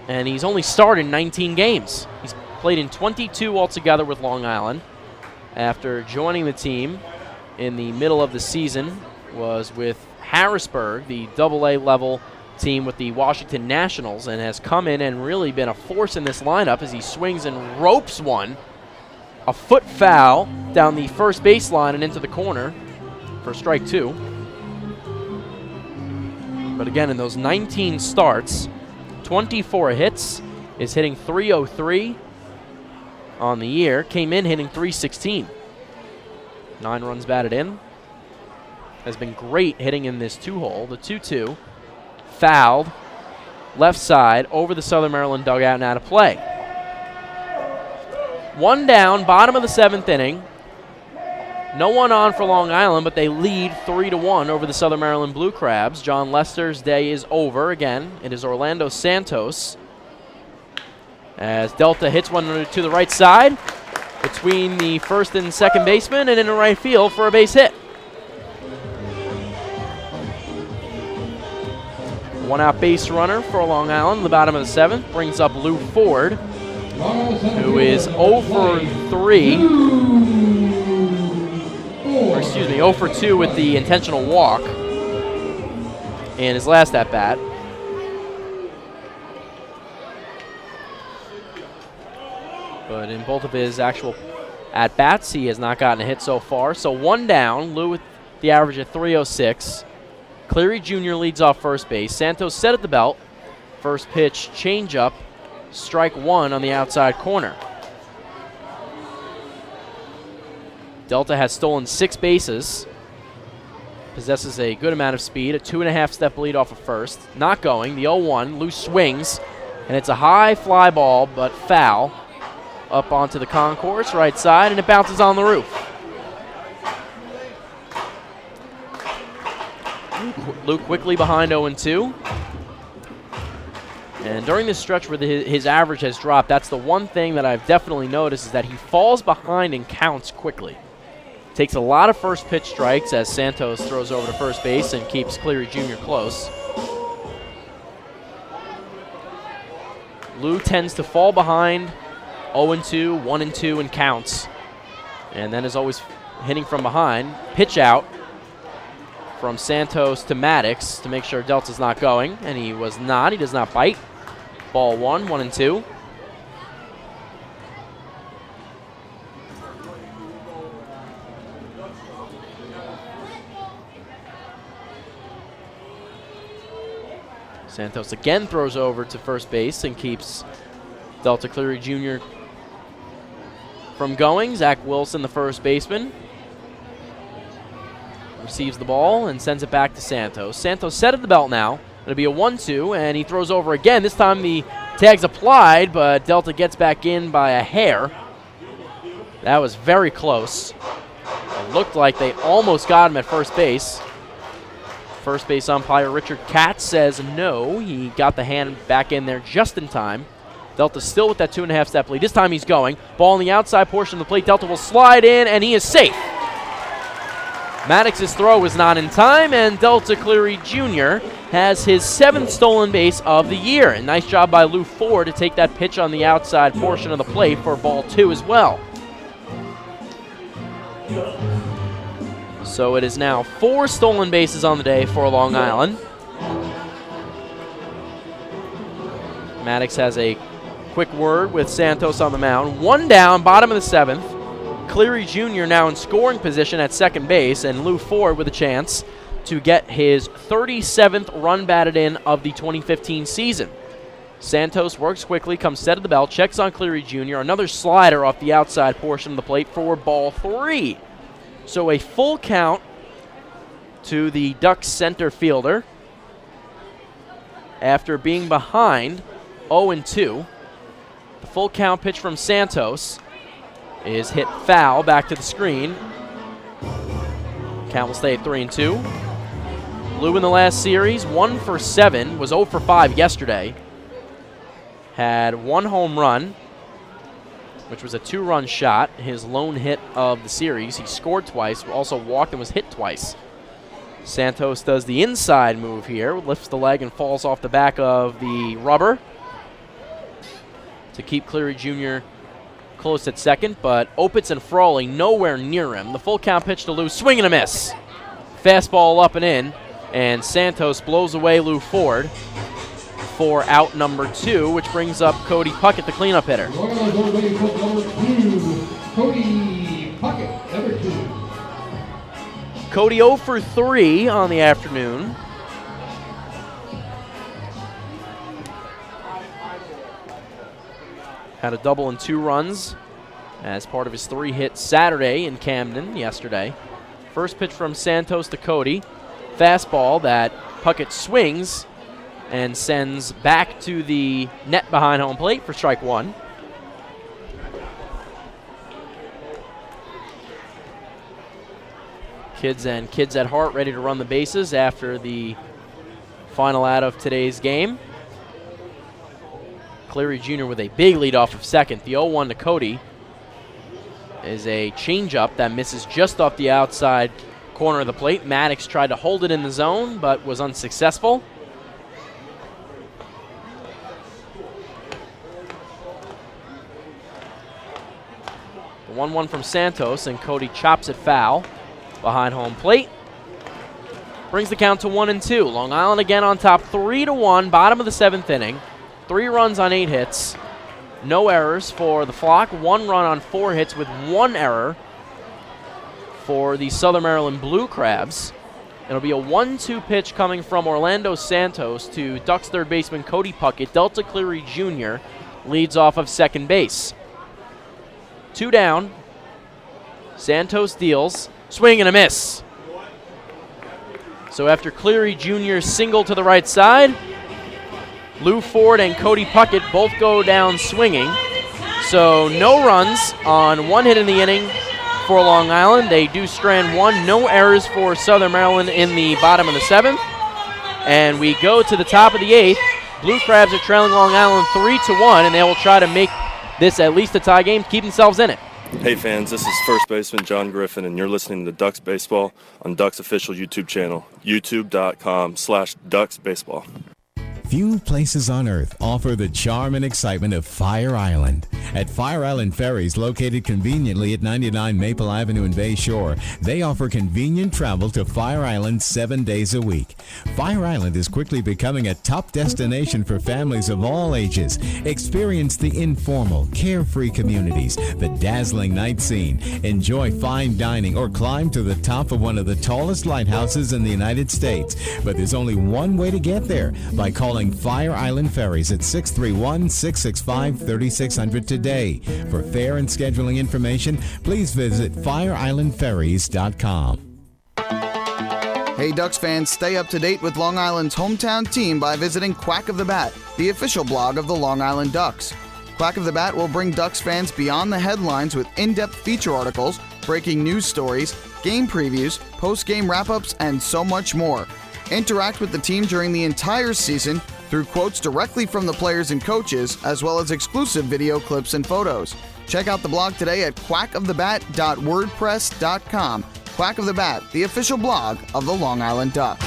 and he's only started 19 games. He's played in 22 altogether with Long Island. After joining the team in the middle of the season, was with Harrisburg, the AA level team with the Washington Nationals, and has come in and really been a force in this lineup as he swings and ropes one. A foot foul down the first baseline and into the corner for strike 2. But again, in those 19 starts, 24 hits, is hitting .303 on the year. Came in hitting .316. 9 runs batted in. Has been great hitting in this 2-hole. The 2-2. Fouled, left side, over the Southern Maryland dugout and out of play. 1 down, bottom of the 7th inning. No one on for Long Island, but they lead 3-1 over the Southern Maryland Blue Crabs. John Lester's day is over again. It is Orlando Santos as Delta hits one to the right side between the first and second baseman and in the right field for a base hit. 1-out base runner for Long Island. The bottom of the 7th brings up Lou Ford, who is 0 for 3. Or excuse me, 0 for 2 with the intentional walk in his last at bat. But in both of his actual at bats, he has not gotten a hit so far. So 1 down. Lou with the average at .306. Cleary Jr. leads off first base. Santos set at the belt. First pitch, changeup, strike 1 on the outside corner. Delta has stolen 6 bases. Possesses a good amount of speed. A 2.5-step lead off of first. Not going. The 0-1. Lou swings, and it's a high fly ball, but foul. Up onto the concourse, right side, and it bounces on the roof. Luke quickly behind 0-2. And during this stretch where his average has dropped, that's the one thing that I've definitely noticed is that he falls behind and counts quickly. Takes a lot of first pitch strikes as Santos throws over to first base and keeps Cleary Jr. close. Lou tends to fall behind 0-2, 1-2, and counts. And then is always hitting from behind. Pitch out from Santos to Maddox to make sure Delta's not going. And he was not. He does not bite. Ball 1, 1-2. Santos again throws over to first base and keeps Delta Cleary Jr. from going. Zach Wilson, the first baseman, receives the ball and sends it back to Santos. Santos set at the belt now. It'll be a 1-2, and he throws over again. This time the tag's applied, but Delta gets back in by a hair. That was very close. It looked like they almost got him at first base. First base umpire Richard Katz says no. He got the hand back in there just in time. Delta still with that 2.5 step lead. This time he's going. Ball on the outside portion of the plate. Delta will slide in, and he is safe. Maddox's throw was not in time, and Delta Cleary Jr. has his 7th stolen base of the year. And nice job by Lou Ford to take that pitch on the outside portion of the plate for ball 2 as well. So it is now 4 stolen bases on the day for Long Island. Maddox has a quick word with Santos on the mound. 1 down, bottom of the 7th. Cleary Jr. now in scoring position at second base, and Lou Ford with a chance to get his 37th run batted in of the 2015 season. Santos works quickly, comes set of the belt, checks on Cleary Jr. Another slider off the outside portion of the plate for ball 3. So a full count to the Ducks center fielder after being behind 0-2. The full count pitch from Santos is hit foul back to the screen. Count will stay at 3-2. Lou in the last series, 1 for 7, was 0 for 5 yesterday. Had 1 home run, which was a 2-run shot, his lone hit of the series. He scored twice, also walked and was hit twice. Santos does the inside move here, lifts the leg and falls off the back of the rubber to keep Cleary Jr. close at second, but Opitz and Frawley nowhere near him. The full count pitch to Lou, swing and a miss. Fastball up and in, and Santos blows away Lou Ford for out number 2, which brings up Cody Puckett, the cleanup hitter.
Cody Puckett, number 2.
Cody 0 for 3 on the afternoon. Had a double and 2 runs as part of his 3-hit Saturday in Camden yesterday. First pitch from Santos to Cody. Fastball that Puckett swings and sends back to the net behind home plate for strike 1. Kids and kids at heart ready to run the bases after the final out of today's game. Cleary Jr. with a big lead off of second. The 0-1 to Cody is a changeup that misses just off the outside corner of the plate. Maddox tried to hold it in the zone but was unsuccessful. The 1-1 from Santos, and Cody chops it foul behind home plate. Brings the count to 1-2. Long Island again on top 3-1, bottom of the 7th inning. 3 runs on 8 hits. No errors for the Flock. 1 run on 4 hits with 1 error for the Southern Maryland Blue Crabs. It'll be a 1-2 pitch coming from Orlando Santos to Ducks third baseman Cody Puckett. Delta Cleary Jr. leads off of second base. 2 down. Santos deals. Swing and a miss. So after Cleary Jr. single to the right side, Lou Ford and Cody Puckett both go down swinging. So no runs on 1 hit in the inning for Long Island. They do strand 1. No errors for Southern Maryland in the bottom of the 7th. And we go to the top of the 8th. Blue Crabs are trailing Long Island 3-1, and they will try to make this at least a tie game to keep themselves in it.
Hey fans, this is first baseman John Griffin, and you're listening to Ducks Baseball on Ducks official YouTube channel, youtube.com/DucksBaseball.
Few places on earth offer the charm and excitement of Fire Island. At Fire Island Ferries, located conveniently at 99 Maple Avenue in Bay Shore, they offer convenient travel to Fire Island 7 days a week. Fire Island is quickly becoming a top destination for families of all ages. Experience the informal, carefree communities, the dazzling night scene, enjoy fine dining, or climb to the top of one of the tallest lighthouses in the United States. But there's only one way to get there, by calling Fire Island Ferries at 631-665-3600 today. For fare and scheduling information, please visit fireislandferries.com.
Hey Ducks fans, stay up to date with Long Island's hometown team by visiting Quack of the Bat, the official blog of the Long Island Ducks. Quack of the Bat will bring Ducks fans beyond the headlines with in-depth feature articles, breaking news stories, game previews, post-game wrap-ups, and so much more. Interact with the team during the entire season through quotes directly from the players and coaches, as well as exclusive video clips and photos. Check out the blog today at quackofthebat.wordpress.com. Quack of the Bat, the official blog of the Long Island Ducks.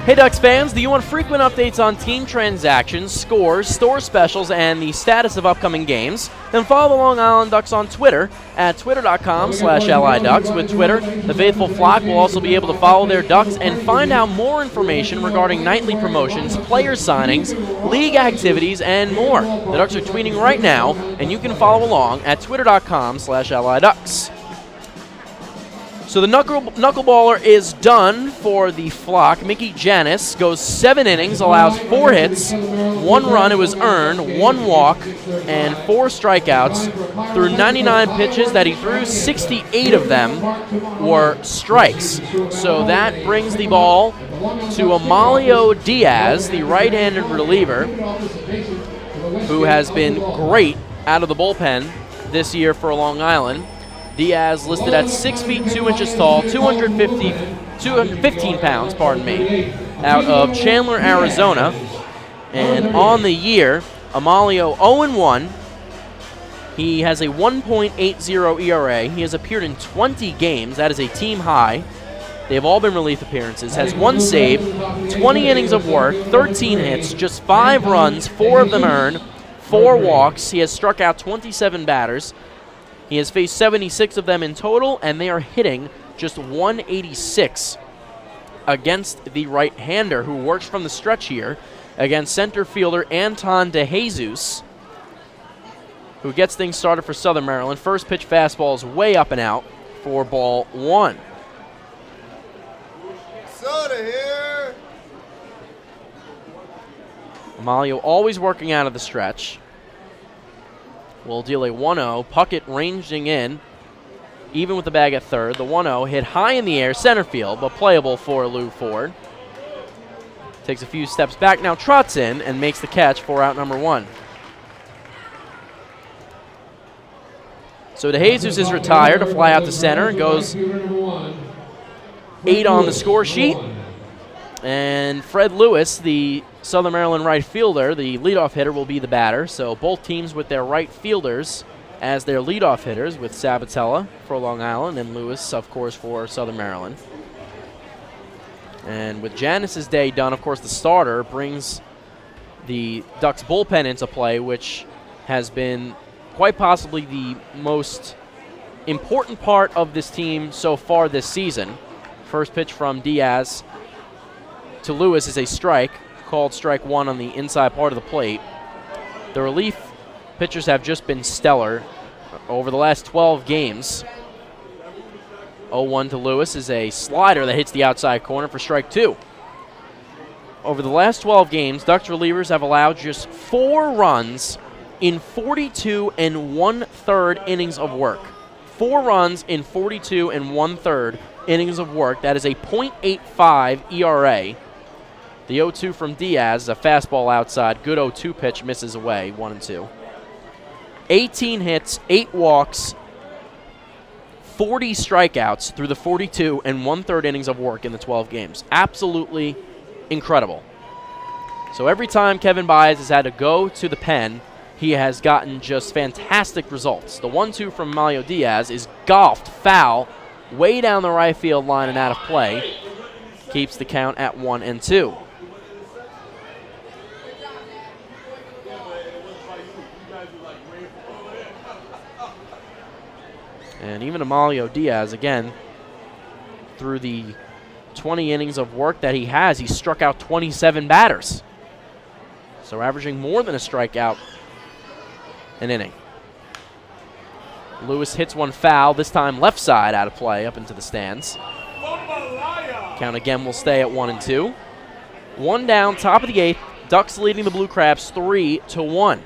Hey Ducks fans, do you want frequent updates on team transactions, scores, store specials, and the status of upcoming games? Then follow the Long Island Ducks on Twitter at twitter.com/LIDucks. With Twitter, the faithful flock will also be able to follow their Ducks and find out more information regarding nightly promotions, player signings, league activities, and more. The Ducks are tweeting right now, and you can follow along at twitter.com/LIDucks. So the knuckleballer is done for the flock. Mickey Janis goes 7 innings, allows 4 hits, 1 run, it was earned, 1 walk, and 4 strikeouts. Through 99 pitches that he threw, 68 of them were strikes. So that brings the ball to Amalio Diaz, the right-handed reliever, who has been great out of the bullpen this year for Long Island. Diaz listed at 6 feet 2 inches tall, 215 pounds, out of Chandler, Arizona. And on the year, Amalio 0-1. He has a 1.80 ERA. He has appeared in 20 games. That is a team high. They have all been relief appearances. Has 1 save, 20 innings of work, 13 hits, just 5 runs, 4 of them earned, 4 walks. He has struck out 27 batters. He has faced 76 of them in total, and they are hitting just 186 against the right-hander, who works from the stretch here against center fielder Anton DeJesus, who gets things started for Southern Maryland. First pitch fastball is way up and out for ball 1.
Soda here.
Amalio always working out of the stretch. Will deal a 1-0. Puckett ranging in, even with the bag at third. The 1-0 hit high in the air, center field, but playable for Lou Ford. Takes a few steps back, now trots in and makes the catch for out number 1. So DeJesus is retired to fly out to center. Goes 8 on the score sheet. And Fred Lewis, the Southern Maryland right fielder, the leadoff hitter, will be the batter. So both teams with their right fielders as their leadoff hitters, with Sabatella for Long Island and Lewis, of course, for Southern Maryland. And with Janis's day done, of course, the starter brings the Ducks bullpen into play, which has been quite possibly the most important part of this team so far this season. First pitch from Diaz to Lewis is a strike, called strike 1 on the inside part of the plate. The relief pitchers have just been stellar over the last 12 games. 0-1 to Lewis is a slider that hits the outside corner for strike 2. Over the last 12 games, Ducks relievers have allowed just 4 runs in 42 1/3 innings of work. 4 runs in 42 1/3 innings of work. That is a .85 ERA. The 0-2 from Diaz, a fastball outside. Good 0-2 pitch, misses away, 1-2. 18 hits, 8 walks, 40 strikeouts through the 42 1/3 innings of work in the 12 games. Absolutely incredible. So every time Kevin Baez has had to go to the pen he has gotten just fantastic results. The 1-2 from Amalio Diaz is golfed foul way down the right field line and out of play. Keeps the count at 1-2. And even Amalio Diaz, again, through the 20 innings of work that he has, he's struck out 27 batters. So averaging more than a strikeout an inning. Lewis hits one foul, this time left side out of play up into the stands. Count again will stay at 1-2. One down, top of the 8th. Ducks leading the Blue Crabs 3-1.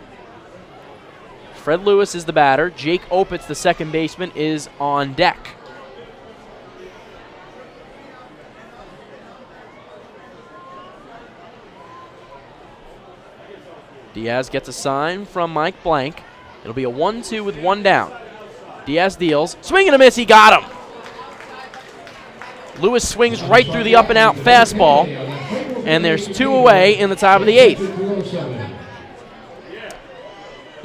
Fred Lewis is the batter. Jake Opitz, the second baseman, is on deck. Diaz gets a sign from Mike Blank. It'll be a 1-2 with one down. Diaz deals. Swing and a miss. He got him. Lewis swings right through the up and out fastball. And there's 2 away in the top of the 8th.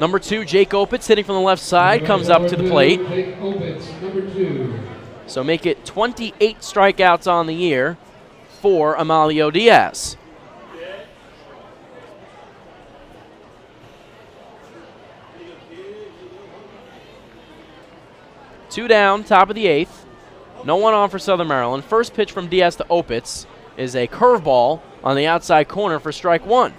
Number 2, Jake Opitz, hitting from the left side, comes up to the plate. So make it 28 strikeouts on the year for Amalio Diaz. Two down, top of the 8th. No one on for Southern Maryland. First pitch from Diaz to Opitz is a curveball on the outside corner for strike 1.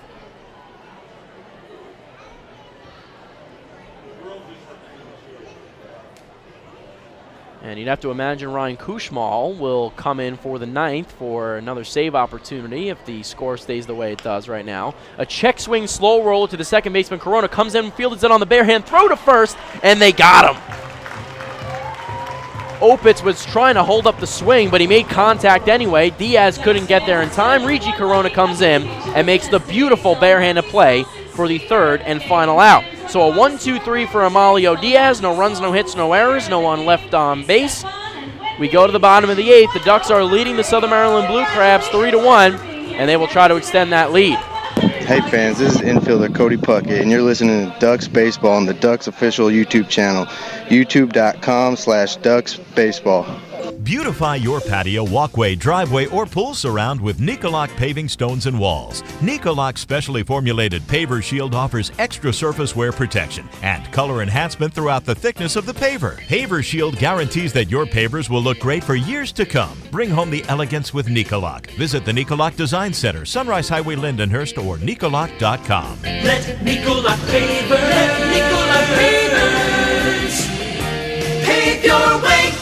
And you'd have to imagine Ryan Kushmal will come in for the 9th for another save opportunity if the score stays the way it does right now. A check swing, slow roll to the second baseman. Corona comes in, fields it on the bare hand, throw to first, and they got him. Opitz was trying to hold up the swing, but he made contact anyway. Diaz couldn't get there in time. Rigi Corona comes in and makes the beautiful barehanded play for the 3rd and final out. So a 1-2-3 for Amalio Diaz. No runs, no hits, no errors. No one left on base. We go to the bottom of the 8th. The Ducks are leading the Southern Maryland Blue Crabs 3-1, and they will try to extend that lead.
Hey fans, this is infielder Cody Puckett, and you're listening to Ducks Baseball on the Ducks official YouTube channel, youtube.com/Ducks Baseball.
Beautify your patio, walkway, driveway, or pool surround with Nicoloc paving stones and walls. Nicoloc specially formulated paver shield offers extra surface wear protection and color enhancement throughout the thickness of the paver. Paver shield guarantees that your pavers will look great for years to come. Bring home the elegance with Nicoloc. Visit the Nicoloc Design Center, Sunrise Highway, Lindenhurst, or Nicoloc.com.
Let Nicoloc Pavers pave your way.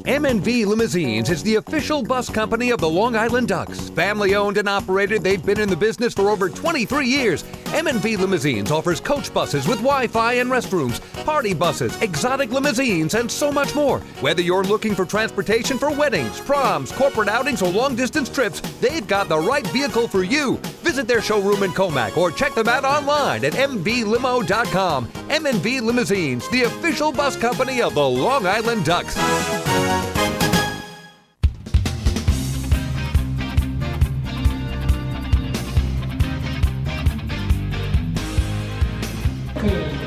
M&V Limousines is the official bus company of the Long Island Ducks. Family owned and operated, they've been in the business for over 23 years. M&V Limousines offers coach buses with Wi-Fi and restrooms, party buses, exotic limousines, and so much more. Whether you're looking for transportation for weddings, proms, corporate outings, or long-distance trips, they've got the right vehicle for you. Visit their showroom in Comac or check them out online at mvlimo.com. M&V Limousines, the official bus company of the Long Island Ducks.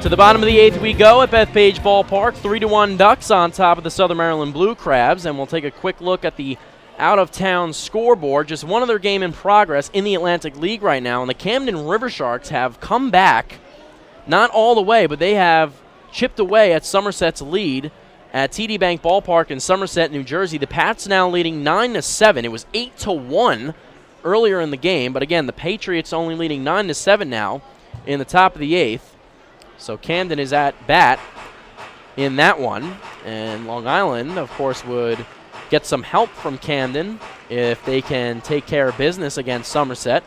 To the bottom of the 8th we go at Bethpage Ballpark. 3-1 Ducks on top of the Southern Maryland Blue Crabs. And we'll take a quick look at the out-of-town scoreboard. Just one other game in progress in the Atlantic League right now. And the Camden River Sharks have come back, not all the way, but they have chipped away at Somerset's lead at TD Bank Ballpark in Somerset, New Jersey. The Pats now leading 9-7. It was 8-1 earlier in the game. But again, the Patriots only leading 9-7 now in the top of the 8th. So Camden is at bat in that one. And Long Island, of course, would get some help from Camden if they can take care of business against Somerset.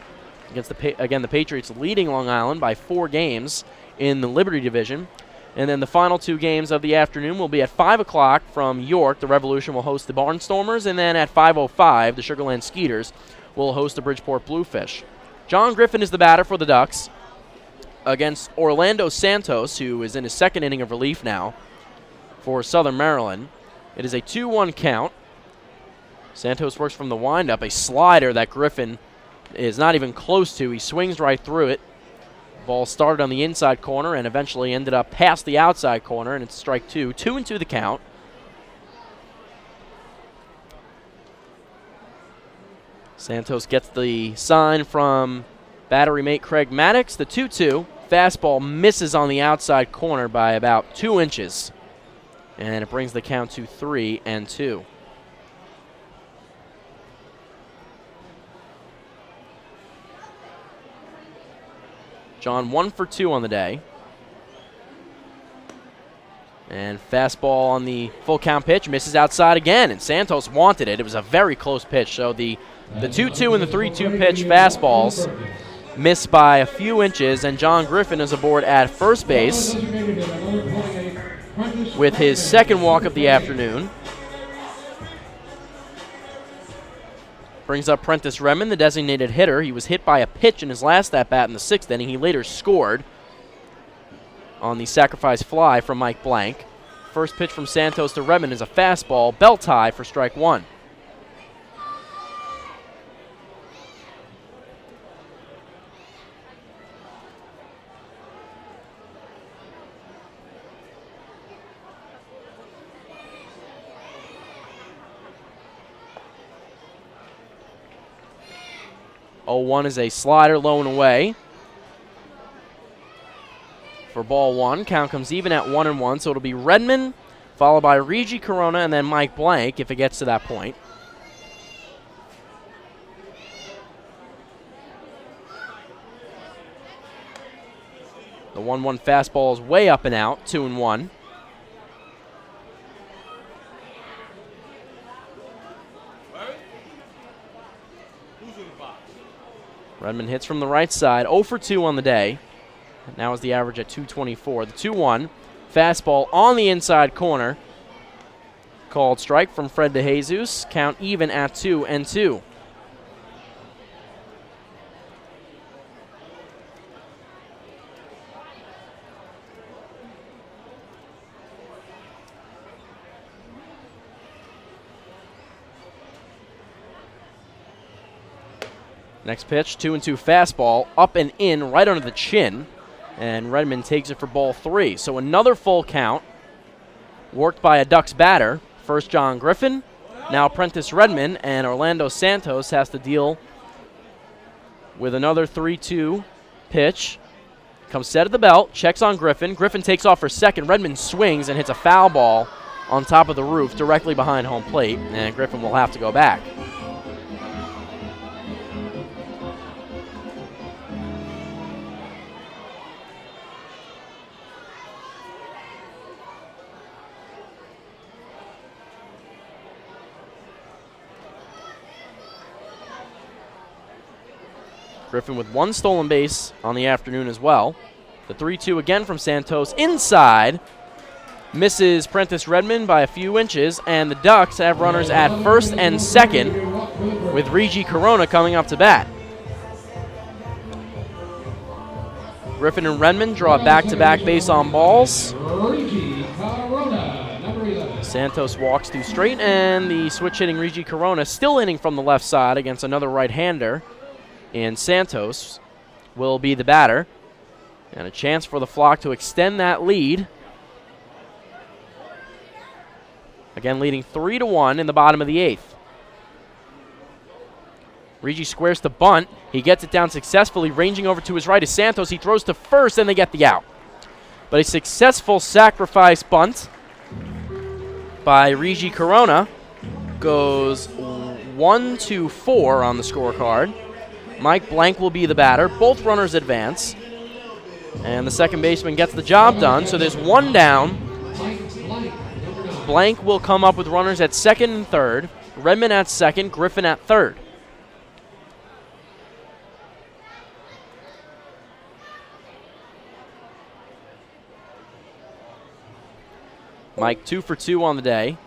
Again, the Patriots leading Long Island by 4 games in the Liberty Division. And then the final 2 games of the afternoon will be at 5 o'clock from York. The Revolution will host the Barnstormers. And then at 5:05, the Sugarland Skeeters will host the Bridgeport Bluefish. John Griffin is the batter for the Ducks against Orlando Santos, who is in his 2nd inning of relief now for Southern Maryland. It is a 2-1 count. Santos works from the windup, a slider that Griffin is not even close to. He swings right through it. Ball started on the inside corner and eventually ended up past the outside corner, and it's strike 2. 2-2 the count. Santos gets the sign from battery mate Craig Maddox. The 2-2. Fastball misses on the outside corner by about 2 inches. And it brings the count to 3-2. John 1 for 2 on the day. And fastball on the full count pitch misses outside again, and Santos wanted it. It was a very close pitch. So the 2-2 and the 3-2 pitch fastballs missed by a few inches, and John Griffin is aboard at first base with his second walk of the afternoon. Brings up Prentice Redmond, the designated hitter. He was hit by a pitch in his last at-bat in the 6th inning. He later scored on the sacrifice fly from Mike Blank. First pitch from Santos to Redmond is a fastball, belt high for strike 1. Oh, 0-1 is a slider low and away for ball 1. Count comes even at 1-1, so it'll be Redmond, followed by Regi Corona, and then Mike Blank if it gets to that point. The 1-1 fastball is way up and out, 2-1. Redmond hits from the right side, 0 for 2 on the day. Now is the average at 224. The 2-1 fastball on the inside corner. Called strike from Fred DeJesus. Count even at 2-2. Next pitch, 2-2 fastball, up and in, right under the chin. And Redmond takes it for ball 3. So another full count, worked by a Ducks batter. First John Griffin, now Prentice Redmond, and Orlando Santos has to deal with another 3-2 pitch. Comes set at the belt, checks on Griffin. Griffin takes off for second. Redmond swings and hits a foul ball on top of the roof directly behind home plate, and Griffin will have to go back. Griffin with 1 stolen base on the afternoon as well. The 3-2 again from Santos inside. Misses Prentice Redmond by a few inches, and the Ducks have runners at first and second with Regi Corona coming up to bat. Griffin and Redmond draw back-to-back base on balls. Santos walks to straight, and the switch-hitting Regi Corona still hitting from the left side against another right-hander. And Santos will be the batter. And a chance for the Flock to extend that lead. Again, leading 3-1 in the bottom of the 8th. Regi squares to bunt. He gets it down successfully, ranging over to his right is Santos. He throws to first, and they get the out. But a successful sacrifice bunt by Regi Corona goes 1-4 on the scorecard. Mike Blank will be the batter. Both runners advance. And the second baseman gets the job done, so there's 1 down. Blank will come up with runners at second and third. Redmond at second, Griffin at third. Mike 2 for 2 on the day.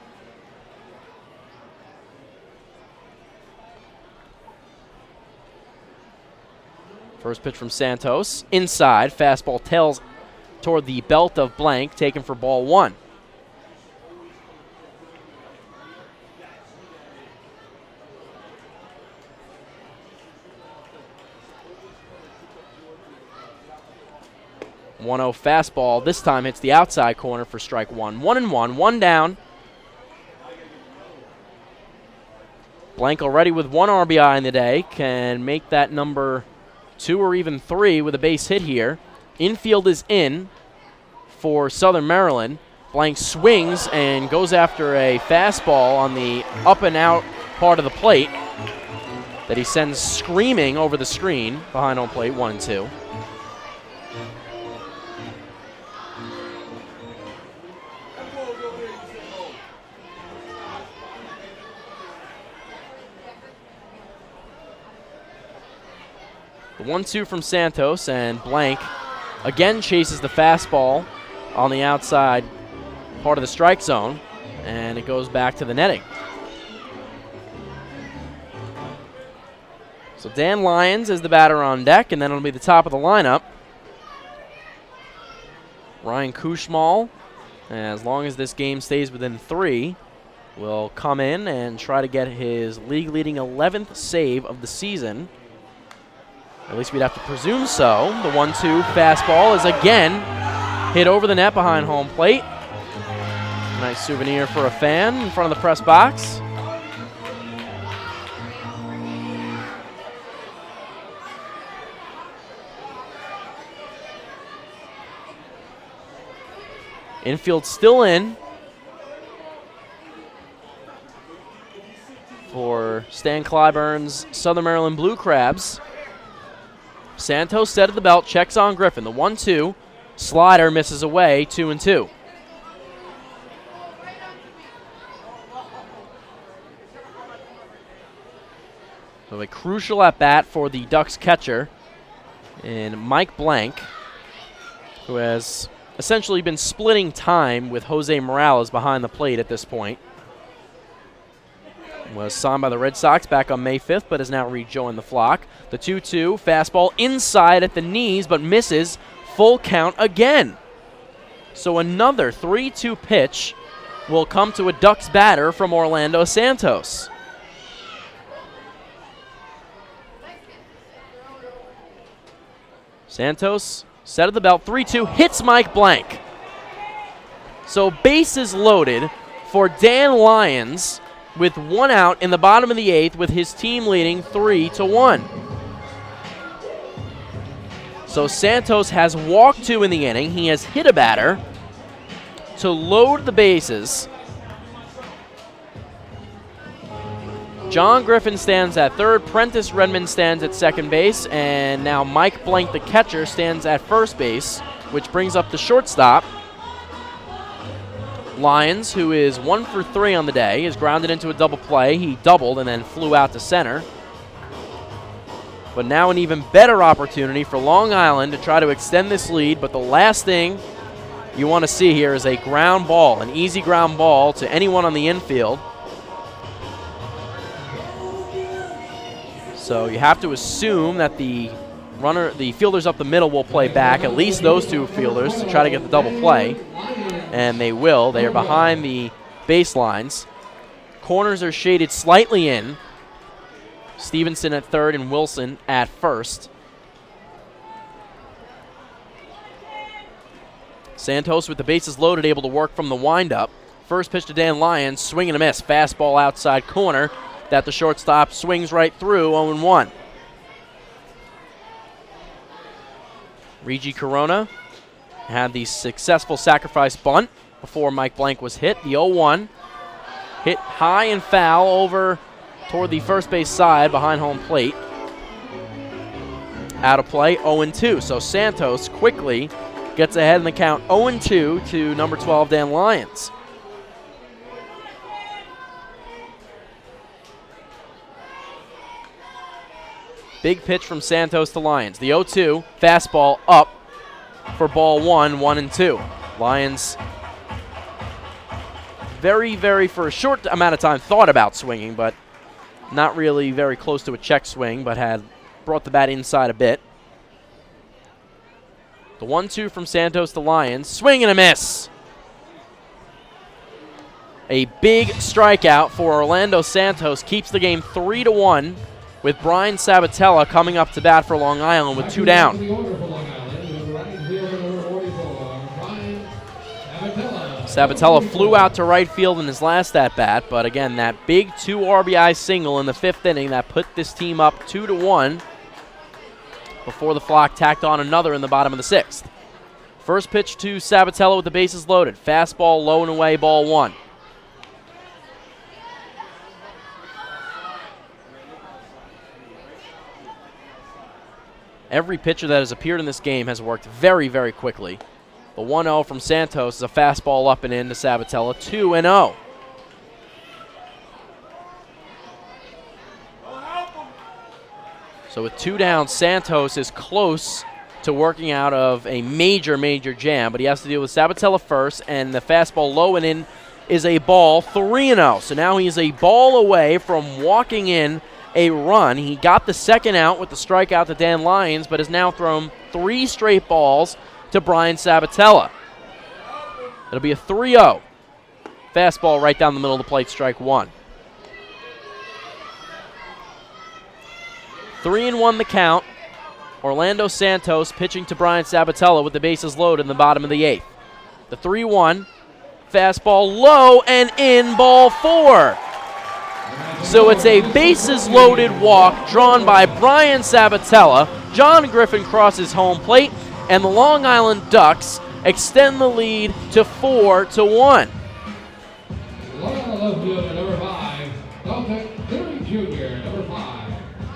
First pitch from Santos. Inside, fastball tails toward the belt of Blank, taken for ball 1. 1-0 fastball. This time hits the outside corner for strike one. 1-1, one down. Blank already with 1 RBI in the day. Can make that number 2 or even 3 with a base hit here. Infield is in for Southern Maryland. Blank swings and goes after a fastball on the up and out part of the plate that he sends screaming over the screen behind home plate, 1-2. The 1-2 from Santos, and Blank again chases the fastball on the outside part of the strike zone, and it goes back to the netting. So Dan Lyons is the batter on deck, and then it'll be the top of the lineup. Ryan Kushmal, as long as this game stays within 3, will come in and try to get his league-leading 11th save of the season. At least we'd have to presume so. The 1-2 fastball is again hit over the net behind home plate. Nice souvenir for a fan in front of the press box. Infield still in for Stan Clyburn's Southern Maryland Blue Crabs. Santos set at the belt, checks on Griffin. The 1-2 slider misses away, 2-2. So a crucial at bat for the Ducks catcher in Mike Blank, who has essentially been splitting time with Jose Morales behind the plate at this point. Was signed by the Red Sox back on May 5th, but has now rejoined the flock. The 2-2 fastball inside at the knees, but misses. Full count again. So another 3-2 pitch will come to a Ducks batter from Orlando Santos. Santos set at the belt, 3-2, hits Mike Blank. So bases loaded for Dan Lyons with 1 out in the bottom of the 8th, with his team leading 3-1. So Santos has walked 2 in the inning. He has hit a batter to load the bases. John Griffin stands at third, Prentice Redmond stands at second base, and now Mike Blank, the catcher, stands at first base, which brings up the shortstop. Lyons, who is 1 for 3 on the day, is grounded into a double play. He doubled and then flew out to center. But now an even better opportunity for Long Island to try to extend this lead. But the last thing you want to see here is a ground ball, an easy ground ball to anyone on the infield. So you have to assume that the fielders up the middle will play back, at least those 2 fielders, to try to get the double play. And they will. They are behind the baselines. Corners are shaded slightly in. Stevenson at third and Wilson at first. Santos with the bases loaded, able to work from the windup. First pitch to Dan Lyons, swing and a miss. Fastball outside corner that the shortstop swings right through, 0-1. Regi Corona had the successful sacrifice bunt before Mike Blank was hit. The 0-1 hit high and foul over toward the first base side behind home plate. Out of play, 0-2. So Santos quickly gets ahead in the count, 0-2 to number 12, Dan Lyons. Big pitch from Santos to Lyons. The 0-2, fastball up for ball 1, 1-2. Lyons very, for a short amount of time, thought about swinging, but not really very close to a check swing, but had brought the bat inside a bit. The 1-2 from Santos to Lyons. Swing and a miss. A big strikeout for Orlando Santos keeps the game 3-1, with Brian Sabatella coming up to bat for Long Island with 2 down. Sabatella flew out to right field in his last at-bat, but again, that big 2 RBI single in the 5th inning that put this team up 2-1 before the Flock tacked on another in the bottom of the 6th. First pitch to Sabatella with the bases loaded. Fastball low and away, ball 1. Every pitcher that has appeared in this game has worked very, very quickly. The 1-0 from Santos is a fastball up and in to Sabatella, 2-0. So with 2 down, Santos is close to working out of a major, major jam, but he has to deal with Sabatella first, and the fastball low and in is a ball, 3-0. So now he's a ball away from walking in a run. He got the second out with the strikeout to Dan Lyons, but has now thrown 3 straight balls to Brian Sabatella. It'll be a 3-0. Fastball right down the middle of the plate, strike 1. 3-1 the count. Orlando Santos pitching to Brian Sabatella with the bases loaded in the bottom of the 8th. The 3-1. Fastball low and in, ball 4. So it's a bases-loaded walk drawn by Brian Sabatella. John Griffin crosses home plate, and the Long Island Ducks extend the lead to 4-1.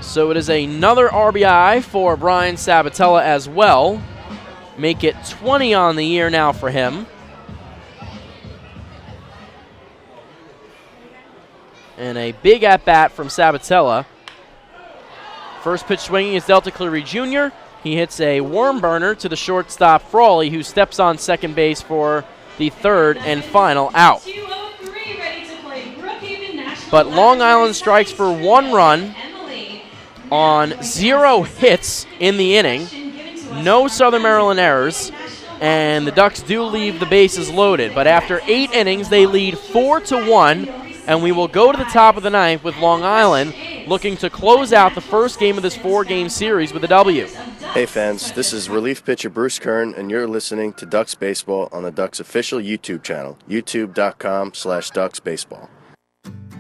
So it is another RBI for Brian Sabatella as well. Make it 20 on the year now for him. And a big at-bat from Sabatella. First pitch swinging is Delta Cleary Jr. He hits a worm burner to the shortstop Frawley, who steps on second base for the 3rd and final out. But Long Island strikes for 1 run on 0 hits in the inning. No Southern Maryland errors. And the Ducks do leave the bases loaded. But after 8 innings, they lead 4-1. And we will go to the top of the 9th with Long Island looking to close out the first game of this 4-game series with a W.
Hey fans, this is relief pitcher Bruce Kern, and you're listening to Ducks Baseball on the Ducks official YouTube channel, youtube.com/DucksBaseball.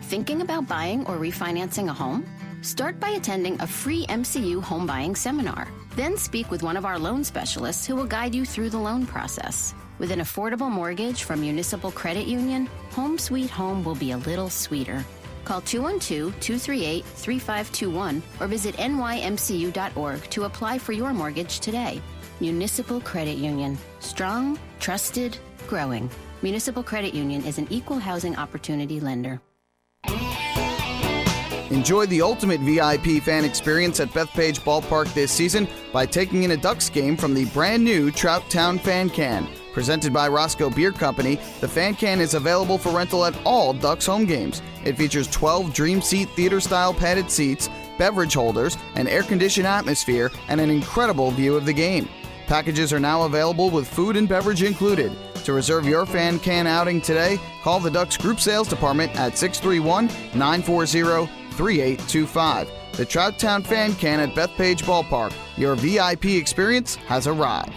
Thinking about buying or refinancing a home? Start by attending a free MCU home buying seminar. Then speak with one of our loan specialists who will guide you through the loan process. With an affordable mortgage from Municipal Credit Union, Home Sweet Home will be a little sweeter. Call 212-238-3521 or visit nymcu.org to apply for your mortgage today. Municipal Credit Union. Strong, trusted, growing. Municipal Credit Union is an equal housing opportunity lender.
Enjoy the ultimate VIP fan experience at Bethpage Ballpark this season by taking in a Ducks game from the brand new Trout Town Fan Can. Presented by Roscoe Beer Company, the Fan Can is available for rental at all Ducks home games. It features 12 Dream Seat theater-style padded seats, beverage holders, an air-conditioned atmosphere, and an incredible view of the game. Packages are now available with food and beverage included. To reserve your Fan Can outing today, call the Ducks Group Sales Department at 631-940-3825. The Trout Town Fan Can at Bethpage Ballpark. Your VIP experience has arrived.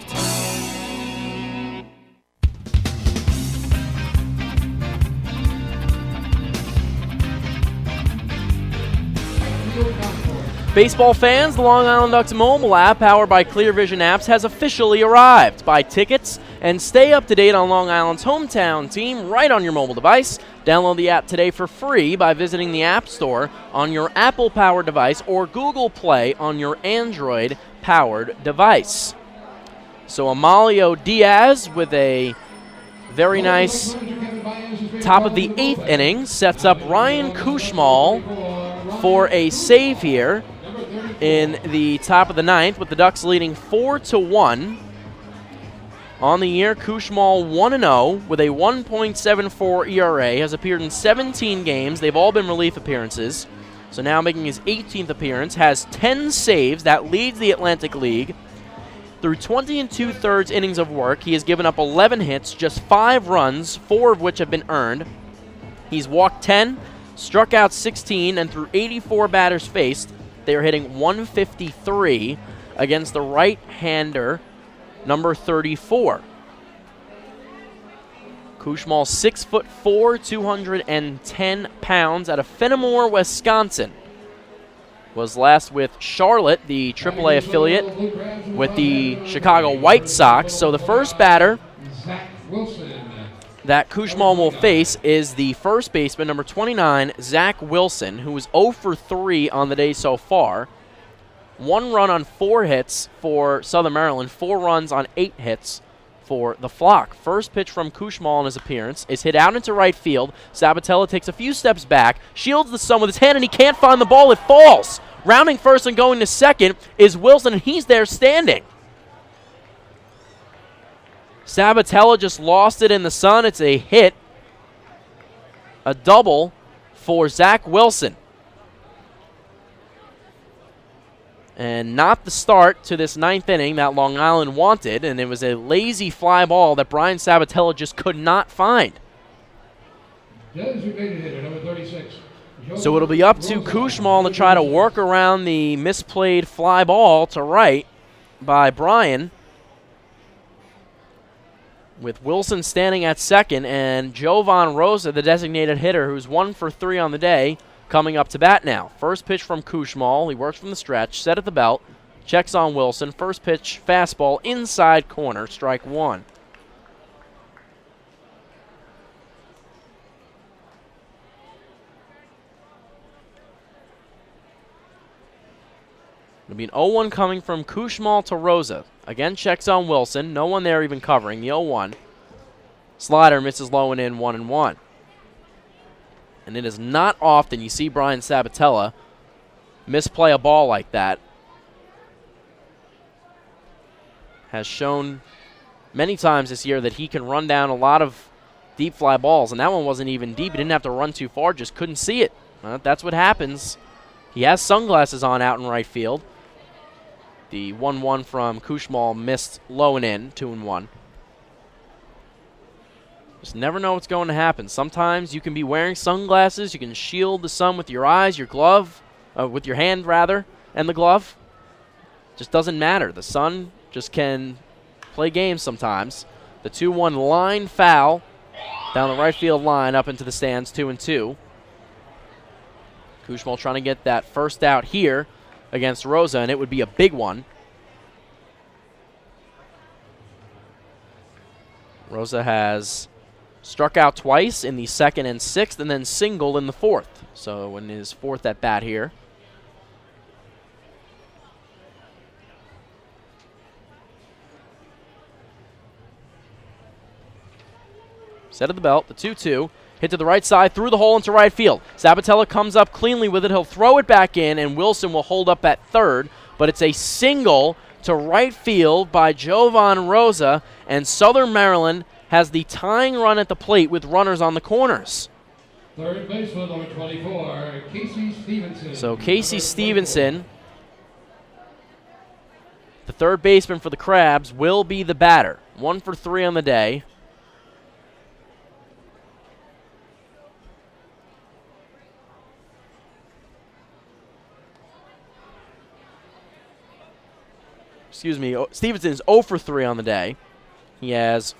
Baseball fans, the Long Island Ducks mobile app, powered by ClearVision Apps, has officially arrived. Buy tickets and stay up to date on Long Island's hometown team right on your mobile device. Download the app today for free by visiting the App Store on your Apple-powered device or Google Play on your Android-powered device. So Amalio Diaz with a very nice top of the 8th inning sets up Ryan Kushmal for a save here in the top of the 9th, with the Ducks leading 4-1. On the year, Kushmal 1-0 with a 1.74 ERA, has appeared in 17 games. They've all been relief appearances. So now making his 18th appearance, has 10 saves. That leads the Atlantic League. Through 20 2/3 innings of work, he has given up 11 hits, just 5 runs, 4 of which have been earned. He's walked 10, struck out 16, and through 84 batters faced, they are hitting 153 against the right-hander, number 34. Kushmal, 6'4", 210 pounds, out of Fenimore, Wisconsin. Was last with Charlotte, the AAA affiliate, with the Chicago White Sox. So the first batter that Kushmal will face is the first baseman, number 29, Zach Wilson, who is 0 for 3 on the day so far. 1 run on 4 hits for Southern Maryland, 4 runs on 8 hits for the Flock. First pitch from Kushmal in his appearance is hit out into right field. Sabatella takes a few steps back, shields the sun with his hand, and he can't find the ball. It falls. Rounding first and going to second is Wilson, and he's there standing. Sabatella just lost it in the sun. It's a hit, a double for Zach Wilson. And not the start to this 9th inning that Long Island wanted, and it was a lazy fly ball that Brian Sabatella just could not find.
Designated hitter, number 36.
So it'll be up to Kushmal to try to work around the misplayed fly ball to right by Brian, with Wilson standing at second and Jovan Rosa, the designated hitter, who's 1 for 3 on the day, coming up to bat now. First pitch from Kushmal. He works from the stretch, set at the belt, checks on Wilson. First pitch, fastball, inside corner, strike 1. It'll be an 0-1 coming from Kushmal to Rosa. Again, checks on Wilson. No one there even covering the 0-1. Slider misses low and in, 1-1. And it is not often you see Brian Sabatella misplay a ball like that. Has shown many times this year that he can run down a lot of deep fly balls, and that one wasn't even deep. He didn't have to run too far, just couldn't see it. That's what happens. He has sunglasses on out in right field. The 1-1 from Kushmal missed low and in, 2-1. Just never know what's going to happen. Sometimes you can be wearing sunglasses. You can shield the sun with your eyes, your glove, with your hand rather, and the glove. Just doesn't matter. The sun just can play games sometimes. The 2-1 line foul down the right field line up into the stands, 2-2. Kushmal trying to get that first out here against Rosa, and it would be a big one. Rosa has struck out twice in the 2nd and 6th, and then singled in the 4th. So in his 4th at bat here. Set of the belt, the 2-2. Hit to the right side, through the hole into right field. Sabatella comes up cleanly with it. He'll throw it back in, and Wilson will hold up at third. But it's a single to right field by Jovan Rosa, and Southern Maryland has the tying run at the plate with runners on the corners.
Third baseman, number 24, Casey Stevenson.
So Casey Stevenson, the third baseman for the Crabs, will be the batter. 1 for 3 on the day. Excuse me, Stevenson is 0 for 3 on the day. He has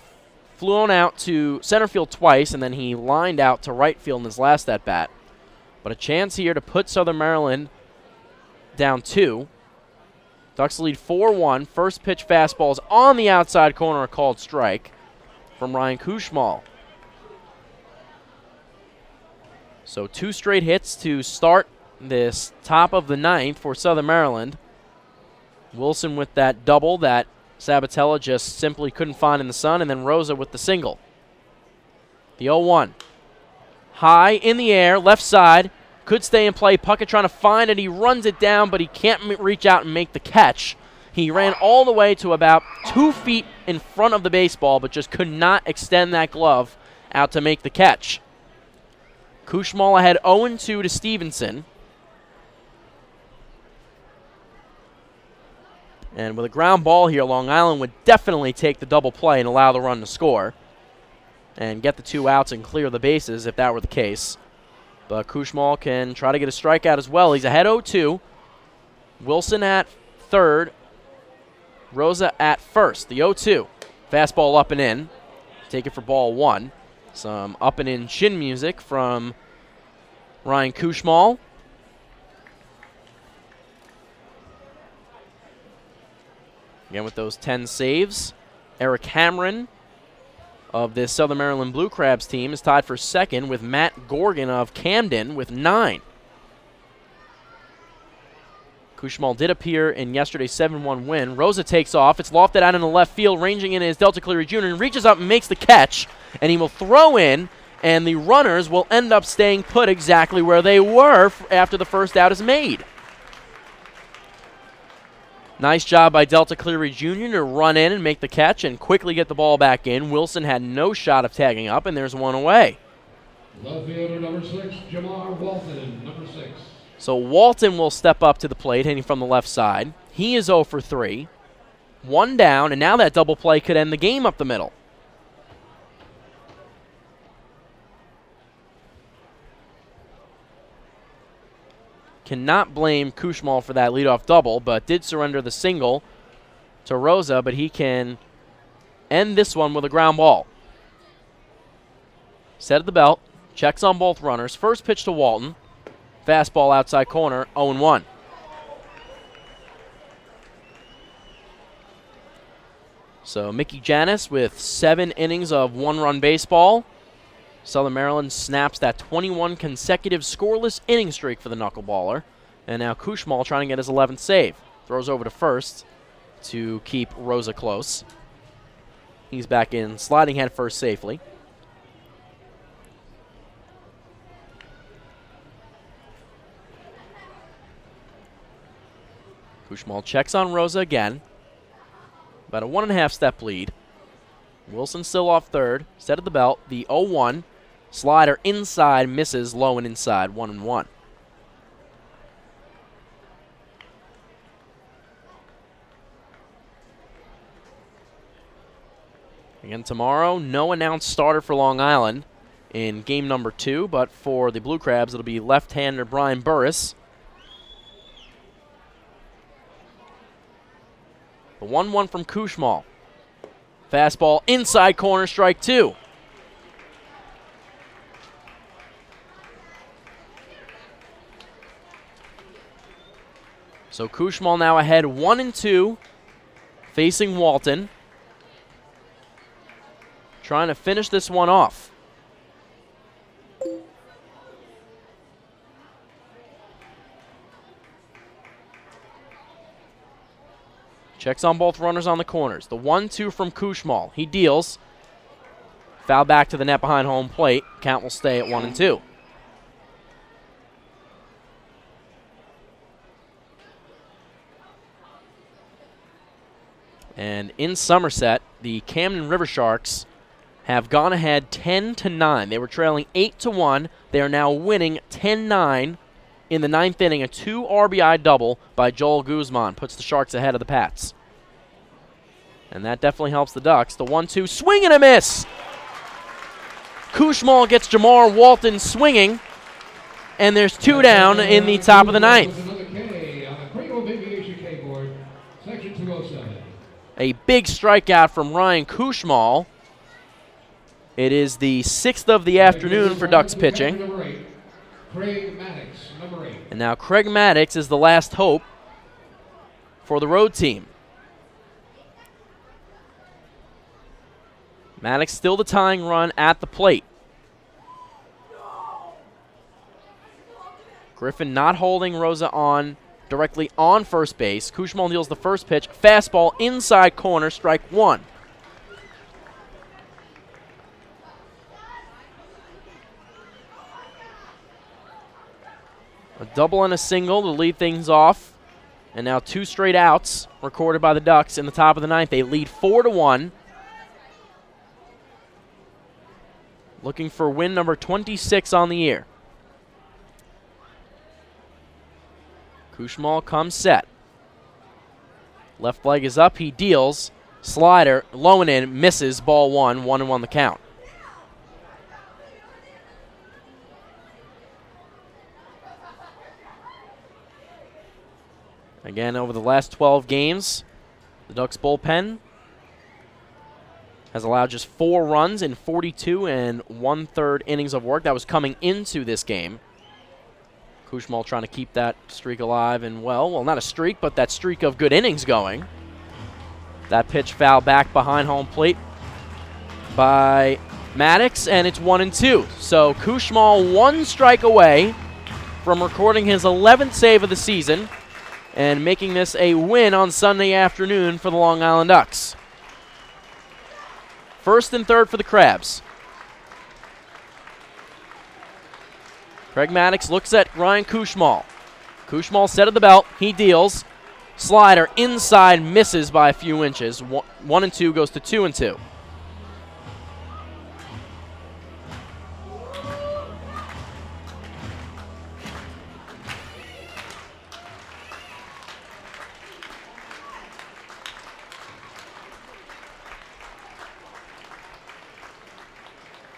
flown out to center field twice, and then he lined out to right field in his last at-bat. But a chance here to put Southern Maryland down 2. Ducks lead 4-1. First pitch fastball is on the outside corner, a called strike from Ryan Kushmal. So 2 straight hits to start this top of the 9th for Southern Maryland. Wilson with that double that Sabatella just simply couldn't find in the sun, and then Rosa with the single. The 0-1. High in the air, left side, could stay in play. Puckett trying to find it. He runs it down, but he can't reach out and make the catch. He ran all the way to about 2 feet in front of the baseball, but just could not extend that glove out to make the catch. Kushmal ahead 0-2 to Stevenson. And with a ground ball here, Long Island would definitely take the double play and allow the run to score and get the 2 outs and clear the bases if that were the case. But Kushmal can try to get a strikeout as well. He's ahead 0-2. Wilson at third. Rosa at first. The 0-2. Fastball up and in. Take it for ball 1. Some up and in chin music from Ryan Kushmal. Again with those 10 saves. Eric Hamren of this Southern Maryland Blue Crabs team is tied for second with Matt Gorgon of Camden with 9. Kushmal did appear in yesterday's 7-1 win. Rosa takes off. It's lofted out in the left field. Ranging in is Delta Cleary Jr. and reaches up and makes the catch. And he will throw in, and the runners will end up staying put exactly where they were after the first out is made. Nice job by Delta Cleary Jr. to run in and make the catch and quickly get the ball back in. Wilson had no shot of tagging up, and there's one away.
Left fielder number 6, Jamar Walton, number 6.
So Walton will step up to the plate, hitting from the left side. He is 0 for 3. One down, and now that double play could end the game up the middle. Cannot blame Kushmal for that leadoff double, but did surrender the single to Rosa, but he can end this one with a ground ball. Set at the belt, checks on both runners. First pitch to Walton. Fastball outside corner, 0-1. So Mickey Janis with 7 innings of one-run baseball. Southern Maryland snaps that 21 consecutive scoreless inning streak for the knuckleballer. And now Kushmal trying to get his 11th save. Throws over to first to keep Rosa close. He's back in, sliding head first safely. Kushmal checks on Rosa again. About a 1.5 step lead. Wilson still off third. Set at the belt. The 0-1. Slider inside, misses, low and inside, 1-1. Again tomorrow, no announced starter for Long Island in game number 2, but for the Blue Crabs, it'll be left-hander Brian Burris. The 1-1 from Kushmal. Fastball inside corner, strike 2. So Kushmal now ahead 1-2, facing Walton. Trying to finish this one off. Checks on both runners on the corners. The 1-2 from Kushmal. He deals. Foul back to the net behind home plate. Count will stay at 1-2. And in Somerset, the Camden River Sharks have gone ahead 10-9. They were trailing 8-1. They are now winning 10-9 in the 9th inning. A 2 RBI double by Joel Guzman puts the Sharks ahead of the Pats. And that definitely helps the Ducks. The 1-2, swing and a miss. Kushmal gets Jamar Walton swinging, and there's 2 down in the top of the 9th. A big strikeout from Ryan Kushmal. It is the 6th of the afternoon for Ducks pitching. And now Craig Maddox is the last hope for the road team. Maddox still the tying run at the plate. Griffin not holding Rosa on directly on first base. Kushmal deals the first pitch. Fastball inside corner, strike 1. A double and a single to lead things off. And now 2 straight outs recorded by the Ducks in the top of the 9th. They lead 4-1. Looking for win number 26 on the year. Kushmal comes set. Left leg is up. He deals. Slider, low and in, misses. Ball 1. 1-1 the count. Again, over the last 12 games, the Ducks bullpen has allowed just 4 runs in 42 and 1/3 innings of work. That was coming into this game. Kushmal trying to keep that streak alive and well, not a streak, but that streak of good innings going. That pitch foul back behind home plate by Maddox, and it's 1-2. So Kushmal 1 strike away from recording his 11th save of the season and making this a win on Sunday afternoon for the Long Island Ducks. First and third for the Crabs. Craig Maddox looks at Ryan Kushmal. Kushmal set of the belt. He deals. Slider inside, misses by a few inches. 1-2 goes to 2-2.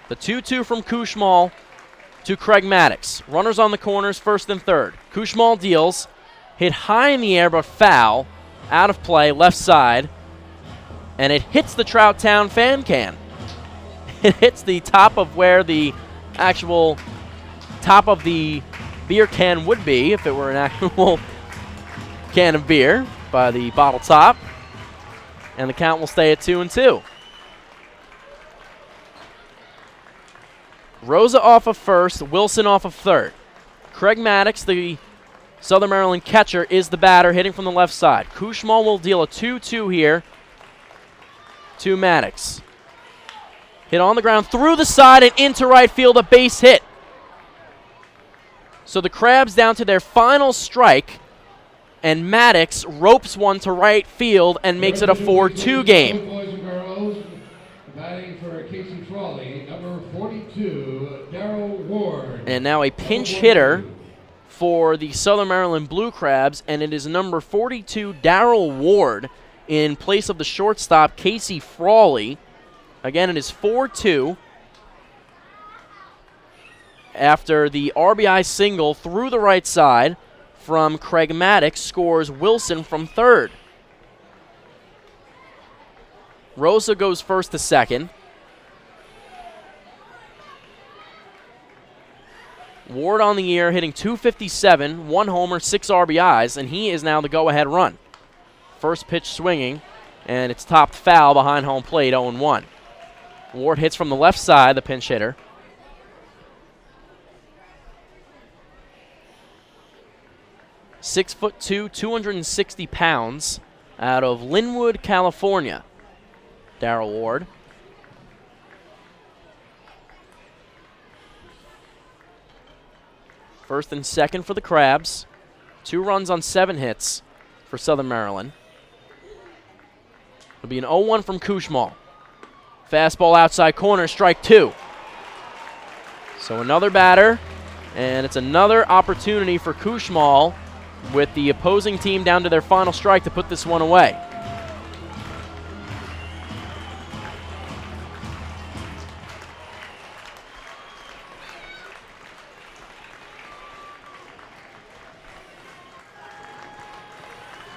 The 2-2 from Kushmal to Craig Maddox. Runners on the corners, first and third. Kushmal deals. Hit high in the air, but foul. Out of play, left side. And it hits the Trout Town fan can. It hits the top of where the actual top of the beer can would be if it were an actual can of beer by the bottle top. And the count will stay at 2-2. Rosa off of first, Wilson off of third. Craig Maddox, the Southern Maryland catcher, is the batter, hitting from the left side. Kushmal will deal a 2-2 here to Maddox. Hit on the ground through the side and into right field, a base hit. So the Crabs down to their final strike, and Maddox ropes one to right field and makes it a 4-2 game.
Boys and girls, batting for Casey Frawley, number 42, Darrell Ward.
And now a pinch hitter for the Southern Maryland Blue Crabs, and it is number 42, Darrell Ward, in place of the shortstop, Casey Frawley. Again, it is 4-2 after the RBI single through the right side from Craig Maddox scores Wilson from third. Rosa goes first to second. Ward on the year, hitting .257, 1 homer, 6 RBIs, and he is now the go-ahead run. First pitch swinging, and it's topped foul behind home plate, 0-1. Ward hits from the left side, the pinch hitter. .6'2", 260 pounds, out of Linwood, California. Darrell Ward. First and second for the Crabs. 2 runs on 7 hits for Southern Maryland. It'll be an 0-1 from Kushmal. Fastball outside corner, strike 2. So another batter, and it's another opportunity for Kushmal with the opposing team down to their final strike to put this one away.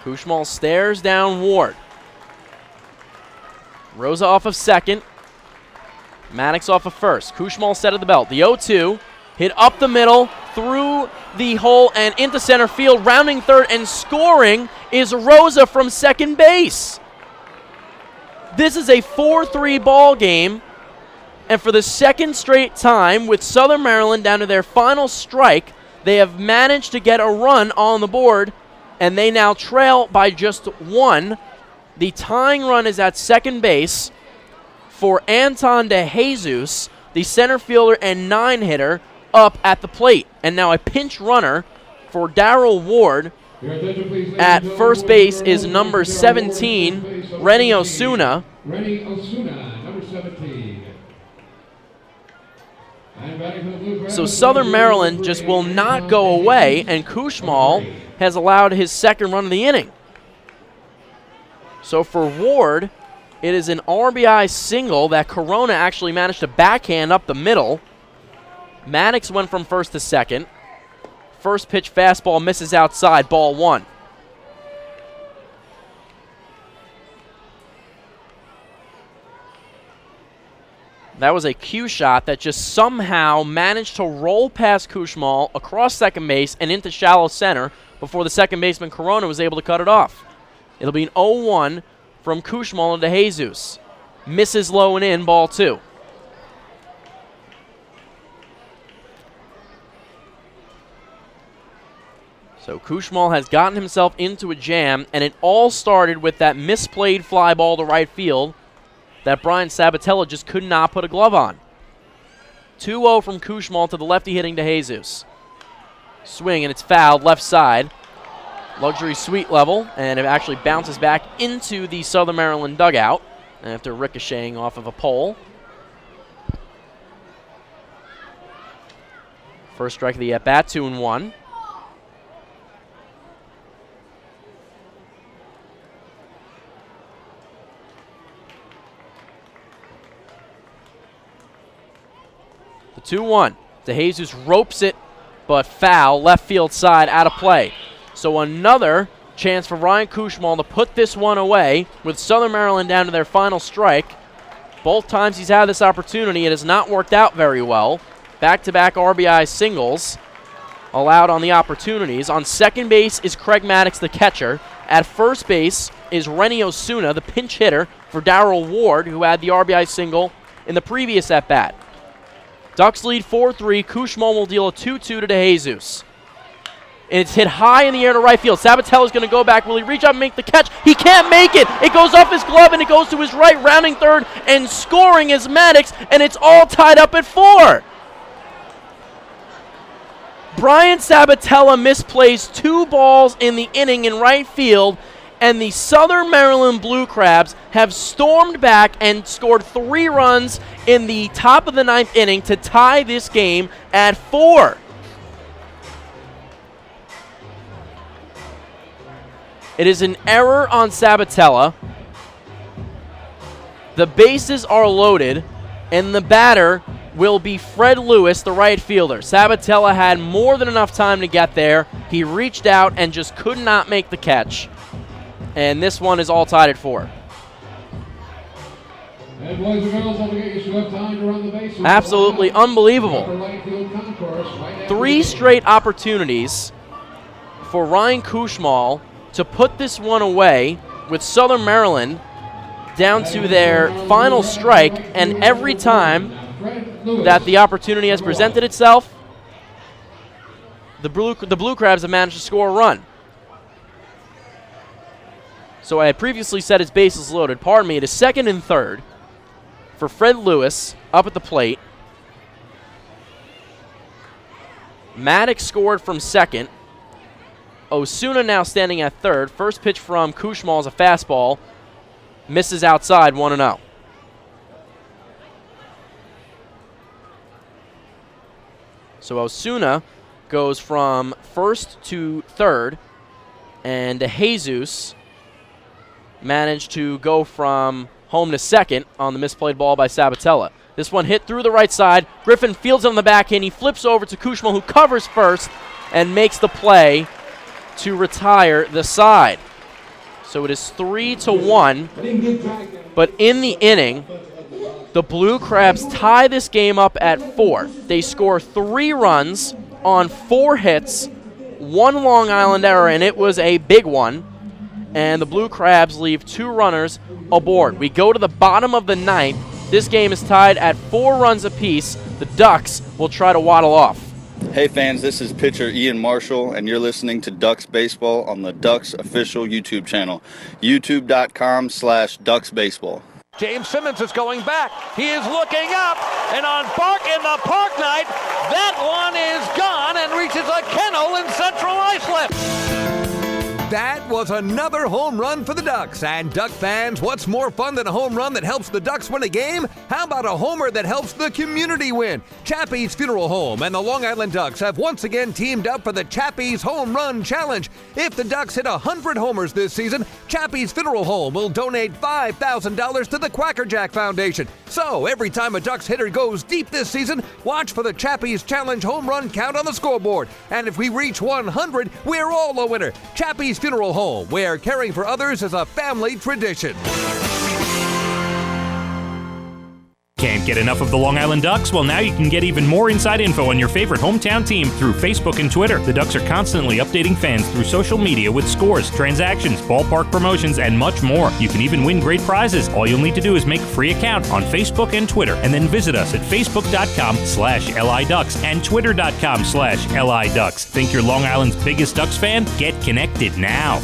Kushmal stares down Ward. Rosa off of second. Maddox off of first. Kushmal set of the belt. The 0-2. Hit up the middle, through the hole, and into center field. Rounding third and scoring is Rosa from second base. This is a 4-3 ball game. And for the second straight time, with Southern Maryland down to their final strike, they have managed to get a run on the board, and they now trail by just 1. The tying run is at second base for Anton De Jesus, the center fielder and 9-hitter, up at the plate. And now a pinch runner for Darrell Ward. At first base is number 17, Rennie Osuna.
Rennie Osuna, number 17.
So Southern Maryland just will not go away, and Kushmal has allowed his second run of the inning. So for Ward, it is an RBI single that Corona actually managed to backhand up the middle. Maddox went from first to second. First pitch fastball misses outside, ball 1. That was a cue shot that just somehow managed to roll past Kushmal across second base and into shallow center before the second baseman Corona was able to cut it off. It'll be an 0-1 from Kushmal into Jesus. Misses low and in, ball 2. So Kushmal has gotten himself into a jam, and it all started with that misplayed fly ball to right field that Brian Sabatella just could not put a glove on. 2-0 from Kushmal to the lefty hitting DeJesus. Swing, and it's fouled left side. Luxury suite level, and it actually bounces back into the Southern Maryland dugout after ricocheting off of a pole. First strike of the at-bat, 2-1. The 2-1. DeJesus ropes it, but foul, left field side, out of play. So another chance for Ryan Kushmal to put this one away with Southern Maryland down to their final strike. Both times he's had this opportunity, it has not worked out very well. Back-to-back RBI singles allowed on the opportunities. On second base is Craig Maddox, the catcher. At first base is Renny Osuna, the pinch hitter for Darrell Ward, who had the RBI single in the previous at-bat. Ducks lead 4-3. Kushmal will deal a 2-2 to DeJesus. And it's hit high in the air to right field. Sabatella's going to go back. Will he reach up and make the catch? He can't make it. It goes off his glove, and it goes to his right, rounding third, and scoring is Maddox, and it's all tied up at 4. Brian Sabatella misplays 2 balls in the inning in right field, and the Southern Maryland Blue Crabs have stormed back and scored 3 runs in the top of the 9th inning to tie this game at 4. It is an error on Sabatella. The bases are loaded, and the batter will be Fred Lewis, the right fielder. Sabatella had more than enough time to get there. He reached out and just could not make the catch. And this one is all tied at 4.
And boys and girls, don't forget you still have time to run the bases.
Absolutely unbelievable. 3 straight opportunities for Ryan Kushmal to put this one away with Southern Maryland down to their final strike, and every time that the opportunity has presented itself, the Blue Crabs have managed to score a run. So I had previously said his bases loaded. Pardon me, it is second and third for Fred Lewis up at the plate. Maddox scored from second. Osuna now standing at third. First pitch from Kushmal is a fastball. Misses outside, 1-0. So Osuna goes from first to third, and DeJesus managed to go from home to second on the misplayed ball by Sabatella. This one hit through the right side. Griffin fields on the backhand. He flips over to Kushmal, who covers first and makes the play to retire the side. So it is 3-1. But in the inning, the Blue Crabs tie this game up at 4. They score 3 runs on 4 hits, 1 Long Island error, and it was a big one. And the Blue Crabs leave 2 runners aboard. We go to the bottom of the 9th. This game is tied at 4 runs apiece. The Ducks will try to waddle off.
Hey fans, this is pitcher Ian Marshall, and you're listening to Ducks Baseball on the Ducks official YouTube channel, youtube.com/Ducks Baseball.
James Simmons is going back. He is looking up, and on the Park Night, that one is gone and reaches a kennel in Central Islip.
That was another home run for the Ducks. And Duck fans, what's more fun than a home run that helps the Ducks win a game? How about a homer that helps the community win? Chappie's Funeral Home and the Long Island Ducks have once again teamed up for the Chappie's Home Run Challenge. If the Ducks hit 100 homers this season, Chappie's Funeral Home will donate $5,000 to the Quacker Jack Foundation. So every time a Ducks hitter goes deep this season, watch for the Chappie's Challenge home run count on the scoreboard. And if we reach 100, we're all a winner. Chappie's Funeral Home, where caring for others is a family tradition.
Can't get enough of the Long Island Ducks? Well, now you can get even more inside info on your favorite hometown team through Facebook and Twitter. The Ducks are constantly updating fans through social media with scores, transactions, ballpark promotions, and much more. You can even win great prizes. All you'll need to do is make a free account on Facebook and Twitter, and then visit us at facebook.com/LIDucks and twitter.com/LIDucks. Think you're Long Island's biggest Ducks fan? Get connected now.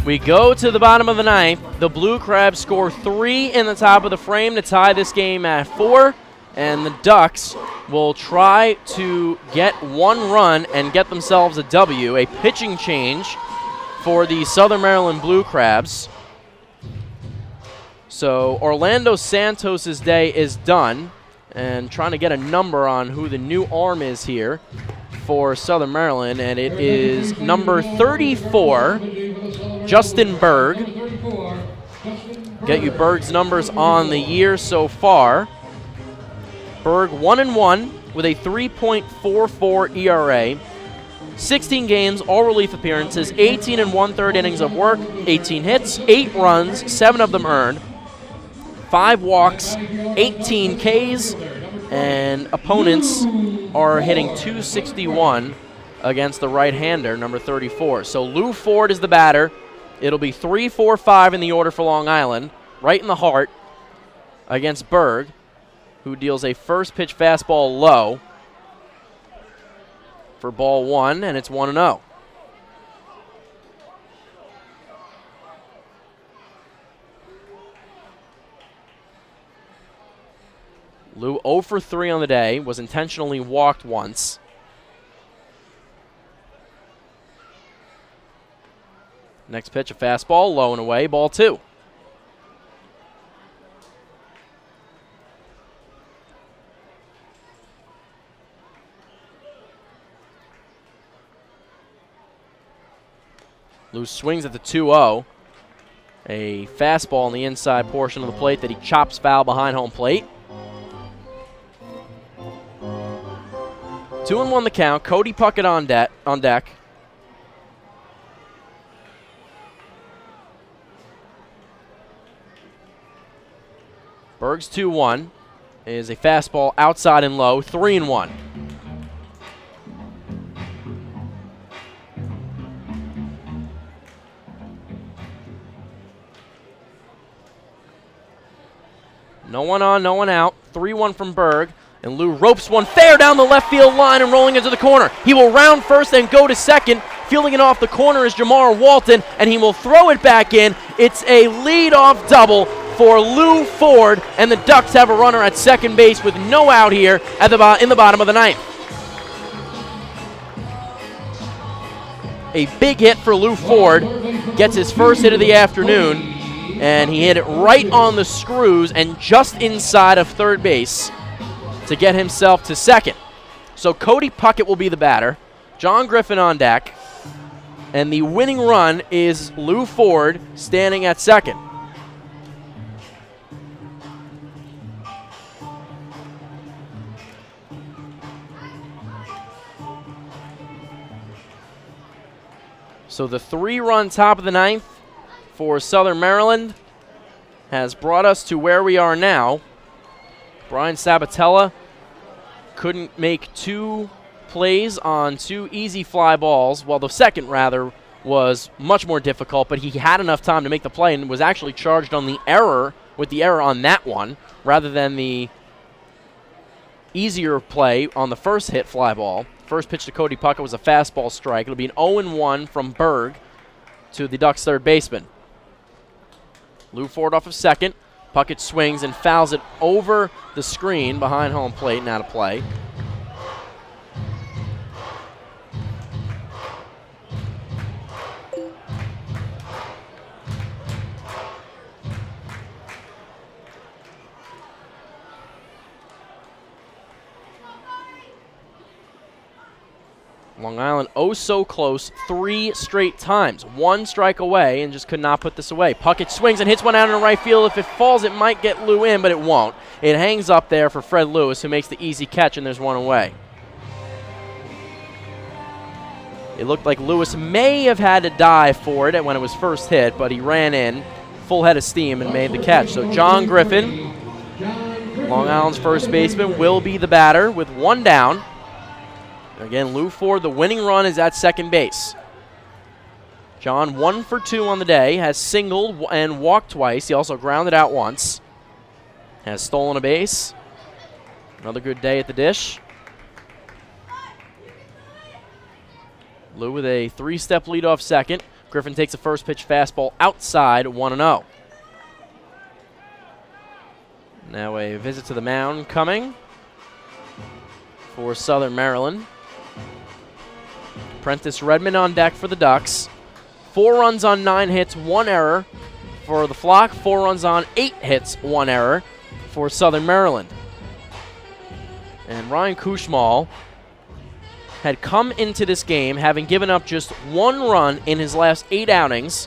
We go to the bottom of the ninth. The Blue Crabs score 3 in the top of the frame to tie this game at 4. And the Ducks will try to get 1 run and get themselves a W, a pitching change for the Southern Maryland Blue Crabs. So Orlando Santos' day is done. And trying to get a number on who the new arm is here for Southern Maryland. And it is number 34. Justin Berg. Get you Berg's numbers on the year so far. Berg 1-1 with a 3.44 ERA. 16 games, all relief appearances, 18 1/3 innings of work, 18 hits, 8 runs, 7 of them earned, 5 walks, 18 Ks, and opponents are hitting .261 against the right-hander, number 34. So Lou Ford is the batter. It'll be 3-4-5 in the order for Long Island, right in the heart against Berg, who deals a first pitch fastball low for ball 1, and it's 1-0. Lou 0 for 3 on the day, was intentionally walked once. Next pitch, a fastball, low and away, ball 2. Lou swings at the 2-0. A fastball on the inside portion of the plate that he chops foul behind home plate. 2-1 the count. Cody Puckett on deck. Berg's 2-1 is a fastball outside and low, 3-1. No one on, no one out. 3-1 from Berg. And Lou ropes one fair down the left field line and rolling into the corner. He will round first and go to second. Fielding it off the corner is Jamar Walton, and he will throw it back in. It's a leadoff double for Lou Ford, and the Ducks have a runner at second base with no out here at in the bottom of the ninth. A big hit for Lou Ford, gets his first hit of the afternoon, and he hit it right on the screws and just inside of third base to get himself to second. So Cody Puckett will be the batter, John Griffin on deck, and the winning run is Lou Ford standing at second. So the 3-run top of the ninth for Southern Maryland has brought us to where we are now. Brian Sabatella couldn't make 2 plays on 2 easy fly balls. Well, the second, rather, was much more difficult, but he had enough time to make the play and was actually charged on the error, with the error on that one, rather than the easier play on the first hit fly ball. First pitch to Cody Puckett was a fastball strike. It'll be an 0-1 from Berg to the Ducks' third baseman. Lou Ford off of second. Puckett swings and fouls it over the screen behind home plate and out of play. Long Island oh so close 3 straight times. 1 strike away and just could not put this away. Puckett swings and hits one out in the right field. If it falls, it might get Lou in, but it won't. It hangs up there for Fred Lewis, who makes the easy catch, and there's 1 away. It looked like Lewis may have had to dive for it when it was first hit, but he ran in full head of steam and made the catch. So John Griffin, Long Island's first baseman, will be the batter with one down. Again, Lou Ford, the winning run is at second base. John 1 for 2 on the day, has singled and walked twice. He also grounded out once. Has stolen a base. Another good day at the dish. Lou with a 3-step lead off second. Griffin takes a first pitch fastball outside, 1-0. Now a visit to the mound coming for Southern Maryland. Prentice Redmond on deck for the Ducks. 4 runs on 9 hits, 1 error for the Flock. 4 runs on 8 hits, 1 error for Southern Maryland. And Ryan Kushmal had come into this game having given up just 1 run in his last 8 outings,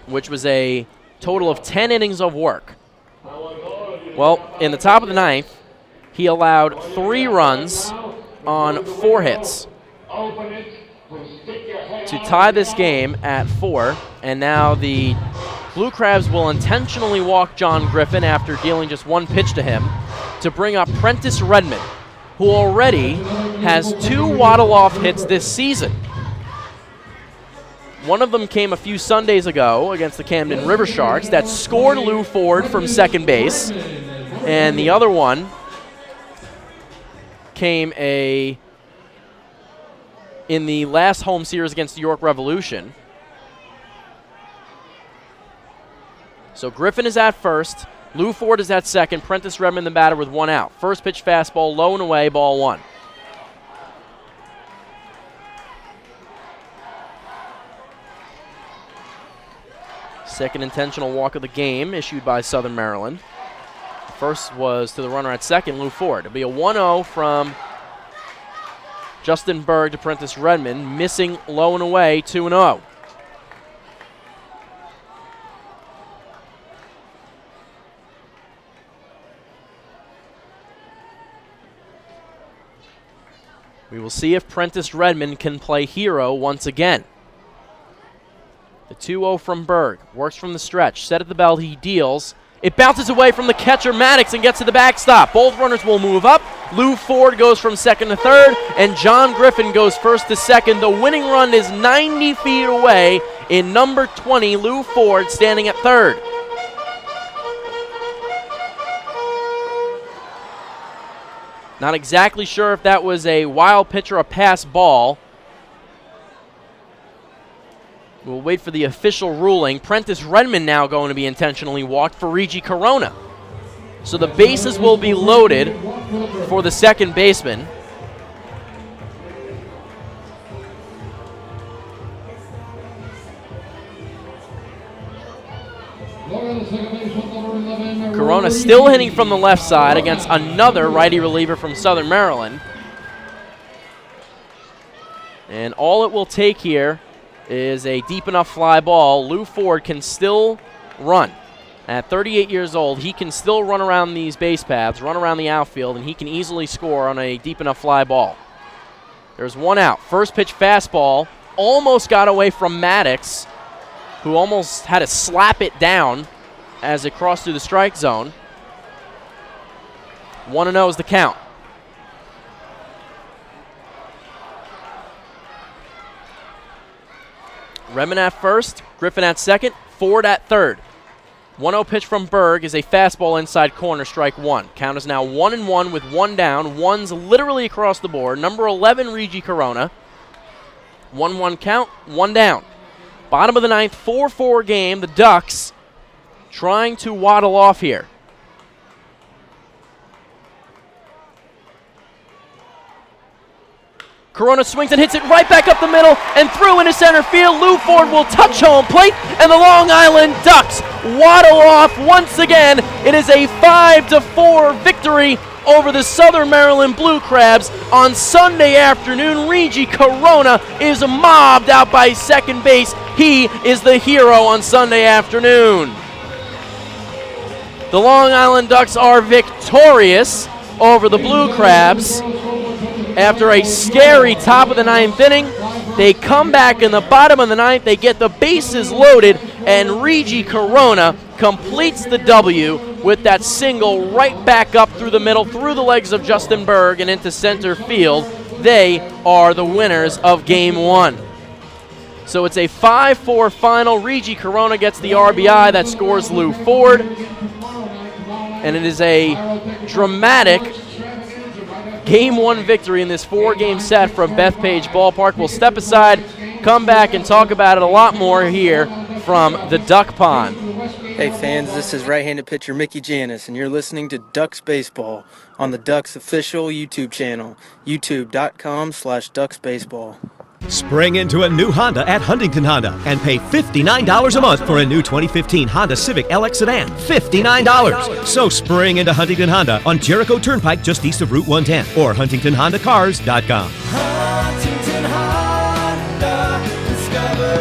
which was a total of 10 innings of work. Well, in the top of the 9th, he allowed 3 runs on 4 hits to tie this game at 4, and now the Blue Crabs will intentionally walk John Griffin after dealing just 1 pitch to him to bring up Prentice Redmond, who already has 2 waddle-off hits this season. One of them came a few Sundays ago against the Camden River Sharks that scored Lou Ford from second base, and the other one came in the last home series against the York Revolution. So Griffin is at first, Lou Ford is at second, Prentice Redmond the batter with 1 out. First pitch fastball, low and away, ball 1. Second intentional walk of the game issued by Southern Maryland. First was to the runner at second, Lou Ford. It'll be a 1-0 from Justin Berg to Prentice Redmond, missing low and away, 2-0. We will see if Prentice Redmond can play hero once again. The 2-0 from Berg. Works from the stretch. Set at the belt, he deals. It bounces away from the catcher Maddox and gets to the backstop. Both runners will move up. Lou Ford goes from second to third, and John Griffin goes first to second. The winning run is 90 feet away in number 20, Lou Ford, standing at third. Not exactly sure if that was a wild pitch or a pass ball. We'll wait for the official ruling. Prentice Redmond now going to be intentionally walked for Regi Corona. So the bases will be loaded for the second baseman. Corona still hitting from the left side against another righty reliever from Southern Maryland. And all it will take here is a deep enough fly ball. Lou Ford can still run. At 38 years old, he can still run around these base paths, run around the outfield, and he can easily score on a deep enough fly ball. There's 1 out. First pitch fastball almost got away from Maddox, who almost had to slap it down as it crossed through the strike zone. 1-0 is the count. Redmond at first, Griffin at second, Ford at third. 1-0 pitch from Berg is a fastball inside corner, strike 1. Count is now 1-1 with 1 down. 1's literally across the board. Number 11, Regi Corona. 1-1 count, 1 down. Bottom of the 9th, 4-4 game. The Ducks trying to waddle off here. Corona swings and hits it right back up the middle and through into center field. Lou Ford will touch home plate, and the Long Island Ducks waddle off once again. It is a 5-4 victory over the Southern Maryland Blue Crabs on Sunday afternoon. Regi Corona is mobbed out by second base. He is the hero on Sunday afternoon. The Long Island Ducks are victorious over the Blue Crabs. after a scary top of the 9th inning. They come back in the bottom of the 9th. They get the bases loaded, and Regi Corona completes the W with that single right back up through the middle, through the legs of Justin Berg and into center field. They are the winners of Game 1. So it's a 5-4 final. Regi Corona gets the RBI that scores Lou Ford. And it is a dramatic Game 1 victory in this 4-game set from Bethpage Ballpark. We'll step aside, come back, and talk about it a lot more here from the Duck Pond.
Hey fans, this is right-handed pitcher Mickey Janis, and you're listening to Ducks Baseball on the Ducks official YouTube channel, youtube.com/DucksBaseball.
Spring into a new Honda at Huntington Honda and pay $59 a month for a new 2015 Honda Civic LX sedan. $59. So spring into Huntington Honda on Jericho Turnpike just east of Route 110 or HuntingtonHondaCars.com.
Huntington Honda, discover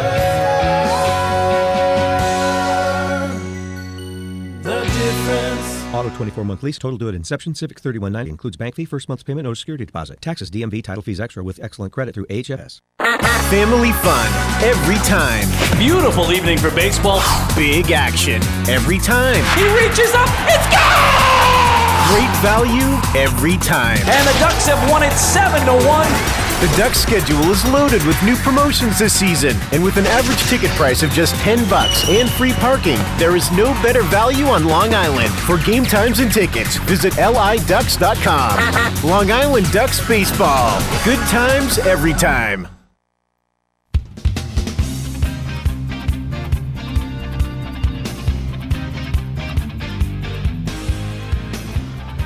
the difference.
Auto 24-month lease, total due at inception. Civic $31.90 includes bank fee, first month's payment, no security deposit. Taxes, DMV, title fees extra with excellent credit through HFS.
Family fun every time.
Beautiful evening for baseball.
Big action every time.
He reaches up, it's gone!
Great value every time.
And the Ducks have won it 7-1.
The Ducks schedule is loaded with new promotions this season, and with an average ticket price of just $10 and free parking, there is no better value on Long Island. For game times and tickets, visit liducks.com. Long Island Ducks Baseball. Good times every time.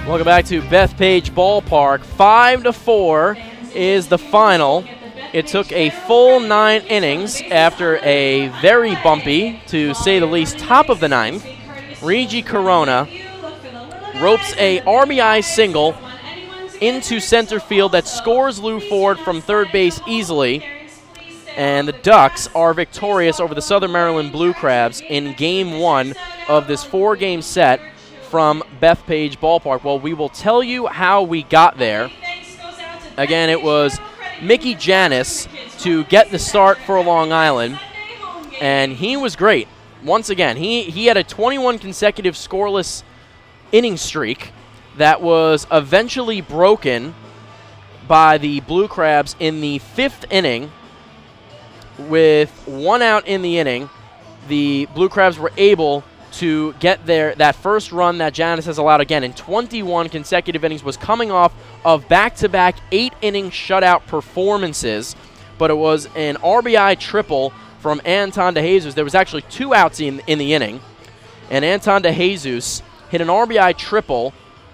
Welcome back to Bethpage Ballpark. 5-4 is the final. It took a full 9 innings after a very bumpy, to say the least, top of the 9th. Regi Corona ropes a RBI single into center field that scores Lou Ford from third base easily. And the Ducks are victorious over the Southern Maryland Blue Crabs in Game 1 of this 4-game set from Bethpage Ballpark. Well, we will tell you how we got there. Again, it was Mickey Janis to get the start for Long Island, and he was great. Once again, he had a 21 consecutive scoreless inning streak that was eventually broken by the Blue Crabs in the 5th inning. With 1 out in the inning, the Blue Crabs were able to get that first run that Janis has allowed again in 21 consecutive innings, was coming off of back-to-back 8-inning shutout performances, but it was an RBI triple from Anton DeJesus. There was actually 2 outs in the inning, and Anton DeJesus hit an RBI triple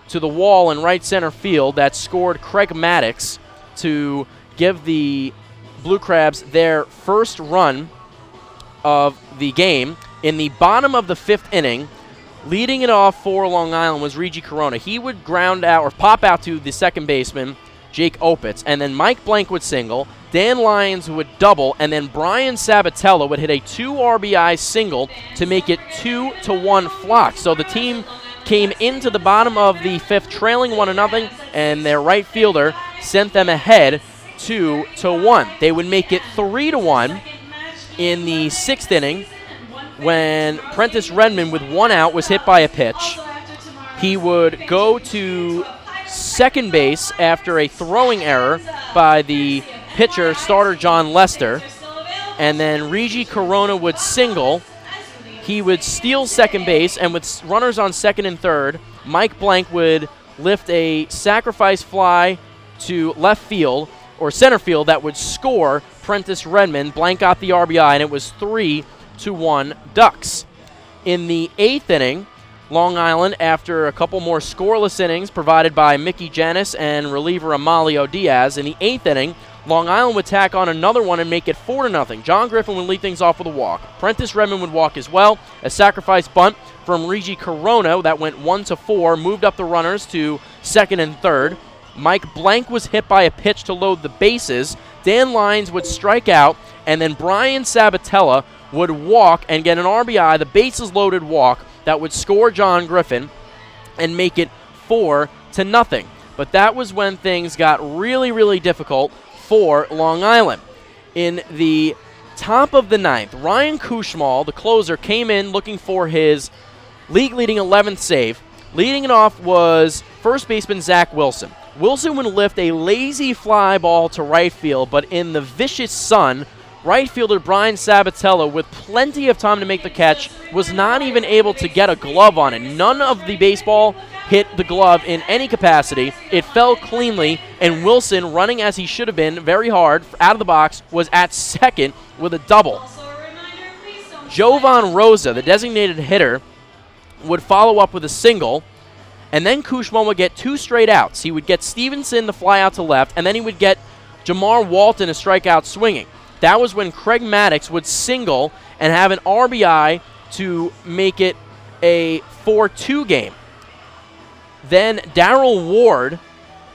to the wall in right center field that scored Craig Maddox to give the Blue Crabs their first run of the game. In the bottom of the 5th inning, leading it off for Long Island was Regi Corona. He would ground out or pop out to the second baseman, Jake Opitz, and then Mike Blank would single, Dan Lyons would double, and then Brian Sabatella would hit a 2 RBI single to make it 2-1 Flock. So the team came into the bottom of the 5th trailing 1-0, and their right fielder sent them ahead 2-1. They would make it 3-1 in the 6th inning, when Prentice Redmond, with 1 out, was hit by a pitch. He would go to second base after a throwing error by the pitcher, starter John Lester. And then Regi Corona would single. He would steal second base, and with runners on second and third, Mike Blank would lift a sacrifice fly to left field, or center field, that would score Prentice Redmond. Blank got the RBI, and it was 3-1 Ducks. In the 8th inning, Long Island, after a couple more scoreless innings provided by Mickey Janis and reliever Amalio Diaz, in the 8th inning, Long Island would tack on another one and make it 4-0. John Griffin would lead things off with a walk. Prentice Redmond would walk as well. A sacrifice bunt from Regi Corona that went 1-4, moved up the runners to second and third. Mike Blank was hit by a pitch to load the bases. Dan Lyons would strike out, and then Brian Sabatella would walk and get an RBI, the bases loaded walk, that would score John Griffin and make it 4-0. But that was when things got really, really difficult for Long Island. In the top of the ninth, Ryan Kushmal, the closer, came in looking for his league-leading 11th save. Leading it off was first baseman Zach Wilson. Wilson would lift a lazy fly ball to right field, but in the vicious sun, right fielder Brian Sabatella, with plenty of time to make the catch, was not even able to get a glove on it. None of the baseball hit the glove in any capacity. It fell cleanly, and Wilson, running as he should have been very hard out of the box, was at second with a double. Jovan Rosa, the designated hitter, would follow up with a single, and then Kushmal would get 2 straight outs. He would get Stevenson the fly out to left, and then he would get Jamar Walton a strikeout swinging. That was when Craig Maddox would single and have an RBI to make it a 4-2 game. Then Darrell Ward,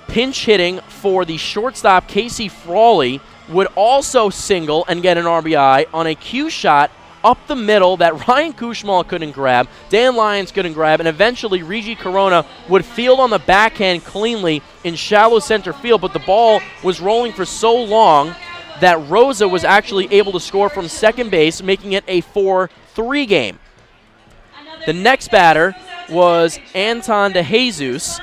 pinch hitting for the shortstop Casey Frawley, would also single and get an RBI on a cue shot up the middle that Ryan Kushmal couldn't grab, Dan Lyons couldn't grab, and eventually Reggie Corona would field on the backhand cleanly in shallow center field, but the ball was rolling for so long that Rosa was actually able to score from second base, making it a 4-3 game. The next batter was Anton DeJesus,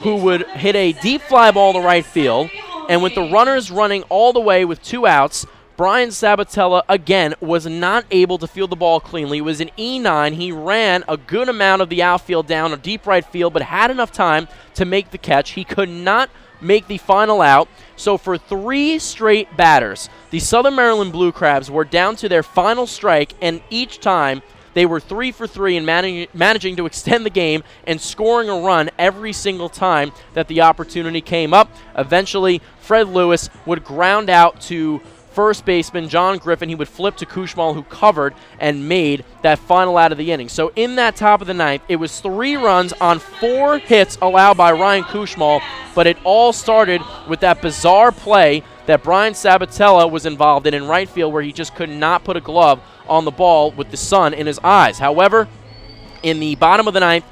who would hit a deep fly ball to right field, and with the runners running all the way with 2 outs, Brian Sabatella, again, was not able to field the ball cleanly. It was an E9. He ran a good amount of the outfield down a deep right field, but had enough time to make the catch. He could not make the final out. So for 3 straight batters, the Southern Maryland Blue Crabs were down to their final strike, and each time they were 3 for 3 in managing to extend the game and scoring a run every single time that the opportunity came up. Eventually, Fred Lewis would ground out to first baseman John Griffin. He would flip to Kushmal, who covered and made that final out of the inning. So in that top of the ninth, it was 3 runs on 4 hits allowed by Ryan Kushmal, but it all started with that bizarre play that Brian Sabatella was involved in right field, where he just could not put a glove on the ball with the sun in his eyes. However, in the bottom of the ninth,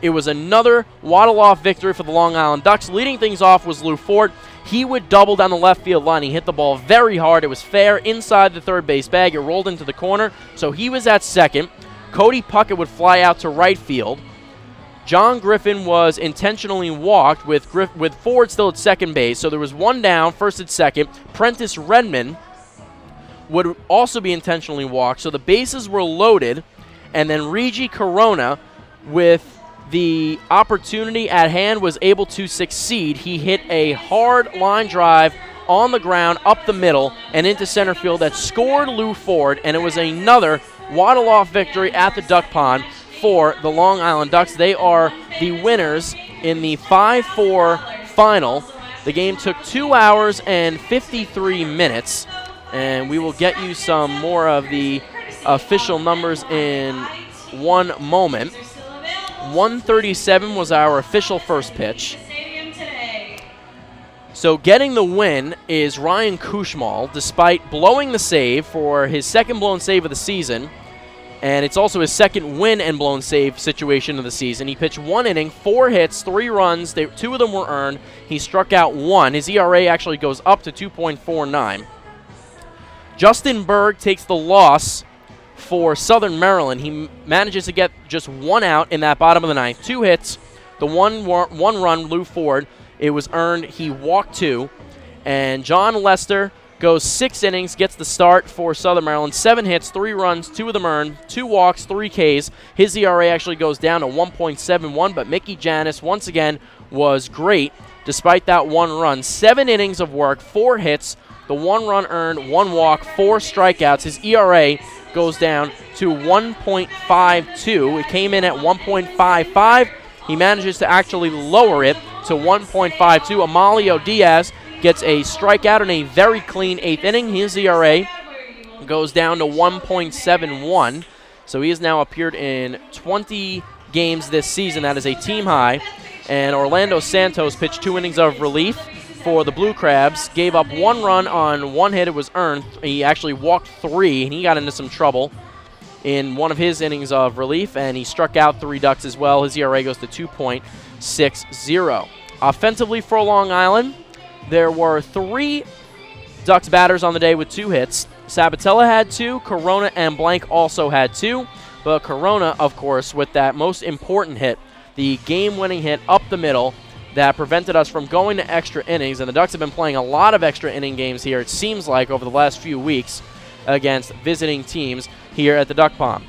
it was another waddle-off victory for the Long Island Ducks. Leading things off was Lou Ford. He would double down the left field line. He hit the ball very hard. It was fair inside the third base bag. It rolled into the corner, so he was at second. Cody Puckett would fly out to right field. John Griffin was intentionally walked with Ford still at second base, so there was 1 down, first at second. Prentice Redmond would also be intentionally walked, so the bases were loaded, and then Reggie Corona, with the opportunity at hand, was able to succeed. He hit a hard line drive on the ground, up the middle, and into center field that scored Lou Ford, and it was another waddle-off victory at the Duck Pond for the Long Island Ducks. They are the winners in the 5-4 final. The game took 2 hours and 53 minutes, and we will get you some more of the official numbers in one moment. 1:37 was our official first pitch. So getting the win is Ryan Kushmal, despite blowing the save for his second blown save of the season, and it's also his second win and blown save situation of the season. He pitched 1 inning, 4 hits, 3 runs. 2 of them were earned. He struck out 1. His ERA actually goes up to 2.49. Justin Berg takes the loss for Southern Maryland. He manages to get just 1 out in that bottom of the ninth. 2 hits, the one run, Lou Ford. It was earned. He walked 2. And John Lester goes 6 innings, gets the start for Southern Maryland. 7 hits, 3 runs, 2 of them earned, 2 walks, 3 Ks. His ERA actually goes down to 1.71, but Mickey Janis once again was great despite that 1 run. 7 innings of work, 4 hits, the 1 run earned, 1 walk, 4 strikeouts. His ERA goes down to 1.52. It came in at 1.55. He manages to actually lower it to 1.52. Amalio Diaz gets a strikeout in a very clean 8th inning. His ERA goes down to 1.71. So he has now appeared in 20 games this season. That is a team high. And Orlando Santos pitched 2 innings of relief for the Blue Crabs, gave up 1 run on 1 hit. It was earned. He actually walked 3, and he got into some trouble in one of his innings of relief, and he struck out 3 Ducks as well. His ERA goes to 2.60. Offensively for Long Island, there were 3 Ducks batters on the day with 2 hits. Sabatella had 2, Corona and Blank also had 2, but Corona, of course, with that most important hit, the game-winning hit up the middle that prevented us from going to extra innings, and the Ducks have been playing a lot of extra inning games here, it seems like, over the last few weeks against visiting teams here at the Duck Pond.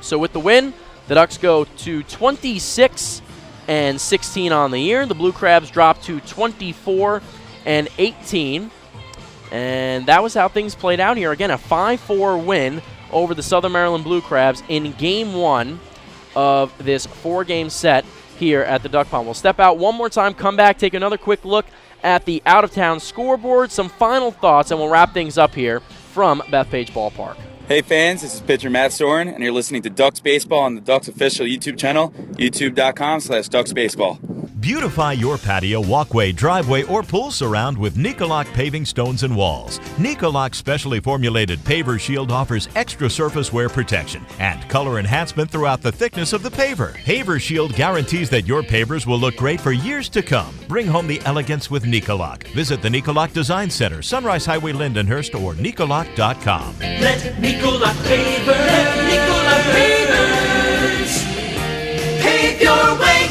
So with the win, the Ducks go to 26-16 on the year. The Blue Crabs drop to 24-18. And that was how things played out here. Again, a 5-4 win over the Southern Maryland Blue Crabs in Game 1 of this 4-game set here at the Duck Pond. We'll step out one more time, come back, take another quick look at the out-of-town scoreboard, some final thoughts, and we'll wrap things up here from Bethpage Ballpark.
Hey fans, this is pitcher Matt Soren, and you're listening to Ducks Baseball on the Ducks official YouTube channel, youtube.com/DucksBaseball.
Beautify your patio, walkway, driveway, or pool surround with Nicoloc paving stones and walls. Nicoloc specially formulated paver shield offers extra surface wear protection and color enhancement throughout the thickness of the paver. Paver shield guarantees that your pavers will look great for years to come. Bring home the elegance with Nicoloc. Visit the Nicoloc Design Center, Sunrise Highway, Lindenhurst, or Nicoloc.com.
Let Nicoloc Pavers, pave your way.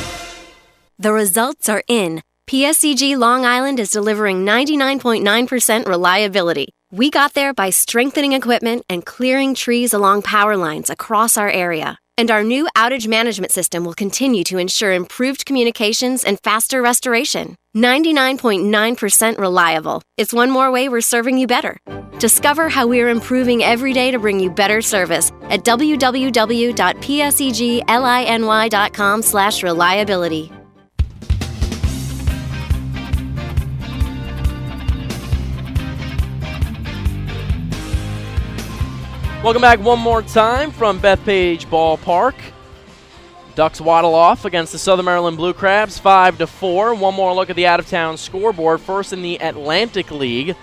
The results are in. PSEG Long Island is delivering 99.9% reliability. We got there by strengthening equipment and clearing trees along power lines across our area. And our new outage management system will continue to ensure improved communications and faster restoration. 99.9% reliable. It's one more way we're serving you better. Discover how we're improving every day to bring you better service at www.psegliny.com/reliability.
Welcome back one more time from Bethpage Ballpark. Ducks waddle off against the Southern Maryland Blue Crabs 5-4. One more look at the out-of-town scoreboard. First in the Atlantic League.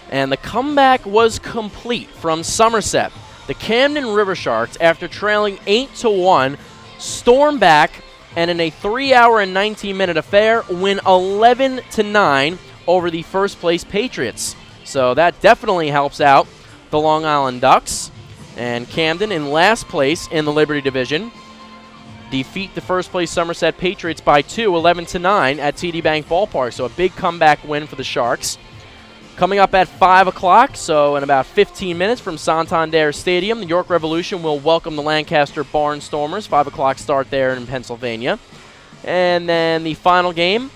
And the comeback was complete from Somerset. The Camden River Sharks, after trailing 8-1, storm back and in a 3-hour and 19-minute affair, win 11-9 over the first-place Patriots. So that definitely helps out the Long Island Ducks. And Camden in last place in the Liberty Division defeat the first-place Somerset Patriots by 2, 11-9 at TD Bank Ballpark. So a big comeback win for the Sharks. Coming up at 5 o'clock, so in about 15 minutes from Santander Stadium, the York Revolution will welcome the Lancaster Barnstormers. 5 o'clock start there in Pennsylvania. And then the final game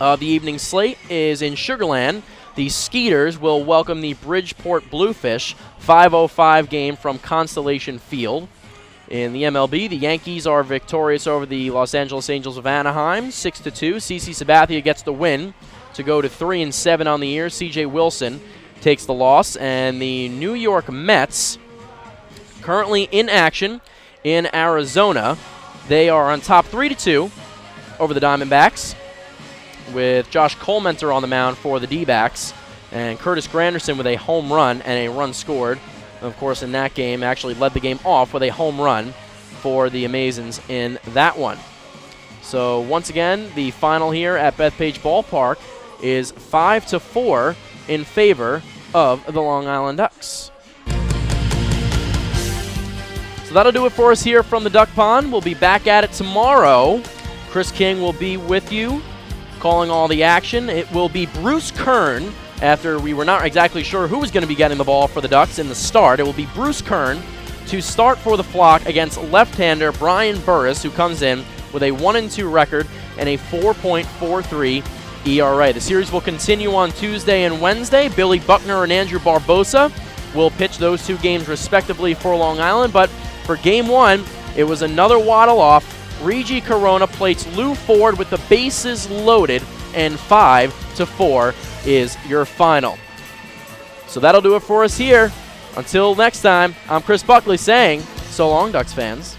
of the evening slate is in Sugar Land. The Skeeters will welcome the Bridgeport Bluefish, 5:05 game from Constellation Field. In the MLB, the Yankees are victorious over the Los Angeles Angels of Anaheim, 6-2. CC Sabathia gets the win to go to 3-7 on the year. C.J. Wilson takes the loss, and the New York Mets, currently in action in Arizona, they are on top 3-2 over the Diamondbacks, with Josh Colmenter on the mound for the D-backs, and Curtis Granderson with a home run and a run scored. Of course, in that game, actually led the game off with a home run for the Amazons in that one. So once again, the final here at Bethpage Ballpark is 5-4 in favor of the Long Island Ducks. So that'll do it for us here from the Duck Pond. We'll be back at it tomorrow. Chris King will be with you, calling all the action. It will be Bruce Kern, after we were not exactly sure who was going to be getting the ball for the Ducks in the start. It will be Bruce Kern to start for the Flock against left-hander Brian Burris, who comes in with a 1-2 record and a 4.43 ERA. The series will continue on Tuesday and Wednesday. Billy Buckner and Andrew Barbosa will pitch those 2 games respectively for Long Island, but for Game 1, it was another waddle off. Regi Corona plates Lou Ford with the bases loaded, and 5-4 is your final. So that'll do it for us here. Until next time, I'm Chris Buckley saying, so long, Ducks fans.